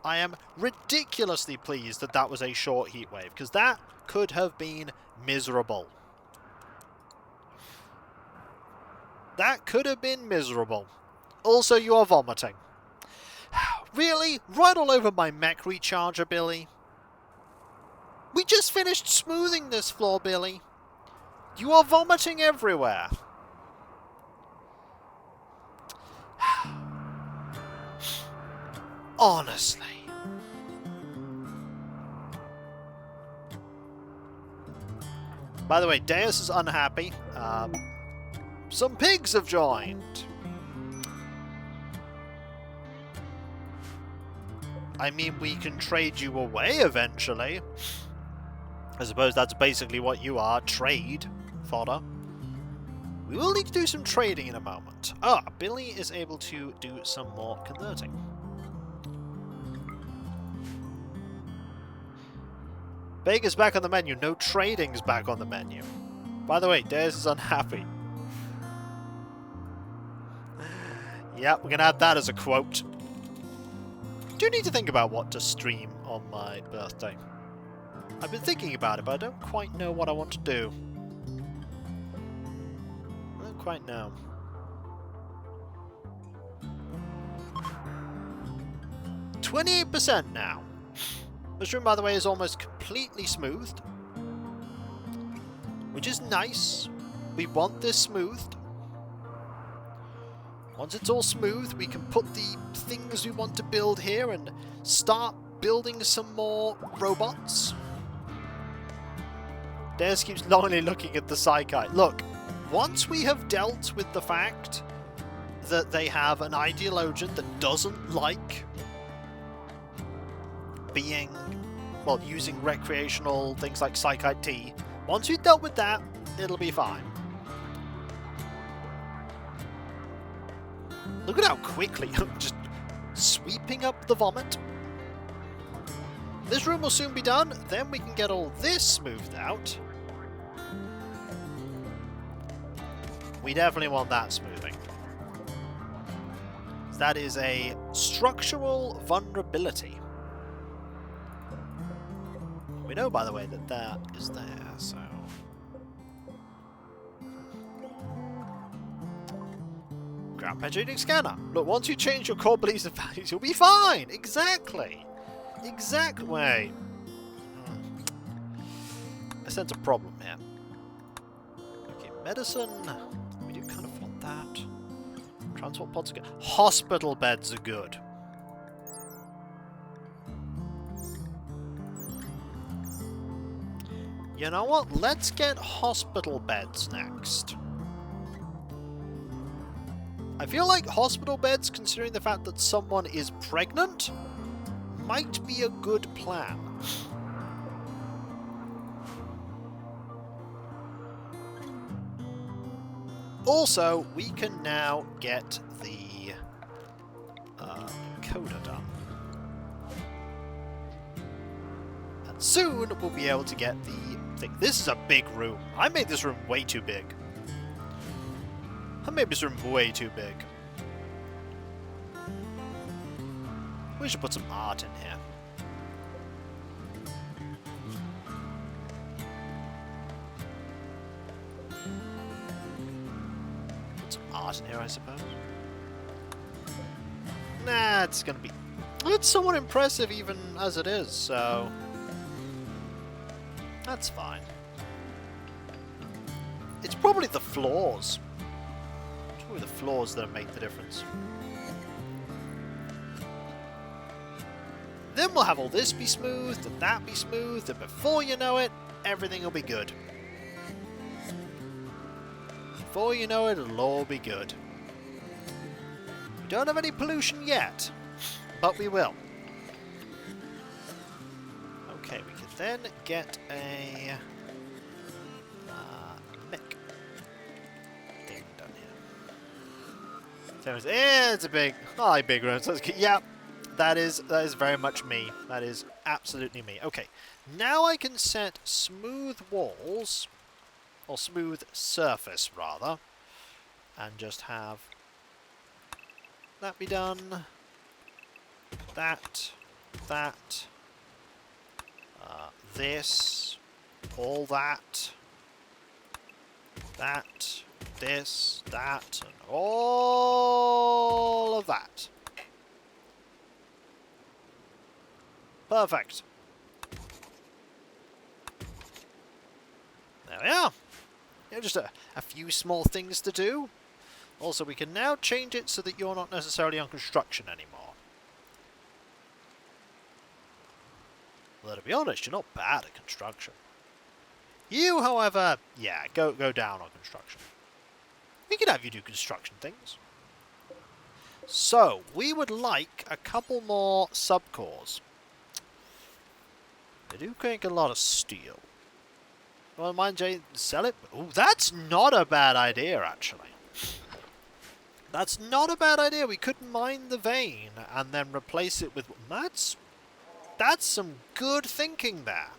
I am ridiculously pleased that that was a short heat wave, because that could have been miserable. That could have been miserable. Also, you are vomiting. Really? Right all over my mech recharger, Billy? We just finished smoothing this floor, Billy. You are vomiting everywhere. Honestly. By the way, Deus is unhappy. Some pigs have joined. I mean, we can trade you away eventually. I suppose that's basically what you are, trade fodder. We will need to do some trading in a moment. Ah, Billy is able to do some more converting. Baker's back on the menu. No trading's back on the menu. By the way, Dares is unhappy. Yep, we're going to add that as a quote. Do need to think about what to stream on my birthday. I've been thinking about it, but I don't quite know what I want to do. I don't quite know. %28 now. This room, by the way, is almost completely smoothed. Which is nice. We want this smoothed. Once it's all smooth, we can put the things we want to build here and start building some more robots. Dares keeps longingly looking at the Psyche. Look, once we have dealt with the fact that they have an ideologian that doesn't like being, well, using recreational things like Psyche tea, once we've dealt with that, it'll be fine. Look at how quickly I'm just sweeping up the vomit. This room will soon be done, then we can get all this smoothed out. We definitely want that smoothing. That is a structural vulnerability. We know, by the way, that that is there, so... Ground penetrating scanner. Look, once you change your core beliefs and values, you'll be fine! Exactly! Exact way. I sense a problem here. Okay, medicine. We do kind of want that. Transport pods are good. Hospital beds are good. You know what? Let's get hospital beds next. I feel like hospital beds, considering the fact that someone is pregnant, might be a good plan. Also, we can now get the coda done. And soon we'll be able to get the thing. This is a big room. I made this room way too big. I made this room way too big. We should put some art in here. Put some art in here, I suppose. Nah, it's gonna be... It's somewhat impressive even as it is, so... That's fine. It's probably the floors. It's probably the floors that make the difference. Then we'll have all this be smoothed, and that be smoothed, and before you know it, everything will be good. Before you know it, it'll all be good. We don't have any pollution yet, but we will. Okay, we can then get a mech thing done here. So it's a big, big room. So yeah. That is very much me. That is absolutely me. Okay, now I can set smooth walls, or smooth surface rather, and just have that be done. That, this, all that, this, that, and all of that. Perfect. There we are. Just a few small things to do. Also, we can now change it so that you're not necessarily on construction anymore. Well, to be honest, you're not bad at construction. You, however, yeah, go down on construction. We could have you do construction things. So, we would like a couple more subcores. They do make a lot of steel. Well, mind Jay, sell it? Oh, that's not a bad idea, actually. That's not a bad idea. We could mine the vein and then replace it with... That's some good thinking there.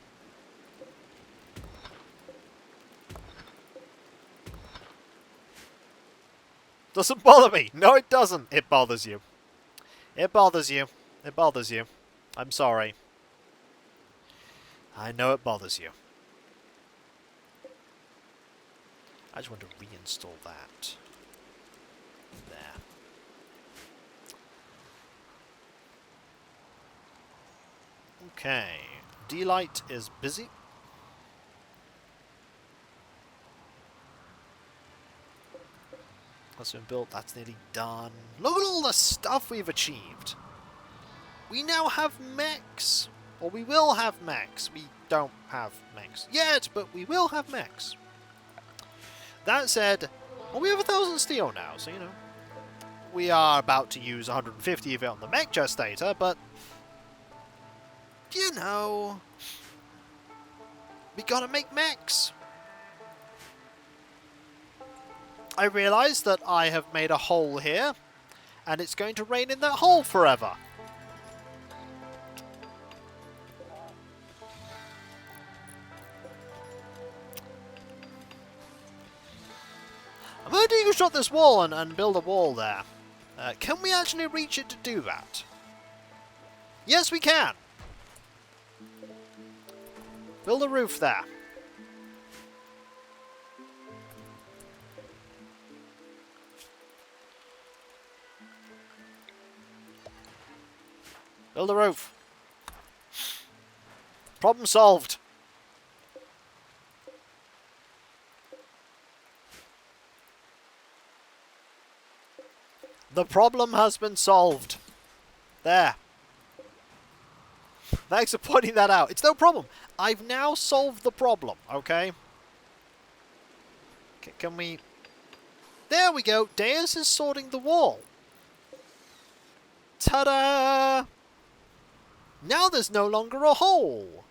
Doesn't bother me. No, it doesn't. It bothers you. It bothers you. It bothers you. I'm sorry. I know it bothers you. I just want to reinstall that. There. Okay. D-Light is busy. That's been built. That's nearly done. Look at all the stuff we've achieved. We now have mechs. Or we will have mechs. We don't have mechs yet, but we will have mechs. That said, well, we have 1,000 steel now, so you know. We are about to use 150 of it on the mech gestator, but you know, we gotta make mechs. I realise that I have made a hole here, and it's going to rain in that hole forever. I'm going to deconstruct this wall and build a wall there. Can we actually reach it to do that? Yes, we can. Build a roof there. Build a roof. Problem solved. The problem has been solved. There. Thanks for pointing that out. It's no problem. I've now solved the problem, okay? Can we... There we go. Deus is sorting the wall. Ta-da! Now there's no longer a hole.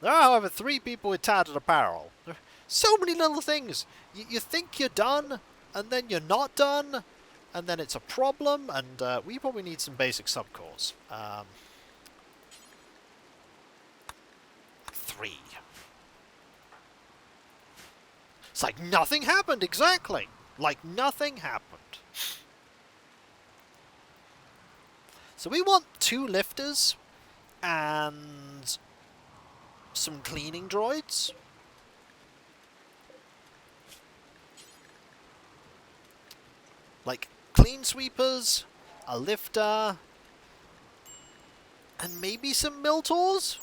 There are, however, 3 people with tattered apparel. So many little things. You think you're done, and then you're not done, and then it's a problem, and we probably need some basic subcores. 3. It's like nothing happened, exactly. Like nothing happened. So we want 2 lifters and some cleaning droids. Like clean sweepers, a lifter, and maybe some Militors?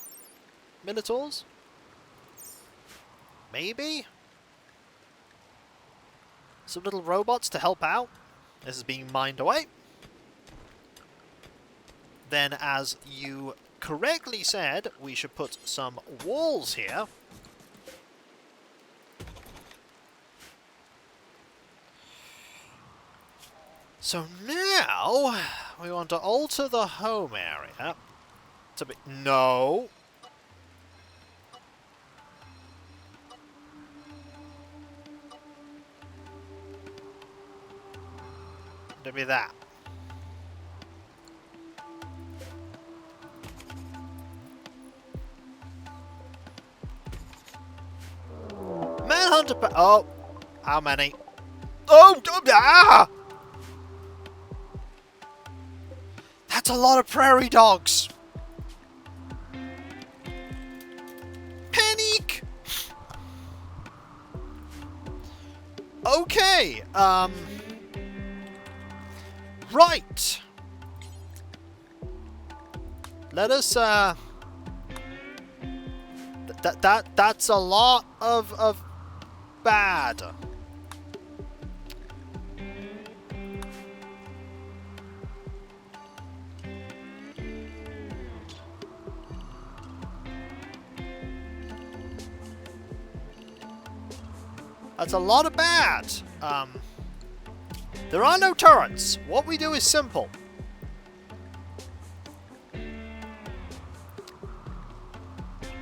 Maybe? Some little robots to help out. This is being mined away. Then, as you correctly said, we should put some walls here. So now, we want to alter the home area to be... No! To be that. Manhunter oh! How many? Oh! Ah! That's a lot of prairie dogs! Panic! Okay, right! Let us, that's a lot of bad. That's a lot of bad. There are no turrets. What we do is simple.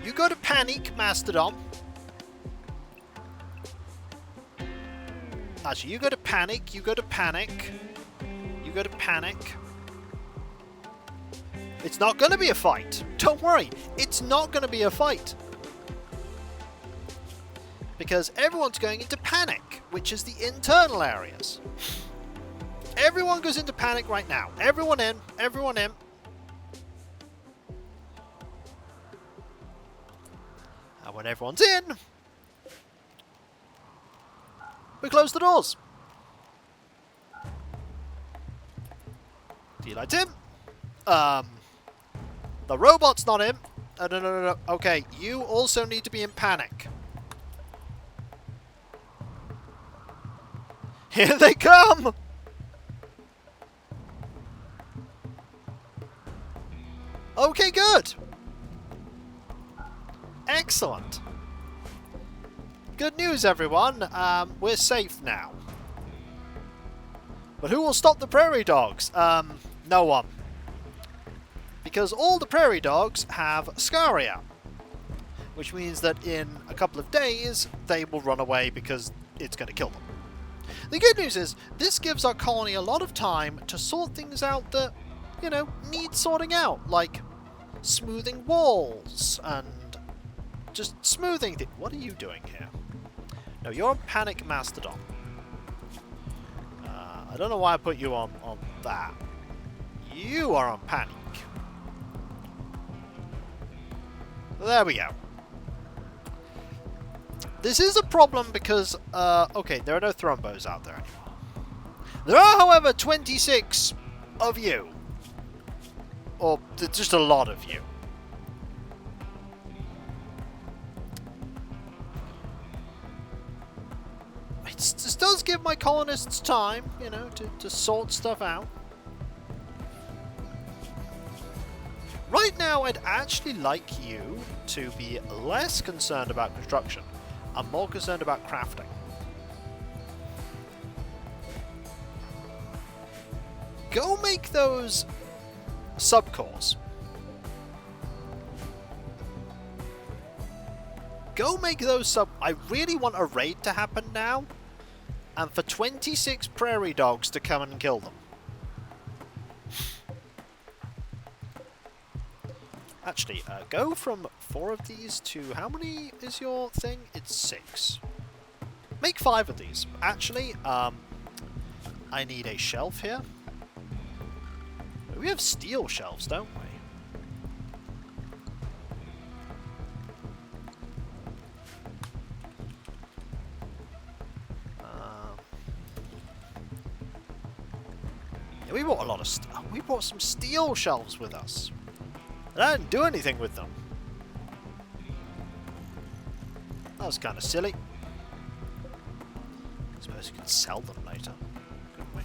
You go to panic, Mastodon. Actually, you go to panic, you go to panic, you go to panic. It's not going to be a fight. Don't worry. It's not going to be a fight. Because everyone's going into panic, which is the internal areas. Everyone goes into panic right now. Everyone in. Everyone in. And when everyone's in, we close the doors. Do you like him? The robot's not in. No. Okay, you also need to be in panic. Here they come! Okay, good. Excellent. Good news, everyone. We're safe now. But who will stop the prairie dogs? No one. Because all the prairie dogs have scaria. Which means that in a couple of days, they will run away because it's going to kill them. The good news is, this gives our colony a lot of time to sort things out that, you know, need sorting out. Like, smoothing walls, and just smoothing things. What are you doing here? No, you're on Panic Mastodon. I don't know why I put you on that. You are on Panic. There we go. This is a problem because, okay, there are no thrombos out there anymore. There are, however, 26 of you. Or just a lot of you. This does give my colonists time, you know, to sort stuff out. Right now, I'd actually like you to be less concerned about construction. I'm more concerned about crafting. Go make those subcores. Go make those sub... I really want a raid to happen now. And for 26 prairie dogs to come and kill them. Actually, go from 4 of these to... How many is your thing? It's 6. Make 5 of these. Actually, I need a shelf here. We have steel shelves, don't we? Yeah, we bought a lot of we brought some steel shelves with us. And I didn't do anything with them. That was kind of silly. I suppose you could sell them later, couldn't we?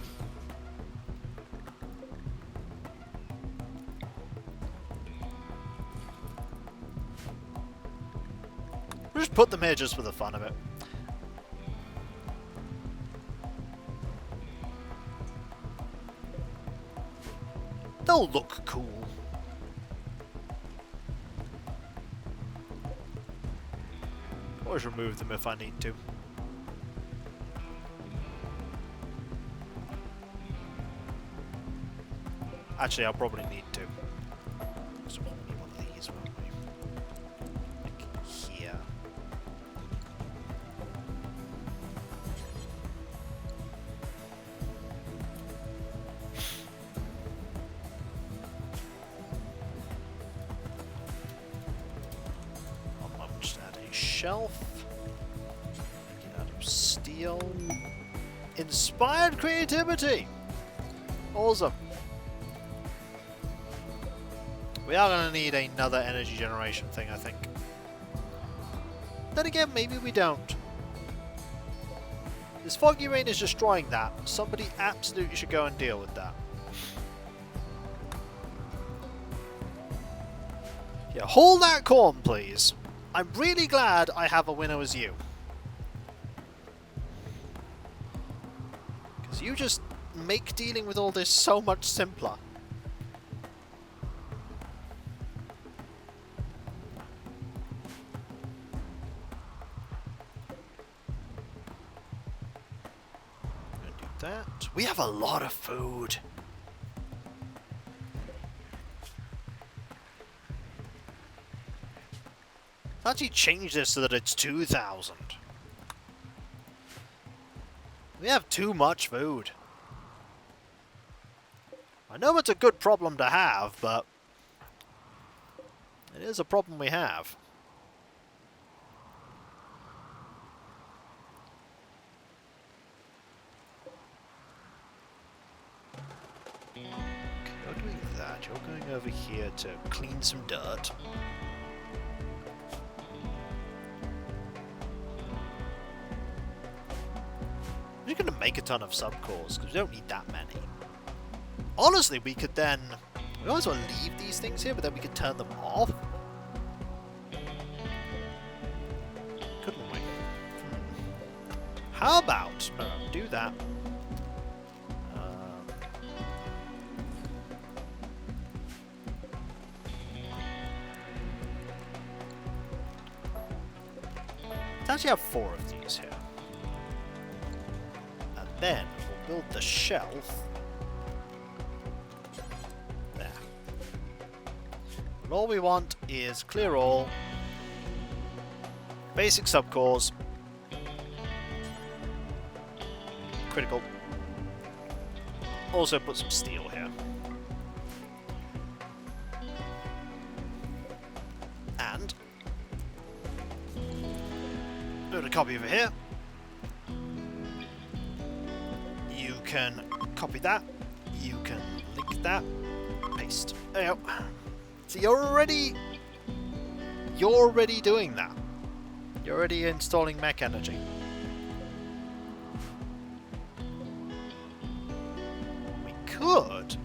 We'll just put them here just for the fun of it. They'll look cool. Always remove them if I need to. Actually, I'll probably need to. So we'll need one of these, won't we? Like here. I'll just add a shelf. Get out of steel. Inspired creativity! Awesome. We are going to need another energy generation thing, I think. Then again, maybe we don't. This foggy rain is destroying that. Somebody absolutely should go and deal with that. Yeah, hold that corn, please. I'm really glad I have a winner as you. Because you just make dealing with all this so much simpler. That. We have a lot of food. I'll actually change this so that it's 2,000. We have too much food. I know it's a good problem to have, but it is a problem we have. You're doing that. You're going over here to clean some dirt. We're going to make a ton of subcores because we don't need that many. Honestly, we could then... We might as well leave these things here, but then we could turn them off. Couldn't we? How about... No, do that. Let's actually have 4 of these here. And then we'll build the shelf. There. And all we want is clear all. Basic subcores. Critical. Also put some steel here. And put a copy over here. You can copy that. You can link that. Paste. There you go. So you're already doing that. You're already installing mech energy. We could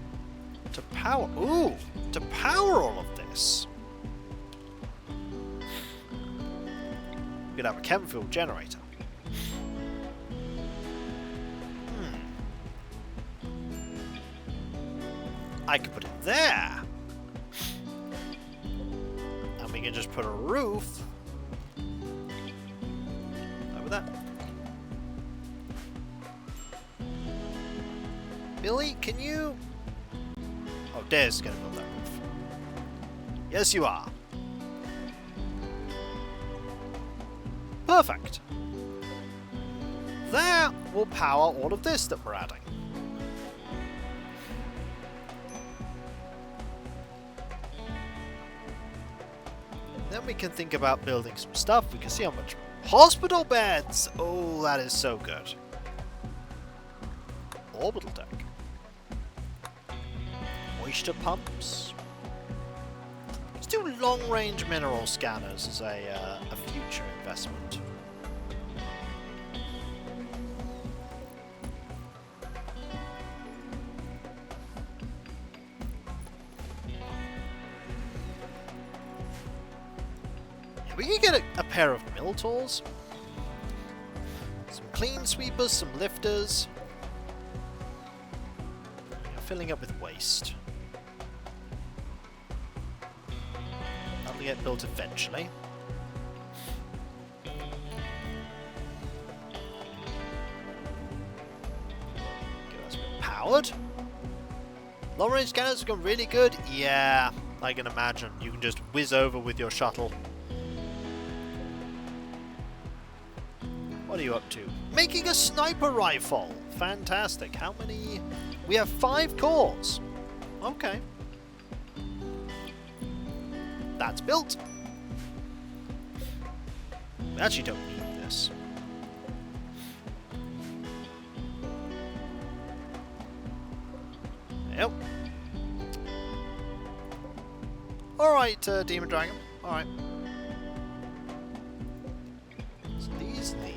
to power all of this. We could have a chem fuel generator. I could put it there. And we can just put a roof with that. Billy, can you... Oh, Dare's going to build that roof. Yes, you are. Perfect. That will power all of this that we're adding. Then we can think about building some stuff. We can see how much... Hospital beds! Oh, that is so good. Orbital deck. Moisture pumps. Let's do long-range mineral scanners as a future investment. We can get a pair of mill tools, some clean sweepers, some lifters, filling up with waste. That'll get built eventually. Okay, that's been powered. Long range scanners have gone really good. Yeah, I can imagine. You can just whiz over with your shuttle. What are you up to? Making a sniper rifle! Fantastic. How many? We have 5 cores. Okay. That's built. We actually don't need this. Yep. Alright, Demon Dragon. Alright. So these need...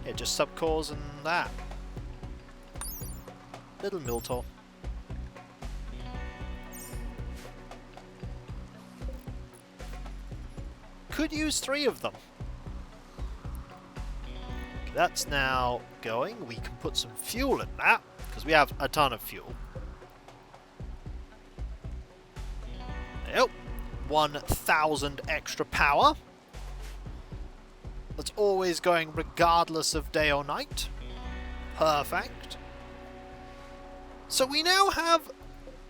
Yeah, just subcores and that. Little Miltor. Could use 3 of them. Okay, that's now going. We can put some fuel in that, because we have a ton of fuel. Yep. 1,000 extra power. That's always going regardless of day or night. Perfect. So we now have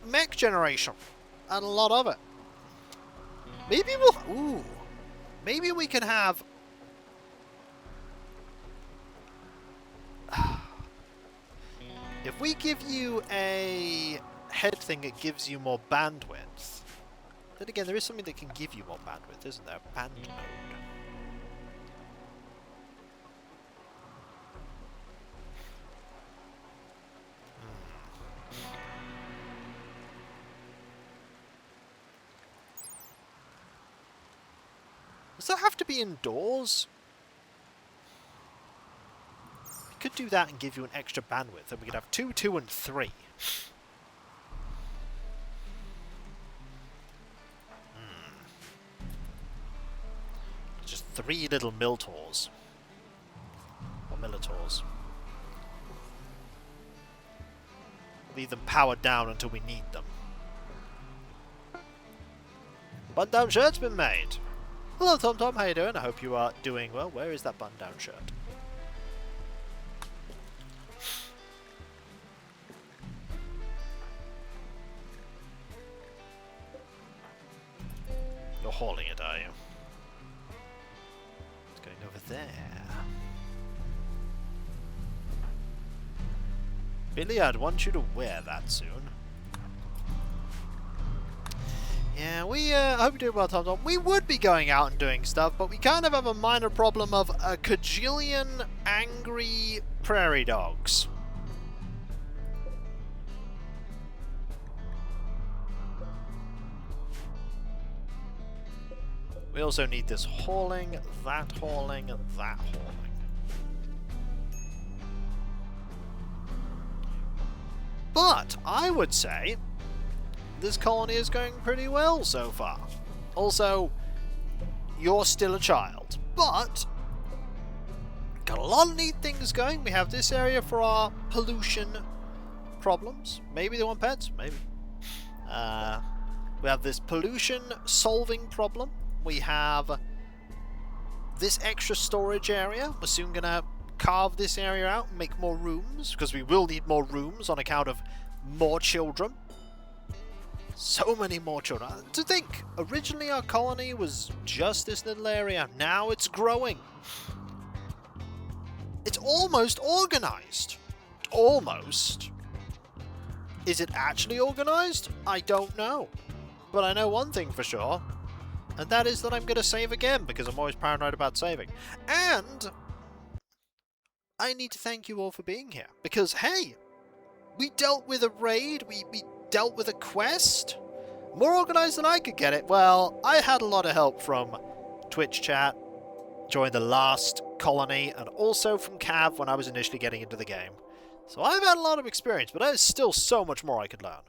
mech generation. And a lot of it. Maybe we'll... Ooh. Maybe we can have... If we give you a head thing that gives you more bandwidth... Then again, there is something that can give you more bandwidth, isn't there? Band mode. Does that have to be indoors? We could do that and give you an extra bandwidth, and we could have 2, 2, and 3. Just 3 little Miltors. Or Militors. Leave them powered down until we need them. Button-down shirt's been made. Hello Tom Tom, how you doing? I hope you are doing well. Where is that button-down shirt? You're hauling it, are you? It's going over there. Billy, I'd want you to wear that soon. Yeah, we, I hope you're doing well, Tom Tom. We would be going out and doing stuff, but we kind of have a minor problem of a cajillion angry prairie dogs. We also need this hauling, that hauling, and that hauling. But I would say this colony is going pretty well so far. Also, you're still a child, but got a lot of neat things going. We have this area for our pollution problems. Maybe they want pets, maybe. We have this pollution solving problem. We have this extra storage area. We're soon going to carve this area out and make more rooms, because we will need more rooms on account of more children. So many more children. To think, originally our colony was just this little area. Now it's growing. It's almost organized. Almost. Is it actually organized? I don't know. But I know one thing for sure, and that is that I'm going to save again, because I'm always paranoid about saving. And I need to thank you all for being here, because hey, we dealt with a raid, we dealt with a quest, more organized than I could get it. Well, I had a lot of help from Twitch chat during the last colony, and also from Cav when I was initially getting into the game. So I've had a lot of experience, but there's still so much more I could learn.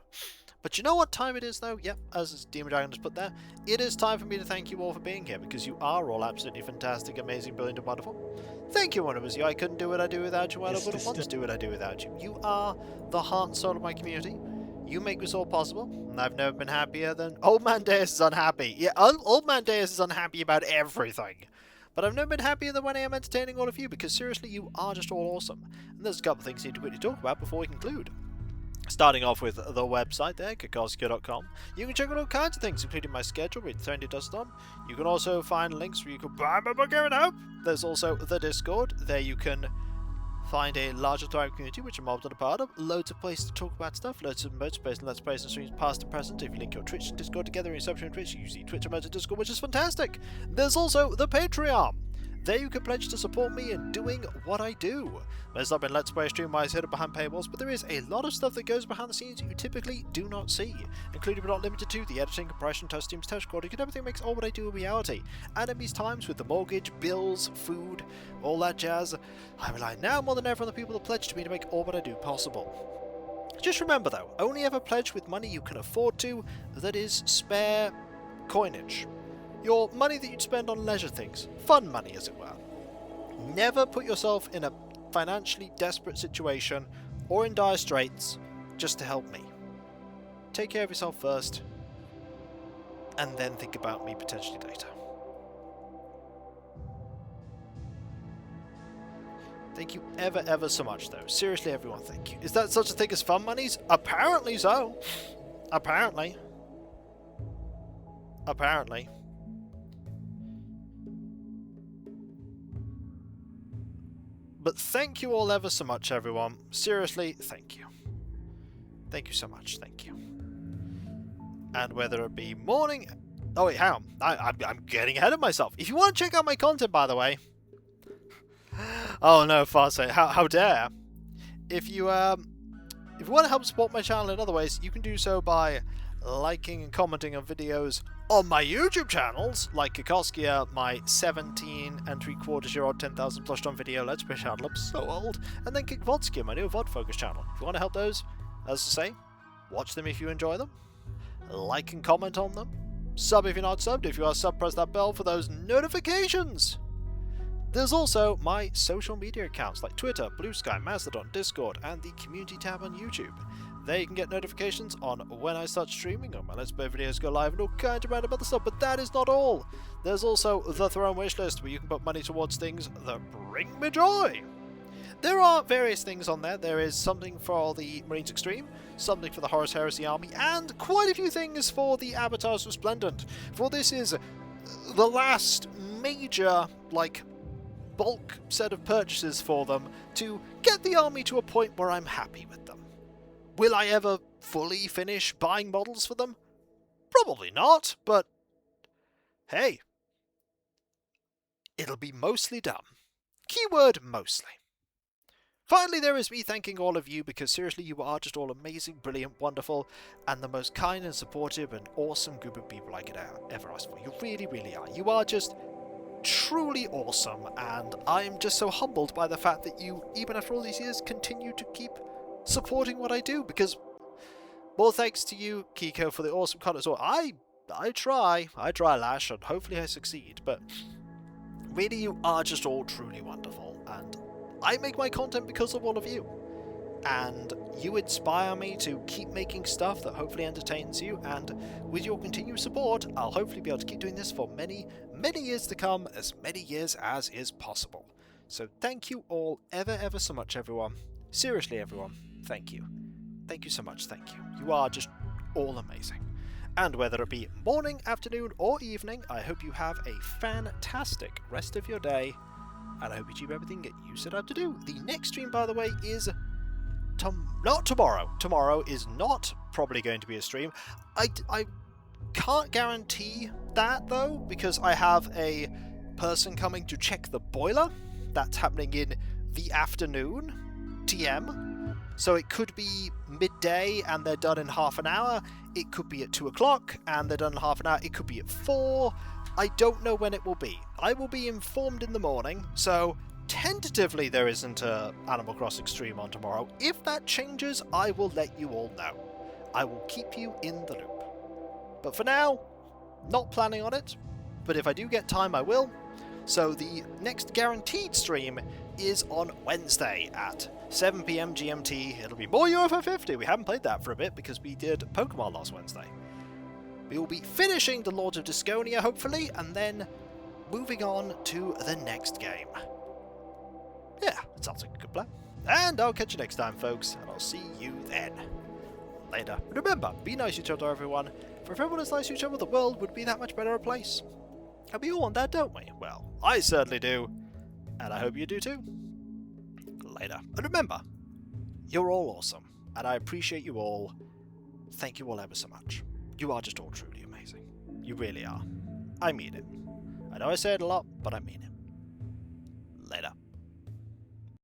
But you know what time it is, though? Yep, as Demon Dragon just put there, it is time for me to thank you all for being here, because you are all absolutely fantastic, amazing, brilliant, and wonderful. Thank you, one of us. I couldn't do what I do without you, I wouldn't want to do what I do without you. You are the heart and soul of my community. You make this all possible, and I've never been happier than... Old Man Deus is unhappy. Yeah, Old Man Deus is unhappy about everything. But I've never been happier than when I am entertaining all of you, because seriously, you are just all awesome. And there's a couple of things I need to quickly talk about before we conclude. Starting off with the website there, kakoskia.com. You can check out all kinds of things, including my schedule, read Trendy Dust on. You can also find links where you can buy my book Here and Hope. There's also the Discord. There you can find a larger thriving community, which I'm mobbed on a part of. Loads of places to talk about stuff, loads of emotes based on Let's Plays and streams past and present. If you link your Twitch and Discord together in your subscription Twitch, you see Twitch emotes and Discord, which is fantastic. There's also the Patreon. There you can pledge to support me in doing what I do. There's not been Let's Play stream-wise hidden behind paywalls, but there is a lot of stuff that goes behind the scenes you typically do not see, including but not limited to the editing, compression, test teams, test recording, and everything makes all what I do a reality. And in these times with the mortgage, bills, food, all that jazz, I rely now more than ever on the people that pledge to me to make all what I do possible. Just remember though, only ever pledge with money you can afford to, that is spare coinage. Your money that you'd spend on leisure things. Fun money, as it were. Never put yourself in a financially desperate situation or in dire straits just to help me. Take care of yourself first, and then think about me potentially later. Thank you ever so much, though. Seriously, everyone, thank you. Is that such a thing as fun monies? Apparently so. Apparently. But thank you all ever so much, everyone. Seriously, thank you. Thank you so much, thank you. And whether it be morning... Oh wait, hang on. I'm getting ahead of myself. If you want to check out my content, by the way... Oh no, Farsight, how dare. If you want to help support my channel in other ways, you can do so by liking and commenting on videos on my YouTube channels, like Kakoskia, my 17 and 3/4-year-old 10,000 plus done video Let's Play channel, I'm so old, and then KickVodskia, my new VOD focus channel. If you want to help those, as I say, watch them if you enjoy them, like and comment on them, sub if you're not subbed, if you are subbed, press that bell for those notifications. There's also my social media accounts like Twitter, Blue Sky, Mastodon, Discord, and the community tab on YouTube. There you can get notifications on when I start streaming, or my Let's Play videos go live, and all kinds of random other stuff, but that is not all. There's also the Throne Wishlist, where you can put money towards things that bring me joy. There are various things on there. There is something for the Marines Extreme, something for the Horus Heresy Army, and quite a few things for the Avatars Resplendent. For this is the last major, bulk set of purchases for them to get the army to a point where I'm happy with them. Will I ever fully finish buying models for them? Probably not, but hey, it'll be mostly done. Keyword mostly. Finally, there is me thanking all of you, because seriously, you are just all amazing, brilliant, wonderful, and the most kind and supportive and awesome group of people I could ever ask for. You really, really are. You are just truly awesome, and I'm just so humbled by the fact that you, even after all these years, continue to keep supporting what I do, because more thanks to you, Kiko, for the awesome content. So I try, Lash, and hopefully I succeed, but really you are just all truly wonderful, and I make my content because of all of you. and you inspire me to keep making stuff that hopefully entertains you, and with your continued support, I'll hopefully be able to keep doing this for many, many years to come, as many years as is possible. So thank you all ever so much, everyone. Seriously, everyone, thank you. Thank you so much, thank you. You are just all amazing. And whether it be morning, afternoon, or evening, I hope you have a fantastic rest of your day, and I hope you achieve everything that you set out to do. The next stream, by the way, is not tomorrow. Tomorrow is not probably going to be a stream. I can't guarantee that, though, because I have a person coming to check the boiler. That's happening in the afternoon, TM. So it could be midday and they're done in half an hour. It could be at 2 o'clock and they're done in half an hour. It could be at 4. I don't know when it will be. I will be informed in the morning, so tentatively there isn't a Animal Crossing stream on tomorrow. If that changes, I will let you all know. I will keep you in the loop. But for now, not planning on it, but if I do get time, I will. So the next guaranteed stream is on Wednesday at 7 PM GMT. It'll be more UFO 50. We haven't played that for a bit because we did Pokemon last Wednesday. We will be finishing the Lords of Disconia, hopefully, and then moving on to the next game. Yeah, that sounds like a good plan. And I'll catch you next time, folks, and I'll see you then. Later. Remember, be nice to each other, everyone. For if everyone is nice to each other, the world would be that much better a place. And we all want that, don't we? Well, I certainly do. And I hope you do too. Later. And remember, you're all awesome. And I appreciate you all. Thank you all ever so much. You are just all truly amazing. You really are. I mean it. I know I say it a lot, but I mean it. Later.